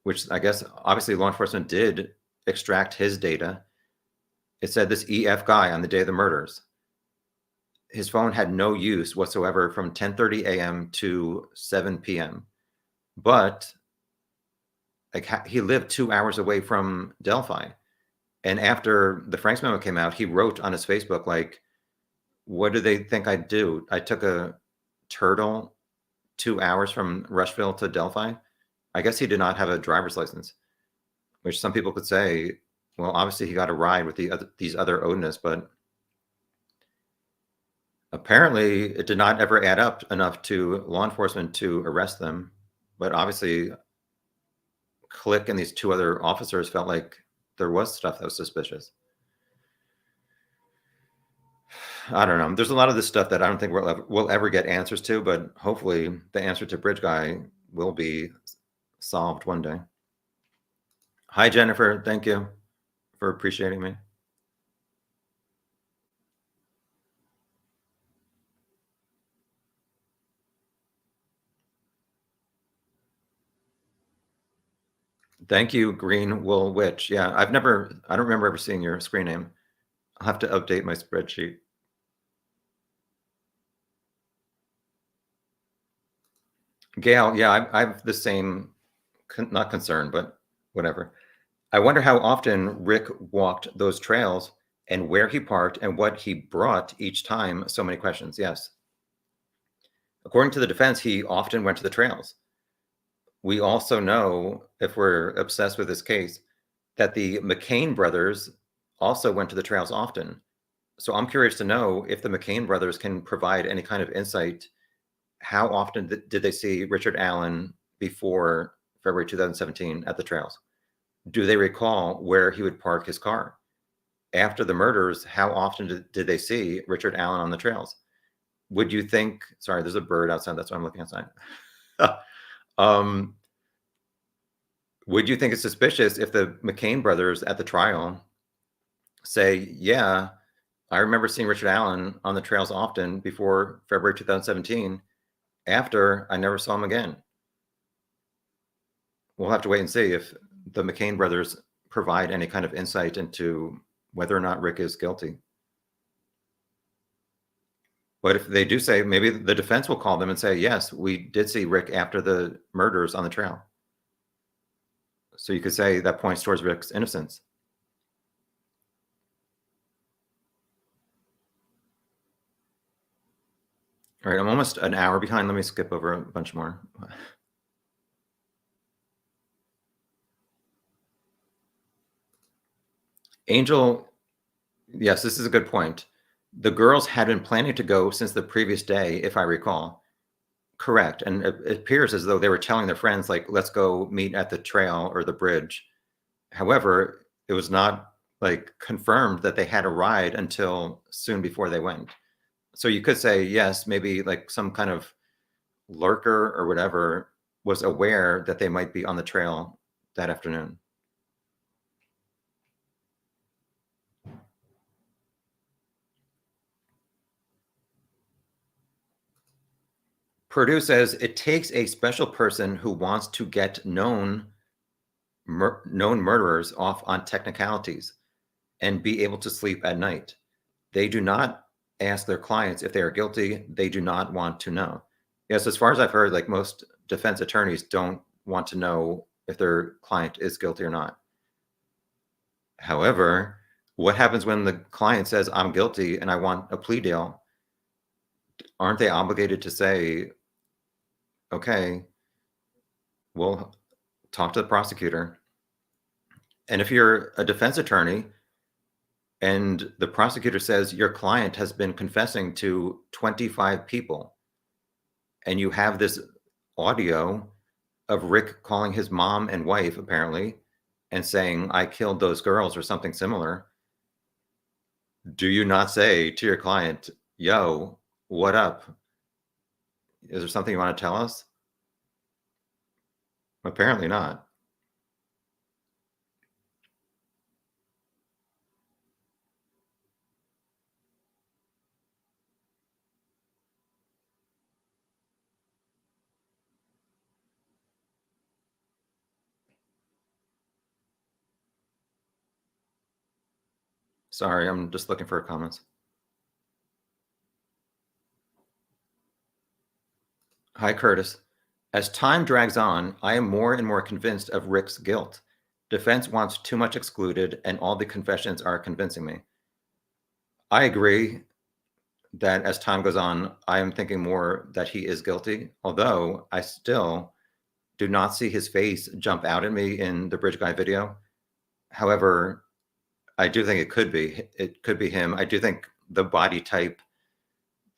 which I guess obviously law enforcement did extract his data, it said this EF guy on the day of the murders, his phone had no use whatsoever from 10:30 a.m. to 7 p.m. But like he lived 2 hours away from Delphi. And after the Franks memo came out, he wrote on his Facebook, like, what do they think I'd do? I took a turtle 2 hours from Rushville to Delphi. I guess he did not have a driver's license, which some people could say, well, obviously he got a ride with these other Odinists, but apparently it did not ever add up enough to law enforcement to arrest them. but obviously Click and these two other officers felt like there was stuff that was suspicious. I don't know. There's a lot of this stuff that I don't think we'll ever get answers to, but hopefully the answer to Bridge Guy will be solved one day. Hi, Jennifer. Thank you for appreciating me. Thank you, Green Wool Witch. Yeah, I don't remember ever seeing your screen name. I'll have to update my spreadsheet. Gail, yeah, I have the same, not concern, but whatever. I wonder how often Rick walked those trails and where he parked and what he brought each time. So many questions. Yes. According to the defense, he often went to the trails. We also know, if we're obsessed with this case, that the McCain brothers also went to the trails often. So I'm curious to know if the McCain brothers can provide any kind of insight. How often did they see Richard Allen before February 2017 at the trails? Do they recall where he would park his car? After the murders, how often did they see Richard Allen on the trails? Would you think, sorry, there's a bird outside, that's why I'm looking outside. Would you think it's suspicious if the McCain brothers at the trial say, yeah, I remember seeing Richard Allen on the trails often before February 2017. After, I never saw him again. We'll have to wait and see if the McCain brothers provide any kind of insight into whether or not Rick is guilty. But if they do say, maybe the defense will call them and say, yes, we did see Rick after the murders on the trail. So you could say that points towards Rick's innocence. All right, I'm almost an hour behind. Let me skip over a bunch more. Angel, yes, this is a good point. The girls had been planning to go since the previous day, if I recall. Correct. And it appears as though they were telling their friends, like, let's go meet at the trail or the bridge. However, it was not like confirmed that they had a ride until soon before they went. So you could say, yes, maybe like some kind of lurker or whatever was aware that they might be on the trail that afternoon. Purdue says it takes a special person who wants to get known murderers off on technicalities and be able to sleep at night. They do not ask their clients if they are guilty. They do not want to know. Yes, as far as I've heard, like most defense attorneys don't want to know if their client is guilty or not. However, what happens when the client says, I'm guilty and I want a plea deal? Aren't they obligated to say, okay, we'll talk to the prosecutor? And if you're a defense attorney and the prosecutor says your client has been confessing to 25 people, and you have this audio of Rick calling his mom and wife, apparently, and saying, I killed those girls or something similar, do you not say to your client, yo, what up? Is there something you want to tell us? Apparently not. Sorry, I'm just looking for comments. Hi, Curtis. As time drags on, I am more and more convinced of Rick's guilt. Defense wants too much excluded, and all the confessions are convincing me. I agree that as time goes on, I am thinking more that he is guilty, although I still do not see his face jump out at me in the Bridge Guy video. However, I do think it could be him. I do think the body type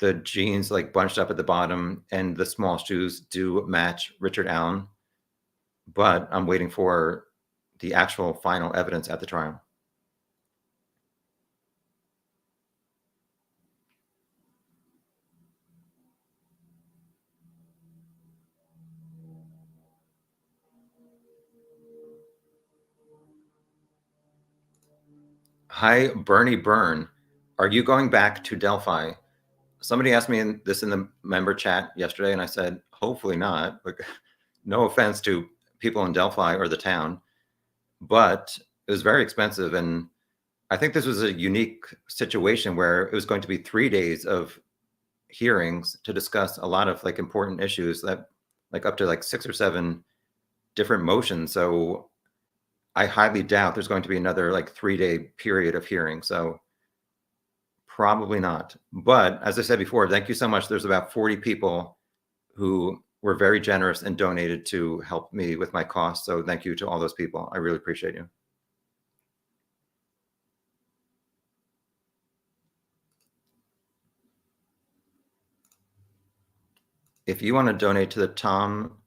the jeans like bunched up at the bottom and the small shoes do match Richard Allen, but I'm waiting for the actual final evidence at the trial. Hi, Bernie Byrne. Are you going back to Delphi? Somebody asked me this in the member chat yesterday, and I said, hopefully not. Like, no offense to people in Delphi or the town, but it was very expensive. And I think this was a unique situation where it was going to be 3 days of hearings to discuss a lot of like important issues that like up to like 6 or 7 different motions. So I highly doubt there's going to be another like 3-day period of hearing. So probably not. But as I said before, thank you so much. There's about 40 people who were very generous and donated to help me with my costs. So thank you to all those people. I really appreciate you. If you want to donate to the Tom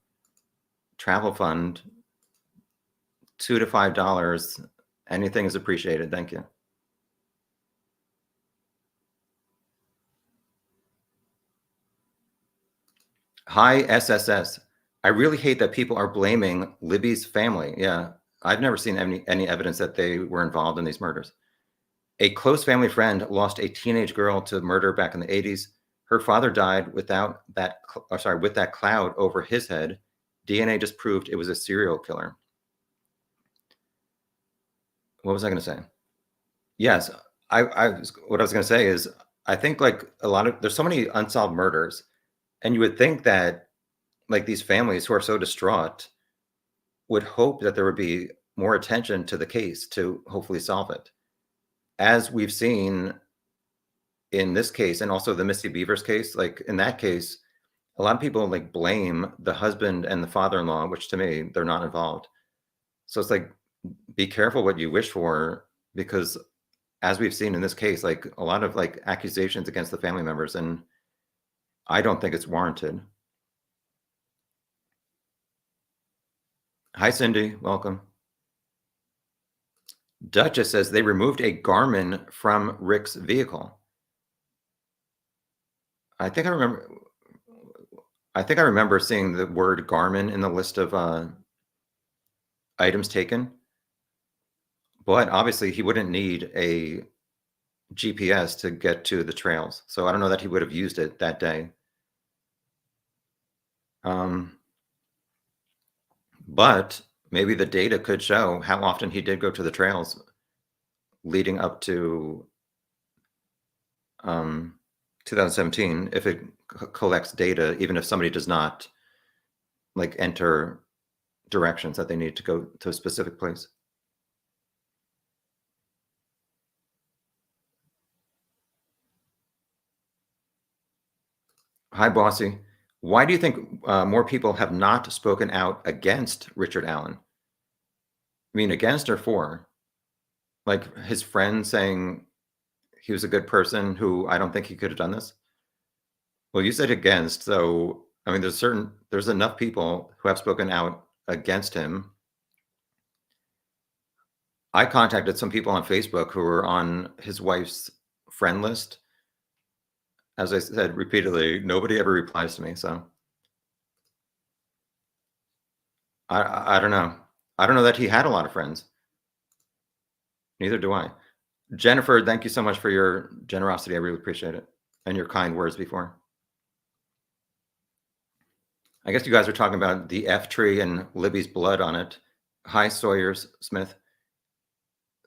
Travel Fund, $2 to $5, anything is appreciated. Thank you. Hi, SSS. I really hate that people are blaming Libby's family. Yeah, I've never seen any evidence that they were involved in these murders. A close family friend lost a teenage girl to murder back in the 80s. Her father died without that, with that cloud over his head. DNA just proved it was a serial killer. What was I going to say? Yes, what I was going to say is I think like there's so many unsolved murders, and you would think that like these families who are so distraught would hope that there would be more attention to the case to hopefully solve it. As we've seen in this case and also the Misty Beavers case, like in that case, a lot of people like blame the husband and the father-in-law, which to me, they're not involved. So it's like, be careful what you wish for, because as we've seen in this case, like a lot of like accusations against the family members, and I don't think it's warranted. Hi, Cindy. Welcome. Duchess says they removed a Garmin from Rick's vehicle. I think I remember seeing the word Garmin in the list of items taken, but obviously he wouldn't need a GPS to get to the trails. So I don't know that he would have used it that day. But maybe the data could show how often he did go to the trails leading up to 2017, if it collects data, even if somebody does not like enter directions that they need to go to a specific place. Hi, Bossy. Why do you think more people have not spoken out against Richard Allen? I mean, against or for? Like his friend saying he was a good person who I don't think he could have done this? Well, you said against, so I mean, there's enough people who have spoken out against him. I contacted some people on Facebook who were on his wife's friend list. As I said repeatedly, nobody ever replies to me, so I don't know. I don't know that he had a lot of friends. Neither do I. Jennifer, thank you so much for your generosity. I really appreciate it, and your kind words before. I guess you guys are talking about the F tree and Libby's blood on it. Hi, Sawyer Smith.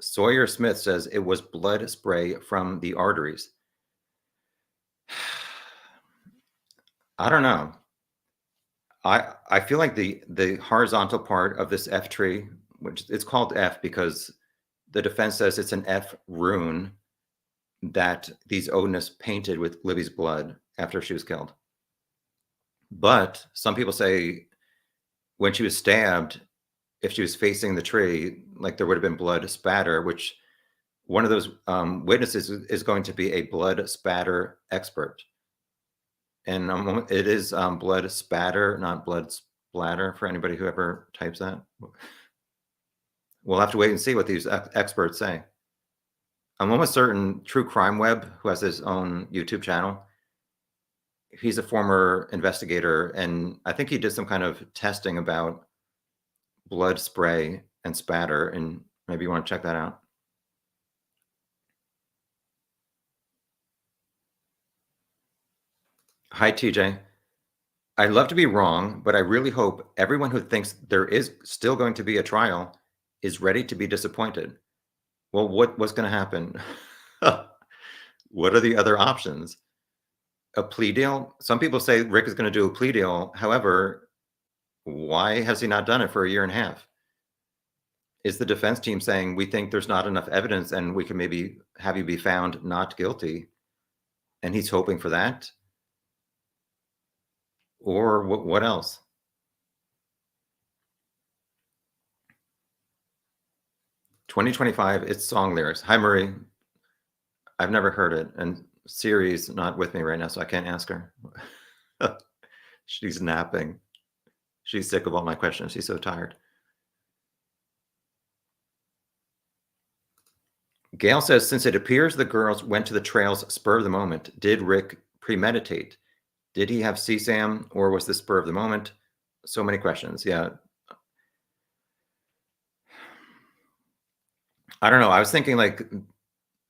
Sawyer Smith says it was blood spray from the arteries. I don't know. I feel like the horizontal part of this F tree, which it's called F because the defense says it's an F rune that these Odinists painted with Libby's blood after she was killed. But some people say when she was stabbed, if she was facing the tree, like there would have been blood spatter, which one of those witnesses is going to be a blood spatter expert. And it is blood spatter, not blood splatter for anybody who ever types that. We'll have to wait and see what these experts say. I'm almost certain True Crime Web, who has his own YouTube channel, he's a former investigator, and I think he did some kind of testing about blood spray and spatter, and maybe you want to check that out. Hi, TJ. I'd love to be wrong, but I really hope everyone who thinks there is still going to be a trial is ready to be disappointed. Well, what's going to happen? What are the other options? A plea deal? Some people say Rick is going to do a plea deal. However, why has he not done it for a year and a half? Is the defense team saying we think there's not enough evidence and we can maybe have you be found not guilty? And he's hoping for that? Or what else? "2025, it's song lyrics." Hi, Marie. I've never heard it, and Siri's not with me right now, so I can't ask her. She's napping. She's sick of all my questions. She's so tired. Gail says, since it appears the girls went to the trails spur of the moment, did Rick premeditate? Did he have CSAM, or was this spur of the moment? So many questions. Yeah. I don't know. I was thinking like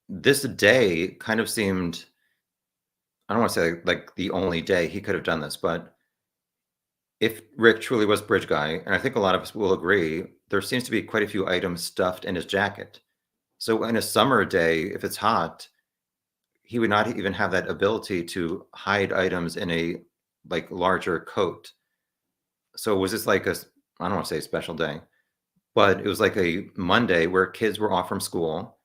this day kind of seemed, I don't want to say like the only day he could have done this, but if Rick truly was bridge guy, and I think a lot of us will agree, there seems to be quite a few items stuffed in his jacket. So in a summer day, if it's hot, he would not even have that ability to hide items in a like larger coat. So was this like I don't want to say a special day, but it was like a Monday where kids were off from school.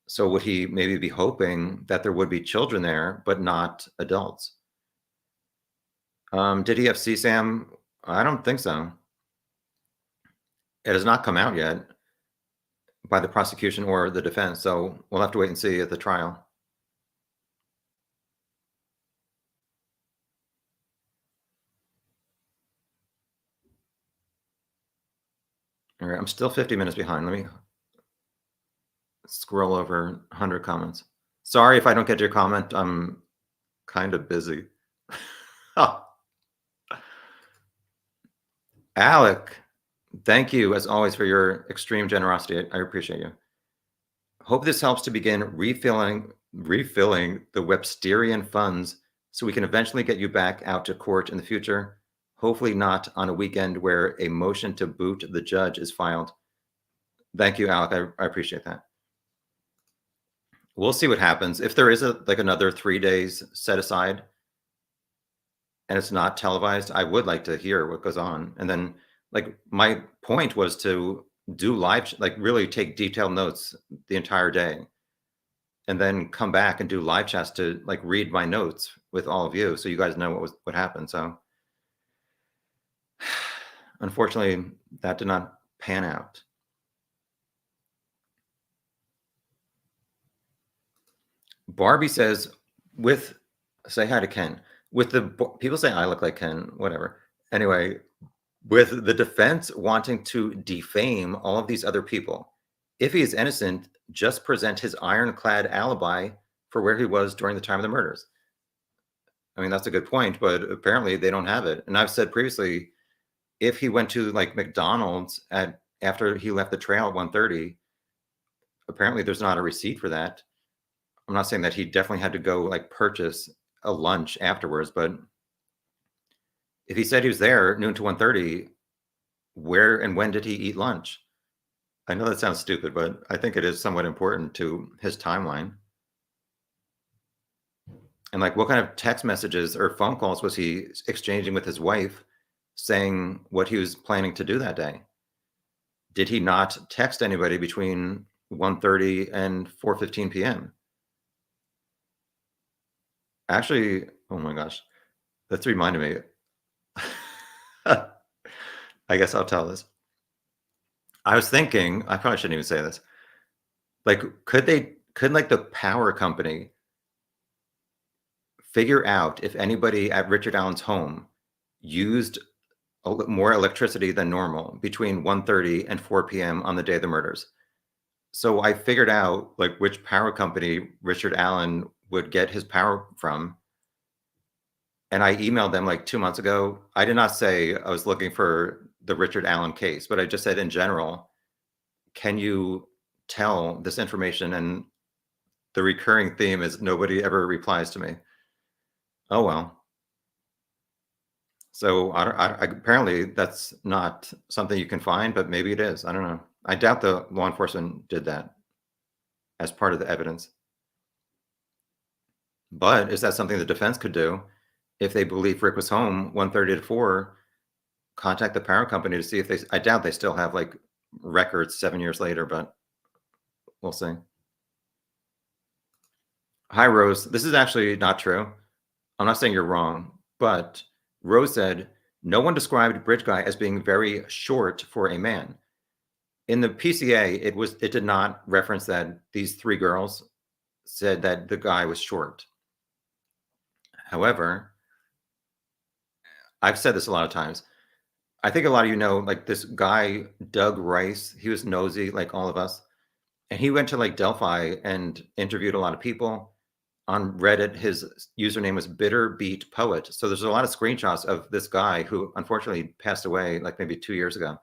So would he maybe be hoping that there would be children there, but not adults? Did he have CSAM? I don't think so. It has not come out yet by the prosecution or the defense, so we'll have to wait and see at the trial. All right, I'm still 50 minutes behind. Let me scroll over 100 comments. Sorry if I don't get your comment. I'm kind of busy. Oh. Alec, thank you as always for your extreme generosity. I appreciate you. Hope this helps to begin refilling the Websterian funds so we can eventually get you back out to court in the future. Hopefully not on a weekend where a motion to boot the judge is filed. Thank you, Alec. I appreciate that. We'll see what happens. If there is like another 3 days set aside and it's not televised, I would like to hear what goes on. And then like my point was to do live, like really take detailed notes the entire day and then come back and do live chats to like read my notes with all of you so you guys know what happened. So unfortunately that did not pan out. Barbie says, say hi to Ken. With the people say I look like Ken, whatever. Anyway, with the defense wanting to defame all of these other people, if he is innocent, just present his ironclad alibi for where he was during the time of the murders. I mean, that's a good point, but apparently they don't have it. And I've said previously, if he went to like McDonald's after he left the trail at 1:30, apparently there's not a receipt for that. I'm not saying that he definitely had to go like purchase a lunch afterwards, but if he said he was there noon to 1:30, where and when did he eat lunch? I know that sounds stupid, but I think it is somewhat important to his timeline. And like, what kind of text messages or phone calls was he exchanging with his wife saying what he was planning to do that day? Did he not text anybody between 1:30 and 4:15 p.m.? Actually, oh my gosh, that's reminded me. I guess I'll tell this. I was thinking, I probably shouldn't even say this. Like, could like the power company figure out if anybody at Richard Allen's home used more electricity than normal between 1:30 and 4 p.m. on the day of the murders. So I figured out like which power company Richard Allen would get his power from. And I emailed them like 2 months ago. I did not say I was looking for the Richard Allen case, but I just said in general, can you tell this information? And the recurring theme is nobody ever replies to me. Oh, well. So apparently that's not something you can find, but maybe it is. I don't know. I doubt the law enforcement did that as part of the evidence. But is that something the defense could do if they believe Rick was home 1:30 to 4? Contact the power company to see if they. I doubt they still have like records 7 years later, but we'll see. Hi, Rose. This is actually not true. I'm not saying you're wrong, but Rose said no one described Bridge Guy as being very short for a man. In the PCA, it did not reference that these three girls said that the guy was short. However, I've said this a lot of times. I think a lot of you know, like this guy, Doug Rice, he was nosy like all of us. And he went to like Delphi and interviewed a lot of people. On Reddit, his username was Bitter Beat Poet. So there's a lot of screenshots of this guy who unfortunately passed away like maybe 2 years ago.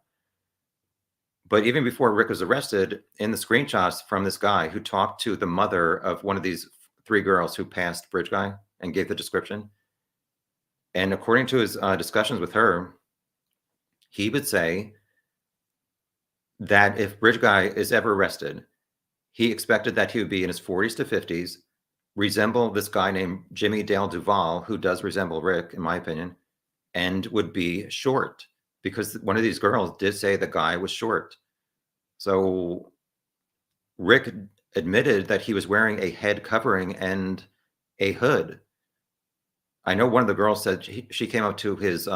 But even before Rick was arrested, in the screenshots from this guy who talked to the mother of one of these three girls who passed Bridge Guy and gave the description. And according to his discussions with her, he would say that if Bridge Guy is ever arrested, he expected that he would be in his 40s to 50s, resemble this guy named Jimmy Dale Duvall, who does resemble Rick, in my opinion, and would be short because one of these girls did say the guy was short. So Rick admitted that he was wearing a head covering and a hood. I know one of the girls said she came up to his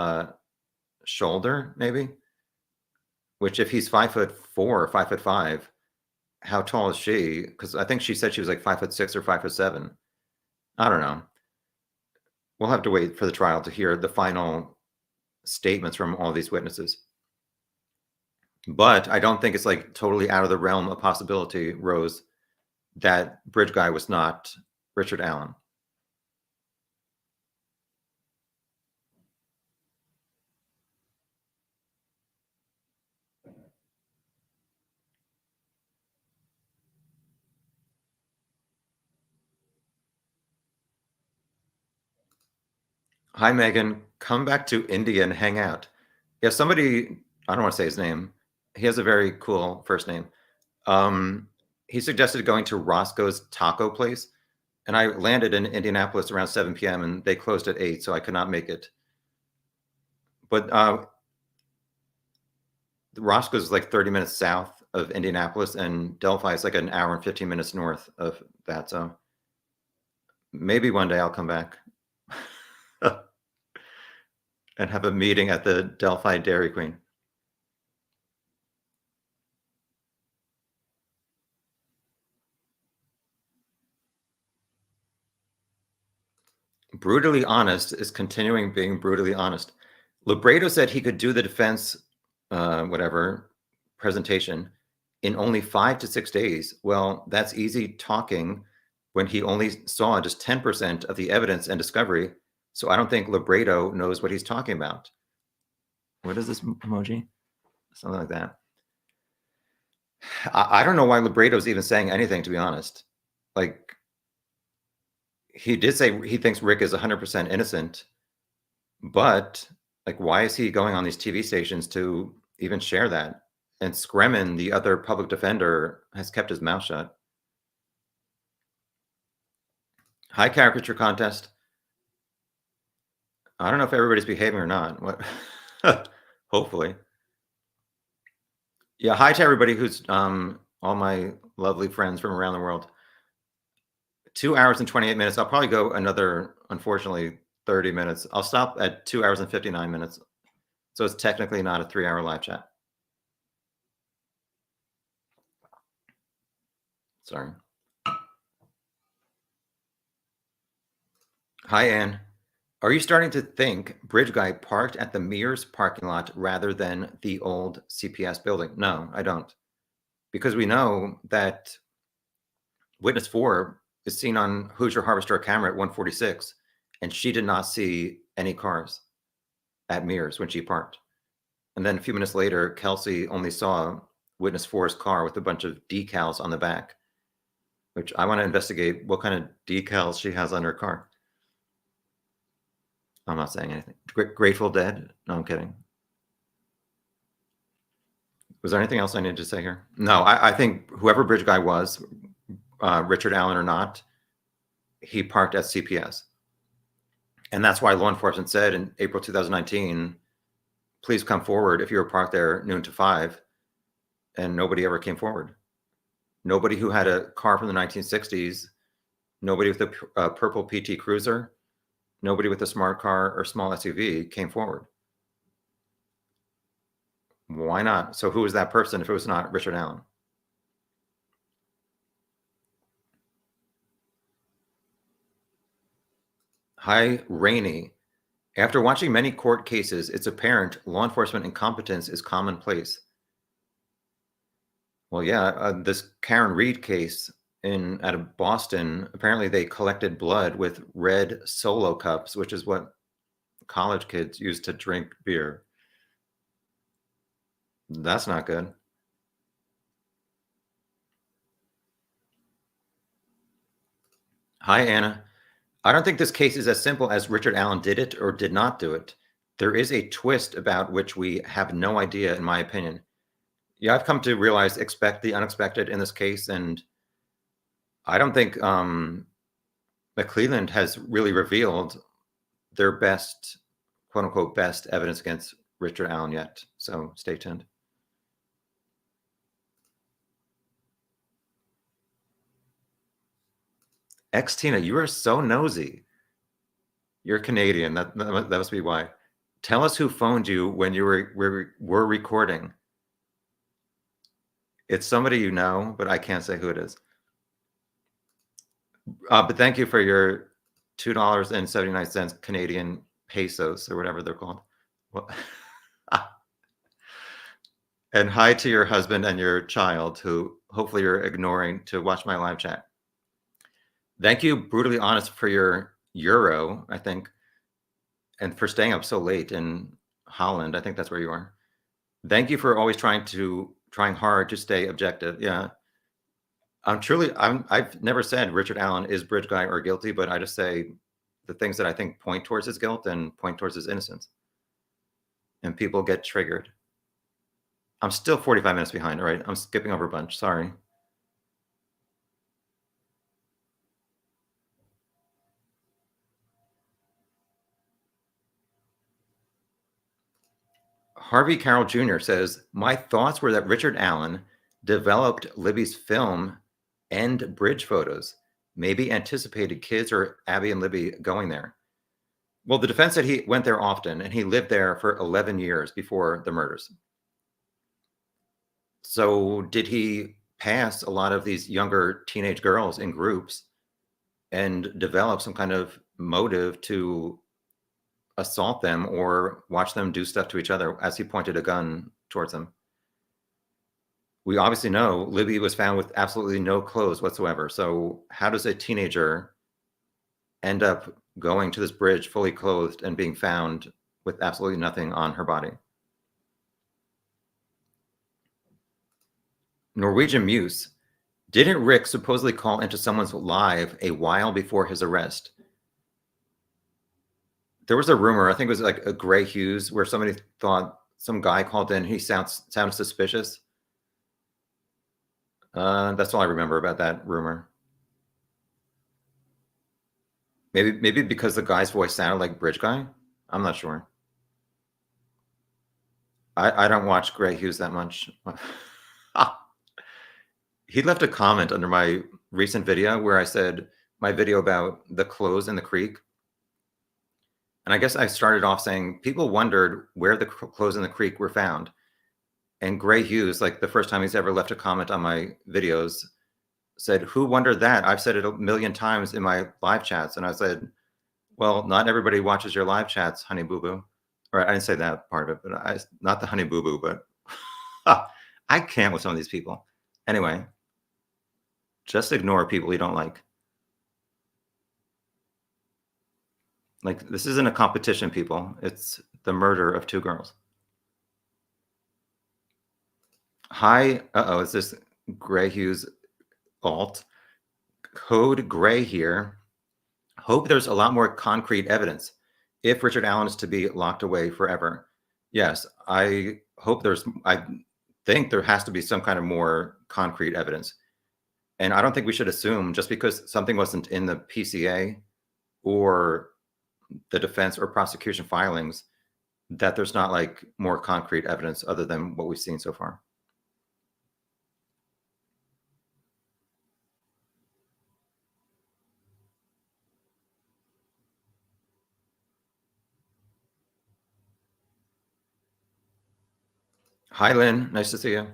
shoulder, maybe, which if he's 5'4" or 5'5", how tall is she? Because I think she said she was like 5'6" or 5'7". I don't know. We'll have to wait for the trial to hear the final statements from all these witnesses. But I don't think it's like totally out of the realm of possibility, Rose, that Bridge Guy was not Richard Allen. Hi, Megan. Come back to India and hang out. Yeah, somebody, I don't want to say his name. He has a very cool first name. He suggested going to Roscoe's Taco Place, and I landed in Indianapolis around 7 p.m. and they closed at 8, so I could not make it. But Roscoe's is like 30 minutes south of Indianapolis, and Delphi is like an hour and 15 minutes north of that. So maybe one day I'll come back and have a meeting at the Delphi Dairy Queen. Brutally honest is continuing being brutally honest. Libredo said he could do the defense, whatever, presentation in only 5 to 6 days. Well, that's easy talking when he only saw just 10% of the evidence and discovery. So I don't think Libredo knows what he's talking about. What is this emoji? Something like that. I don't know why Libredo's even saying anything, to be honest. Like, he did say he thinks Rick is 100% innocent, but like, why is he going on these TV stations to even share that? And Scremin, the other public defender, has kept his mouth shut. Hi, caricature contest. I don't know if everybody's behaving or not. What? Hopefully. Yeah. Hi to everybody who's all my lovely friends from around the world. 2 hours and 28 minutes. I'll probably go another, unfortunately, 30 minutes. I'll stop at 2 hours and 59 minutes. So it's technically not a 3-hour live chat. Sorry. Hi, Ann. Are you starting to think Bridge Guy parked at the Mears parking lot rather than the old CPS building? No, I don't. Because we know that witness 4 is seen on Hoosier Harvester camera at 146, and she did not see any cars at Mears when she parked. And then a few minutes later, Kelsey only saw witness 4's car with a bunch of decals on the back, which I want to investigate what kind of decals she has on her car. I'm not saying anything. Grateful Dead? No, I'm kidding. Was there anything else I needed to say here? No, I think whoever Bridge Guy was, Richard Allen or not, he parked at CPS. And that's why law enforcement said in April 2019, please come forward if you were parked there noon to 5. And nobody ever came forward. Nobody who had a car from the 1960s, nobody with a purple PT Cruiser, nobody with a smart car or small SUV came forward. Why not? So who was that person if it was not Richard Allen? Hi, Rainey. After watching many court cases, it's apparent law enforcement incompetence is commonplace. Well, yeah, this Karen Reed case out of Boston, apparently they collected blood with red Solo cups, which is what college kids use to drink beer. That's not good. Hi, Anna. I don't think this case is as simple as Richard Allen did it or did not do it. There is a twist about which we have no idea, in my opinion. Yeah, I've come to realize expect the unexpected in this case, and I don't think McClelland has really revealed their best, quote unquote, best evidence against Richard Allen yet. So stay tuned. Tina, you are so nosy. You're Canadian. That must be why. Tell us who phoned you when you were recording. It's somebody you know, but I can't say who it is. But thank you for your $2.79 Canadian pesos or whatever they're called. Well, and hi to your husband and your child, who hopefully you're ignoring to watch my live chat. Thank you, Brutally Honest, for your euro, I think, and for staying up so late in Holland. I think that's where you are. Thank you for always trying hard to stay objective. Yeah. I've never said Richard Allen is Bridge Guy or guilty, but I just say the things that I think point towards his guilt and point towards his innocence. And people get triggered. I'm still 45 minutes behind. All right. I'm skipping over a bunch. Sorry. Harvey Carroll Jr. says, my thoughts were that Richard Allen developed Libby's film and bridge photos, maybe anticipated kids or Abby and Libby going there. Well, the defense said he went there often and he lived there for 11 years before the murders. So did he pass a lot of these younger teenage girls in groups and develop some kind of motive to assault them or watch them do stuff to each other as he pointed a gun towards them? We obviously know Libby was found with absolutely no clothes whatsoever. So how does a teenager end up going to this bridge fully clothed and being found with absolutely nothing on her body? Norwegian Muse, didn't Rick supposedly call into someone's live a while before his arrest? There was a rumor, I think it was like a Gray Hughes, where somebody thought some guy called in. He sounded suspicious. That's all I remember about that rumor. Maybe because the guy's voice sounded like Bridge Guy. I'm not sure. I don't watch Gray Hughes that much. He left a comment under my recent video where I said my video about the clothes in the creek. And I guess I started off saying people wondered where the clothes in the creek were found. And Gray Hughes, like the first time he's ever left a comment on my videos, said, who wondered that? I've said it a million times in my live chats. And I said, Well, not everybody watches your live chats, honey boo boo. Or I didn't say that part of it, but not the honey boo boo, but I can't with some of these people. Anyway, just ignore people you don't like. Like, this isn't a competition, people. It's the murder of 2 girls. Hi, is this Gray Hughes alt? Code Gray here. Hope there's a lot more concrete evidence if Richard Allen is to be locked away forever. Yes, I think there has to be some kind of more concrete evidence. And I don't think we should assume just because something wasn't in the PCA or the defense or prosecution filings that there's not like more concrete evidence other than what we've seen so far. Hi, Lynn. Nice to see you.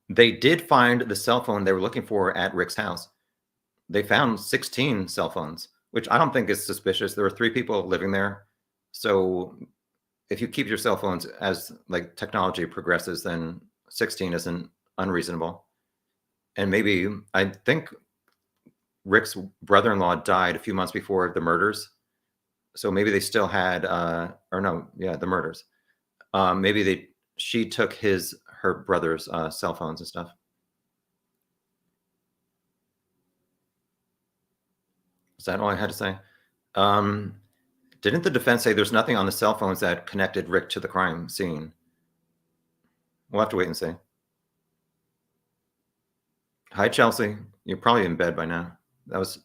They did find the cell phone they were looking for at Rick's house. They found 16 cell phones, which I don't think is suspicious. There were 3 people living there. So if you keep your cell phones as like technology progresses, then 16 isn't unreasonable. And maybe, I think Rick's brother-in-law died a few months before the murders. So maybe they still had, the murders. Maybe she took her brother's cell phones and stuff. Is that all I had to say? Didn't the defense say there's nothing on the cell phones that connected Rick to the crime scene? We'll have to wait and see. Hi, Chelsea. You're probably in bed by now. That was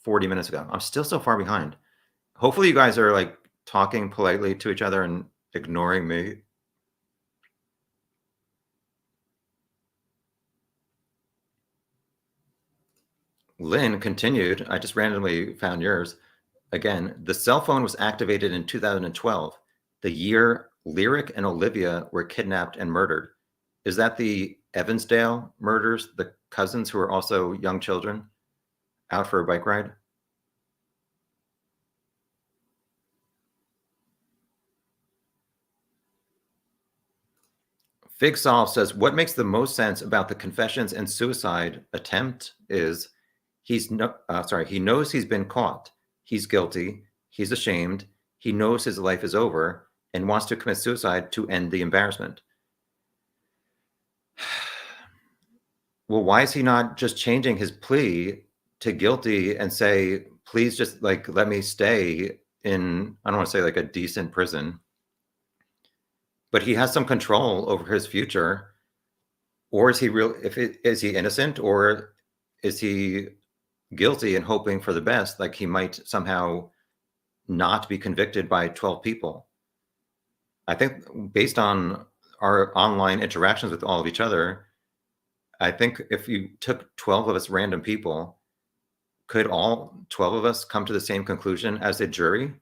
40 minutes ago. I'm still so far behind. Hopefully you guys are like talking politely to each other and ignoring me. Lynn continued. I just randomly found yours. Again, the cell phone was activated in 2012, the year Lyric and Olivia were kidnapped and murdered. Is that the Evansdale murders, the cousins who were also young children out for a bike ride? Fig Solve says, what makes the most sense about the confessions and suicide attempt is he knows he's been caught. He's guilty. He's ashamed. He knows his life is over and wants to commit suicide to end the embarrassment. Well, why is he not just changing his plea to guilty and say, please just like let me stay in, I don't want to say like a decent prison, but he has some control over his future. Or is he is he innocent, or is he guilty and hoping for the best, like he might somehow not be convicted by 12 people? I think based on our online interactions with all of each other, I think if you took 12 of us random people, could all 12 of us come to the same conclusion as a jury?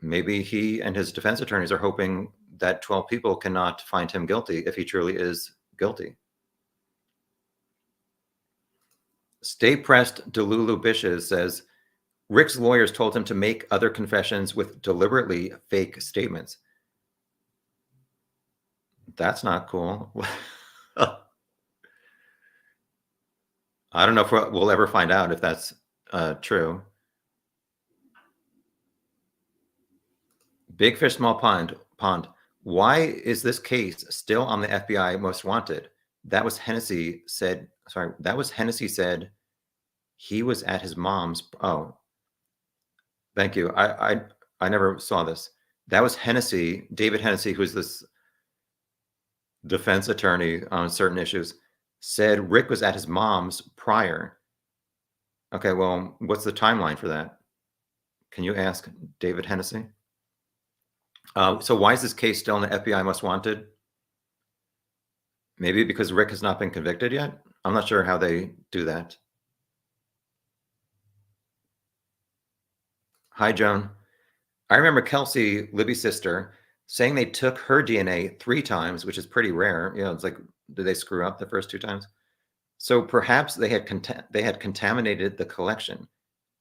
Maybe he and his defense attorneys are hoping that 12 people cannot find him guilty if he truly is guilty. Stay Pressed Delulu Bishes says, Rick's lawyers told him to make other confessions with deliberately fake statements. That's not cool. I don't know if we'll ever find out if that's true. Big Fish, Small Pond. Why is this case still on the FBI Most Wanted? That was Hennessy said. Sorry, that was Hennessy said he was at his mom's. Oh, thank you. I never saw this. That was Hennessy, David Hennessy, who's this defense attorney on certain issues, said Rick was at his mom's prior. Okay, well, what's the timeline for that? Can you ask David Hennessy? So why is this case still in the FBI Most Wanted? Maybe because Rick has not been convicted yet? I'm not sure how they do that. Hi, Joan. I remember Kelsey, Libby's sister, saying they took her DNA 3 times, which is pretty rare. You know, it's like, did they screw up the first 2 times? So perhaps they had contaminated the collection.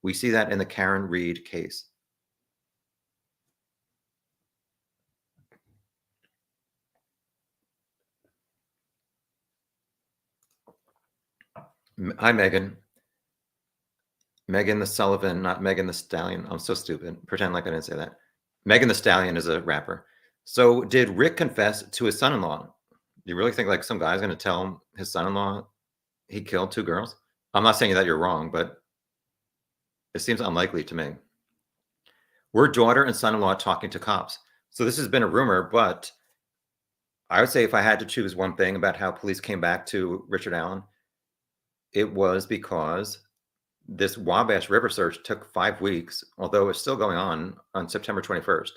We see that in the Karen Reed case. Hi, Megan. Megan the Sullivan, not Megan the Stallion. I'm so stupid. Pretend like I didn't say that. Megan the Stallion is a rapper. So did Rick confess to his son-in-law? Do you really think like some guy's going to tell his son-in-law he killed 2 girls? I'm not saying that you're wrong, but it seems unlikely to me. Were daughter and son-in-law talking to cops? So this has been a rumor, but I would say if I had to choose one thing about how police came back to Richard Allen, it was because this Wabash River search took 5 weeks, although it's still going on September 21st.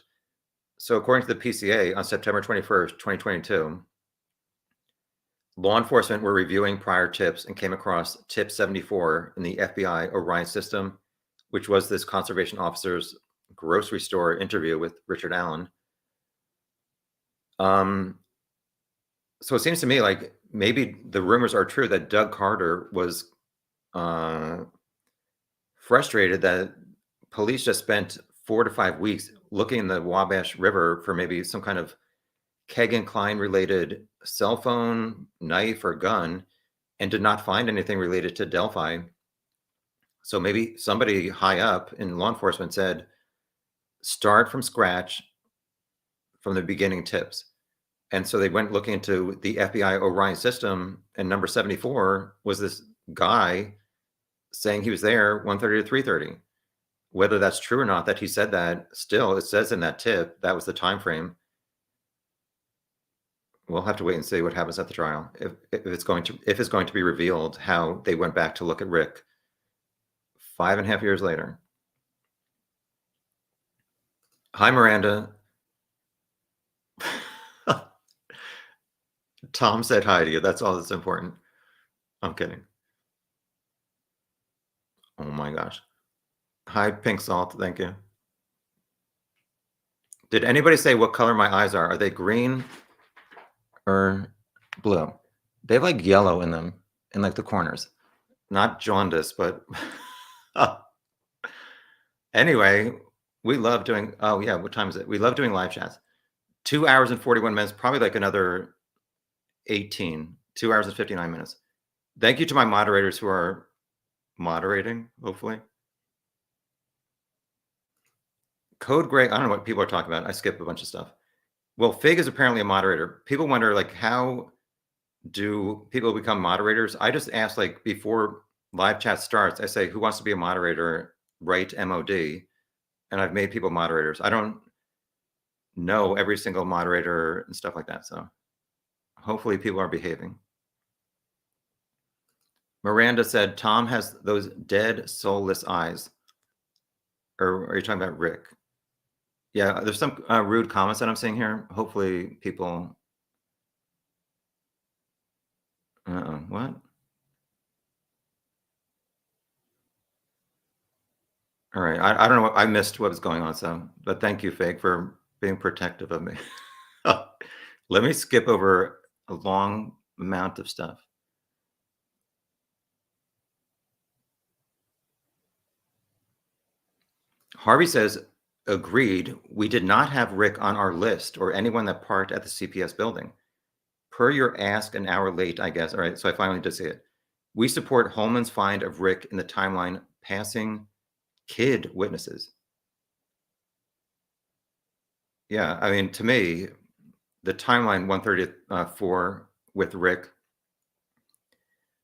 So according to the PCA, on September 21st, 2022, law enforcement were reviewing prior tips and came across tip 74 in the FBI Orion system, which was this conservation officer's grocery store interview with Richard Allen. So it seems to me like maybe the rumors are true that Doug Carter was frustrated that police just spent 4 to 5 weeks looking in the Wabash River for maybe some kind of Kegan Klein related cell phone, knife, or gun, and did not find anything related to Delphi. So maybe somebody high up in law enforcement said, start from scratch from the beginning tips. And so they went looking into the FBI Orion system, and number 74 was this guy saying he was there 1:30 to 3:30. Whether that's true or not that he said that, still it says in that tip that was the time frame. We'll have to wait and see what happens at the trial. If it's going to be revealed how they went back to look at Rick 5.5 years later. Hi, Miranda. Tom said hi to you. That's all that's important. I'm kidding. Oh my gosh. Hi, Pink Salt. Thank you. Did anybody say what color my eyes are? Are they green or blue? They have like yellow in them in like the corners. Not jaundice, but anyway, we love doing, oh yeah, what time is it? We love doing live chats. 2 hours and 41 minutes, probably like another 18, 2 hours and 59 minutes. Thank you to my moderators who are moderating, hopefully. Code Gray, I don't know what people are talking about. I skipped a bunch of stuff. Well, Fig is apparently a moderator. People wonder like, how do people become moderators? I just ask like before live chat starts, I say, who wants to be a moderator? Write MOD. And I've made people moderators. I don't know every single moderator and stuff like that. So hopefully people are behaving. Miranda said, Tom has those dead, soulless eyes. Or are you talking about Rick? Yeah, there's some rude comments that I'm seeing here. Hopefully people... Uh-oh, what? All right, I don't know. I missed what was going on, so, but thank you, Fake, for being protective of me. Let me skip over a long amount of stuff. Harvey says, agreed, we did not have Rick on our list or anyone that parked at the CPS building. Per your ask an hour late, I guess. All right, so I finally did see it. We support Holman's find of Rick in the timeline passing kid witnesses. Yeah, I mean, to me, the timeline 134 with Rick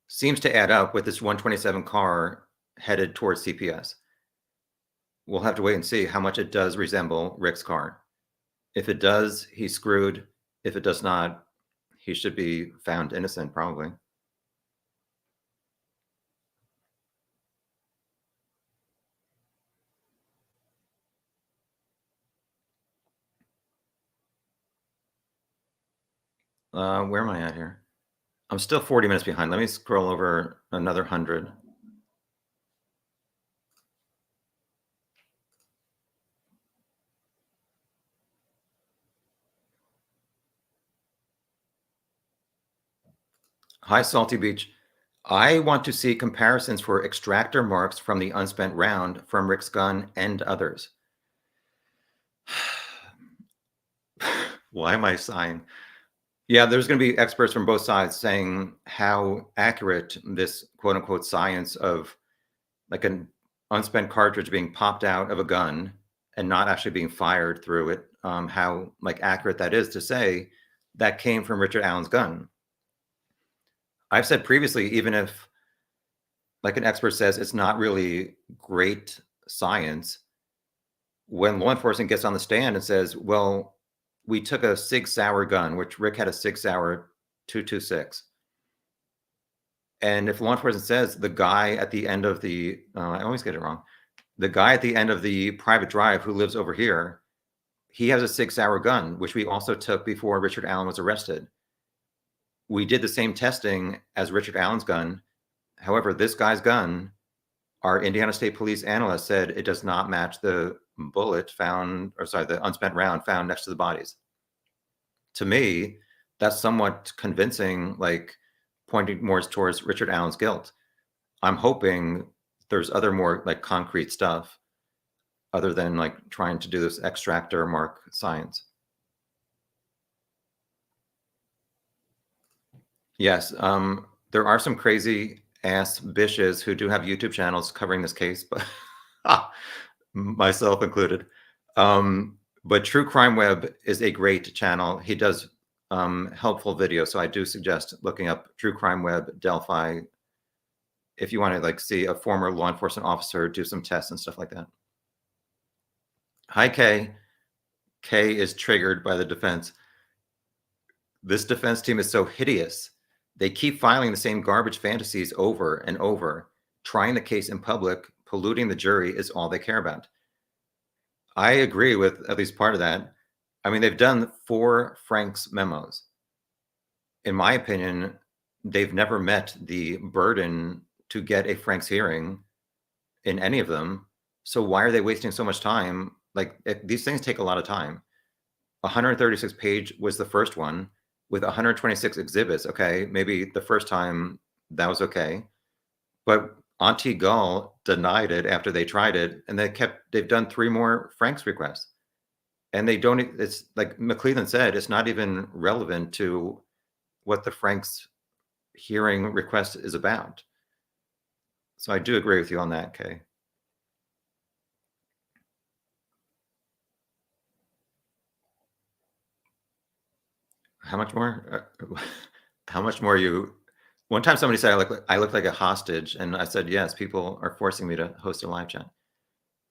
seems to add up with this 127 car headed towards CPS. We'll have to wait and see how much it does resemble Rick's car. If it does, he's screwed. If it does not, he should be found innocent, probably. Where am I at here? I'm still 40 minutes behind. Let me scroll over another 100. Hi, Salty Beach. I want to see comparisons for extractor marks from the unspent round from Rick's gun and others. Why am I sighing? Yeah, there's going to be experts from both sides saying how accurate this quote unquote science of like an unspent cartridge being popped out of a gun and not actually being fired through it, how like accurate that is to say that came from Richard Allen's gun. I've said previously, even if like an expert says it's not really great science, when law enforcement gets on the stand and says, well, we took a Sig Sauer gun, which Rick had a Sig Sauer 226. And if law enforcement says the guy at the end of the, I always get it wrong, the guy at the end of the private drive who lives over here, he has a Sig Sauer gun, which we also took before Richard Allen was arrested. We did the same testing as Richard Allen's gun. However, this guy's gun, our Indiana State Police analyst said it does not match the bullet found, or sorry, the unspent round found next to the bodies. To me, that's somewhat convincing, like pointing more towards Richard Allen's guilt. I'm hoping there's other more like concrete stuff other than like trying to do this extractor mark science. Yes, there are some crazy ass bitches who do have YouTube channels covering this case, but myself included. But True Crime Web is a great channel. He does helpful videos, so I do suggest looking up True Crime Web Delphi if you want to like see a former law enforcement officer do some tests and stuff like that. Hi, Kay. Kay is triggered by the defense. This defense team is so hideous. They keep filing the same garbage fantasies over and over. Trying the case in public, polluting the jury is all they care about. I agree with at least part of that. I mean, they've done 4 Frank's memos. In my opinion, they've never met the burden to get a Frank's hearing in any of them. So why are they wasting so much time? Like these things take a lot of time. 136 page was the first one with 126 exhibits. Okay, maybe the first time that was okay, but Auntie Gull denied it after they tried it, and they've done 3 more Frank's requests, and they don't. It's like McClellan said, it's not even relevant to what the Frank's hearing request is about. So I do agree with you on that, Kay. How much more? How much more you? One time somebody said I look like a hostage, and I said yes. People are forcing me to host a live chat.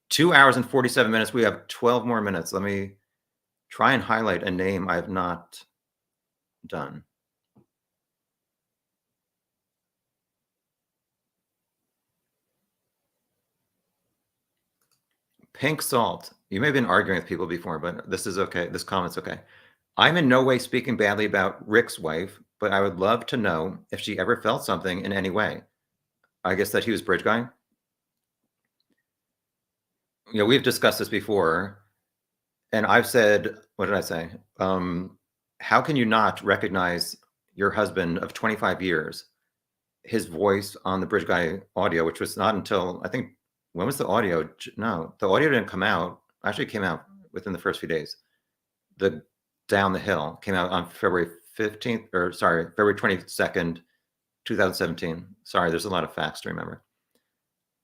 2 hours and 47 minutes. We have 12 more minutes. Let me try and highlight a name I have not done. Pink Salt. You may have been arguing with people before, but this is okay. This comment's okay. I'm in no way speaking badly about Rick's wife, but I would love to know if she ever felt something in any way. I guess that he was bridge guy. You know, we've discussed this before, and I've said, what did I say? How can you not recognize your husband of 25 years, his voice on the bridge guy audio, which was not until, I think, when was the audio? No, the audio didn't come out. Actually, it came out within the first few days. The Down the Hill came out on February 15th, or sorry, February 22nd, 2017. Sorry, there's a lot of facts to remember.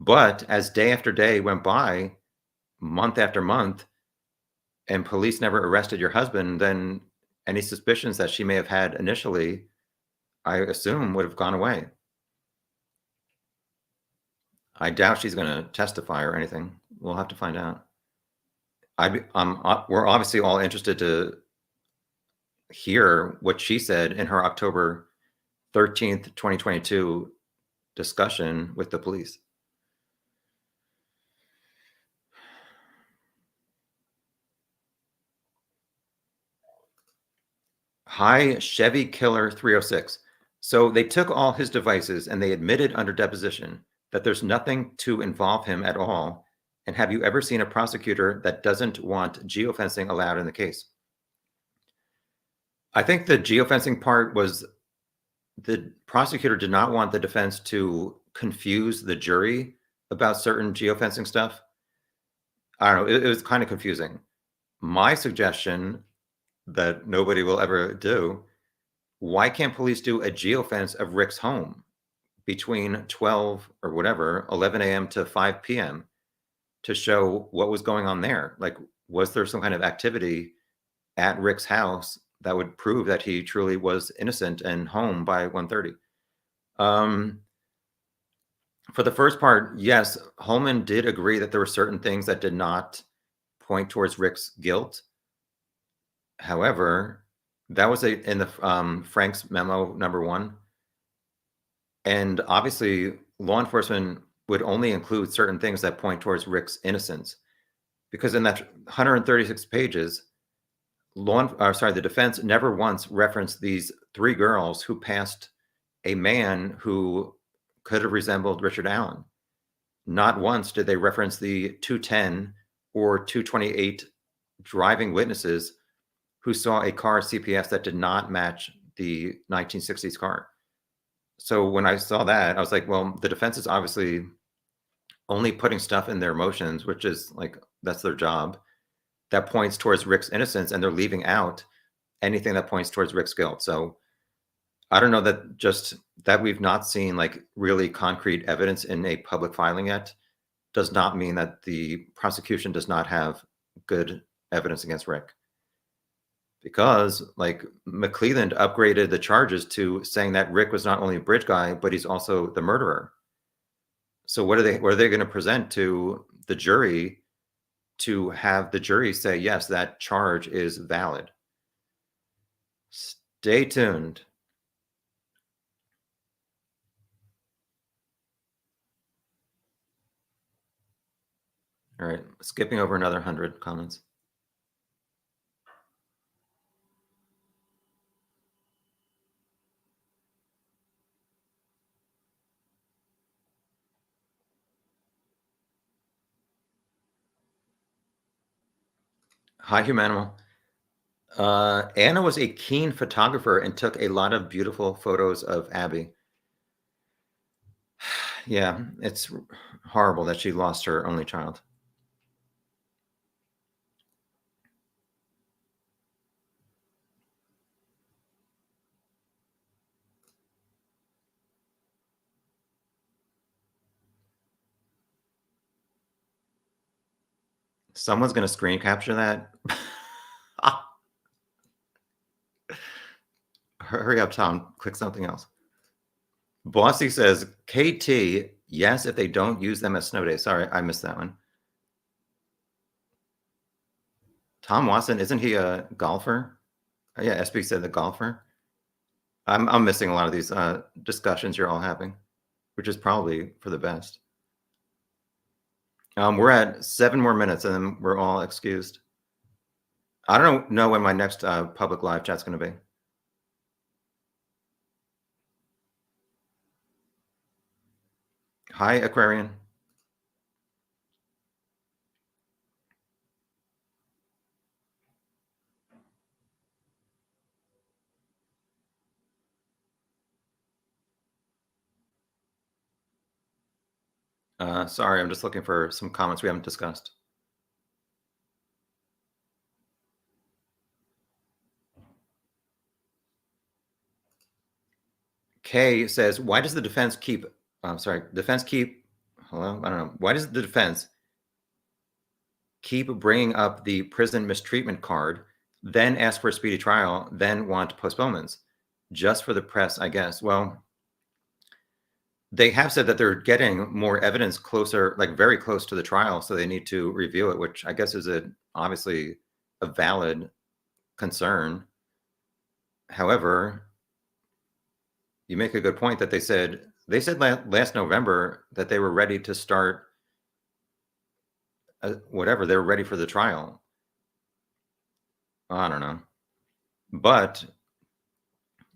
But as day after day went by, month after month, and police never arrested your husband, then any suspicions that she may have had initially, I assume, would have gone away. I doubt she's going to testify or anything. We'll have to find out. We're obviously all interested to hear what she said in her October 13th, 2022 discussion with the police. Hi, Chevy Killer 306. So they took all his devices and they admitted under deposition that there's nothing to involve him at all. And have you ever seen a prosecutor that doesn't want geofencing allowed in the case? I think the geofencing part was the prosecutor did not want the defense to confuse the jury about certain geofencing stuff. I don't know. It was kind of confusing. My suggestion that nobody will ever do Why can't police do a geofence of Rick's home between 12 or whatever, 11 a.m. to 5 p.m. to show what was going on there? Like, was there some kind of activity at Rick's house that would prove that he truly was innocent and home by 1:30? For the first part, yes, Holman did agree that there were certain things that did not point towards Rick's guilt. However, that was in the Frank's memo #1, and obviously, law enforcement would only include certain things that point towards Rick's innocence, because in that 136 pages, the defense never once referenced these 3 girls who passed a man who could have resembled Richard Allen. Not once did they reference the 210 or 228 driving witnesses who saw a car CPS that did not match the 1960s car. So when I saw that, I was like, well, the defense is obviously only putting stuff in their motions, which is like, that's their job, that points towards Rick's innocence, and they're leaving out anything that points towards Rick's guilt. So I don't know, that just that we've not seen like really concrete evidence in a public filing yet does not mean that the prosecution does not have good evidence against Rick. Because like McClelland upgraded the charges to saying that Rick was not only a bridge guy, but he's also the murderer. So what are they going to present to the jury to have the jury say, yes, that charge is valid? Stay tuned. All right, skipping over another 100 comments. Hi, Humanimal. Anna was a keen photographer and took a lot of beautiful photos of Abby. Yeah, it's horrible that she lost her only child. Someone's going to screen capture that. Hurry up, Tom. Click something else. Bossy says, KT, yes, if they don't use them as snow days. Sorry, I missed that one. Tom Watson, isn't he a golfer? Yeah, SB said the golfer. I'm missing a lot of these discussions you're all having, which is probably for the best. We're at 7 more minutes, and then we're all excused. I don't know when my next public live chat's going to be. Hi, Aquarian. Sorry, I'm just looking for some comments we haven't discussed. Kay says, why does the defense keep, hello, I don't know. Why does the defense keep bringing up the prison mistreatment card, then ask for a speedy trial, then want postponements? Just for the press, I guess. Well, they have said that they're getting more evidence closer, like very close to the trial, so they need to review it, which I guess is obviously a valid concern. However, you make a good point that they said last November that they were ready to start whatever, they were ready for the trial. I don't know, but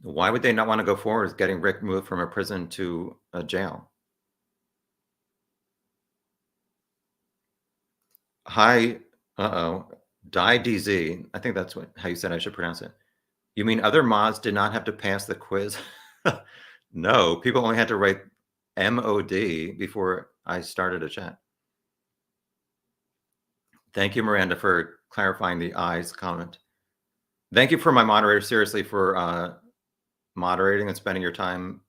why would they not want to go forward with getting Rick moved from a prison to a jail? Hi, Die DZ. I think that's how you said I should pronounce it. You mean other mods did not have to pass the quiz? No, people only had to write MOD before I started a chat. Thank you, Miranda, for clarifying the eyes comment. Thank you for my moderator, seriously, for moderating and spending your time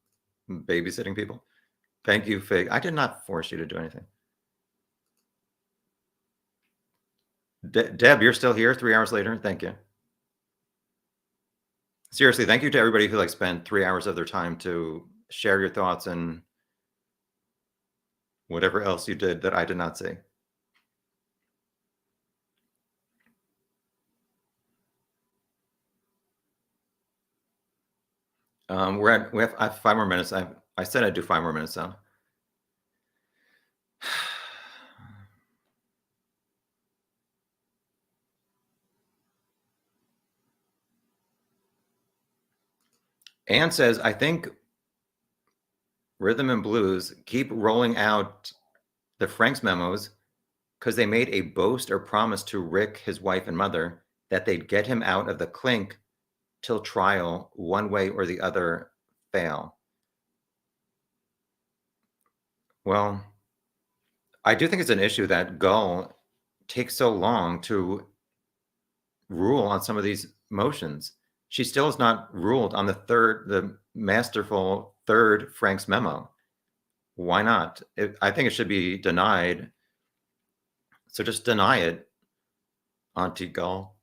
babysitting people. Thank you, Fig. I did not force you to do anything. Deb, you're still here 3 hours later. Thank you. Seriously, thank you to everybody who spent 3 hours of their time to share your thoughts and whatever else you did that I did not see. We have 5 more minutes. I said I'd do 5 more minutes though. Anne says, I think Rhythm and Blues keep rolling out the Franks memos because they made a boast or promise to Rick, his wife and mother, that they'd get him out of the clink till trial, one way or the other fail. Well, I do think it's an issue that Gull takes so long to rule on some of these motions. She still has not ruled on the masterful third Frank's memo. Why not? I think it should be denied. So just deny it, Auntie Gull.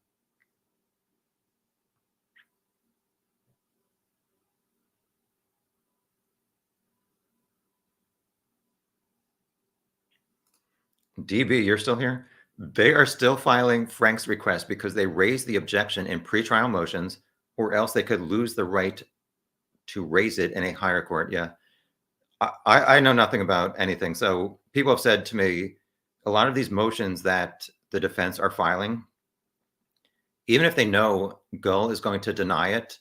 DB, you're still here? They are still filing Frank's request because they raised the objection in pretrial motions, or else they could lose the right to raise it in a higher court. Yeah. I know nothing about anything. So people have said to me, a lot of these motions that the defense are filing, even if they know Gull is going to deny it,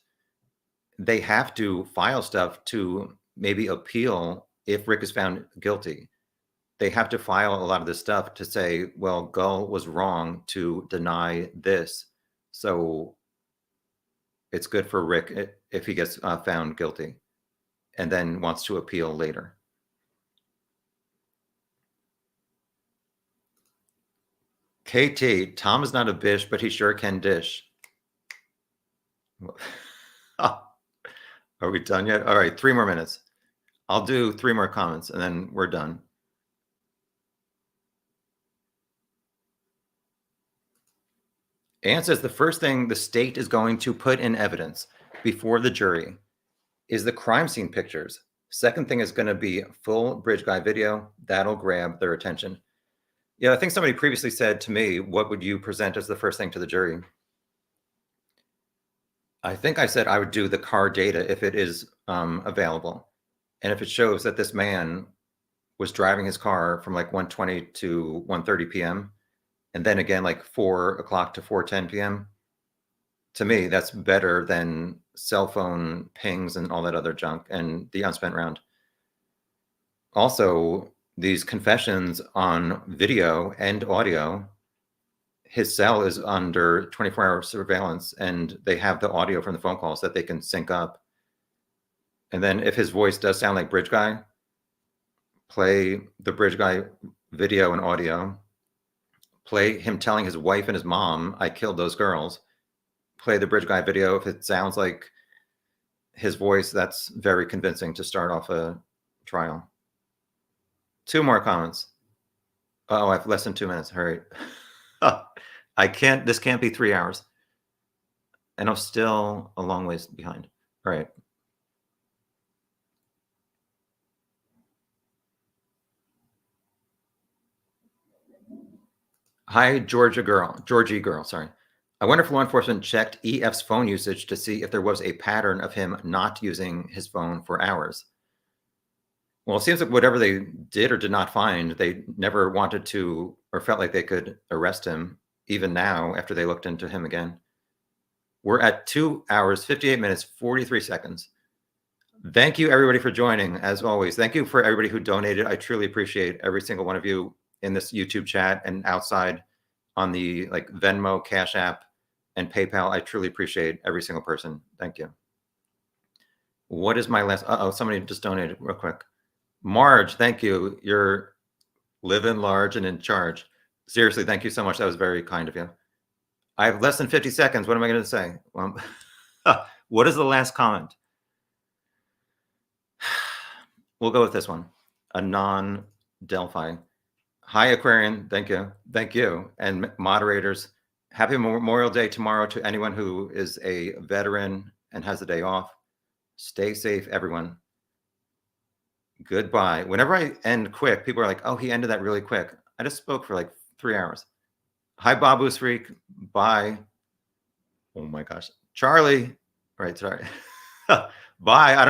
they have to file stuff to maybe appeal if Rick is found guilty. They have to file a lot of this stuff to say, well, Gull was wrong to deny this. So it's good for Rick if he gets found guilty and then wants to appeal later. KT, Tom is not a bish, but he sure can dish. Are we done yet? All right, 3 more minutes. I'll do 3 more comments and then we're done. Anne says the first thing the state is going to put in evidence before the jury is the crime scene pictures. Second thing is going to be full bridge guy video. That'll grab their attention. Yeah, I think somebody previously said to me, what would you present as the first thing to the jury? I think I said I would do the car data if it is available. And if it shows that this man was driving his car from 1:20 to 1:30 p.m. and then again 4 o'clock to 4:10 p.m., to me, that's better than cell phone pings and all that other junk and the unspent round. Also, these confessions on video and audio, his cell is under 24-hour surveillance and they have the audio from the phone calls that they can sync up. And then if his voice does sound like Bridge Guy, play the Bridge Guy video and audio, play him telling his wife and his mom, I killed those girls, play the Bridge Guy video. If it sounds like his voice, that's very convincing to start off a trial. 2 more comments. Oh, I have less than 2 minutes. Hurry. This can't be 3 hours. And I'm still a long ways behind. All right. Hi, Georgie girl, sorry. I wonder if law enforcement checked EF's phone usage to see if there was a pattern of him not using his phone for hours. Well, it seems like whatever they did or did not find, they never wanted to or felt like they could arrest him, even now after they looked into him again. We're at 2 hours, 58 minutes, 43 seconds. Thank you, everybody, for joining, as always. Thank you for everybody who donated. I truly appreciate every single one of you in this YouTube chat and outside on the Venmo, Cash App, and PayPal. I truly appreciate every single person. Thank you. What is my last? Somebody just donated real quick. Marge, thank you. You're living large and in charge. Seriously, thank you so much. That was very kind of you. I have less than 50 seconds. What am I going to say? Well, what is the last comment? We'll go with this one. A non-Delphi. Hi, Aquarian. Thank you. Thank you. And moderators, happy Memorial Day tomorrow to anyone who is a veteran and has the day off. Stay safe, everyone. Goodbye. Whenever I end quick, people are like, oh, he ended that really quick. I just spoke for like 3 hours. Hi, Babu's Freak. Bye. Oh my gosh. Charlie. Right, sorry. Bye. I don't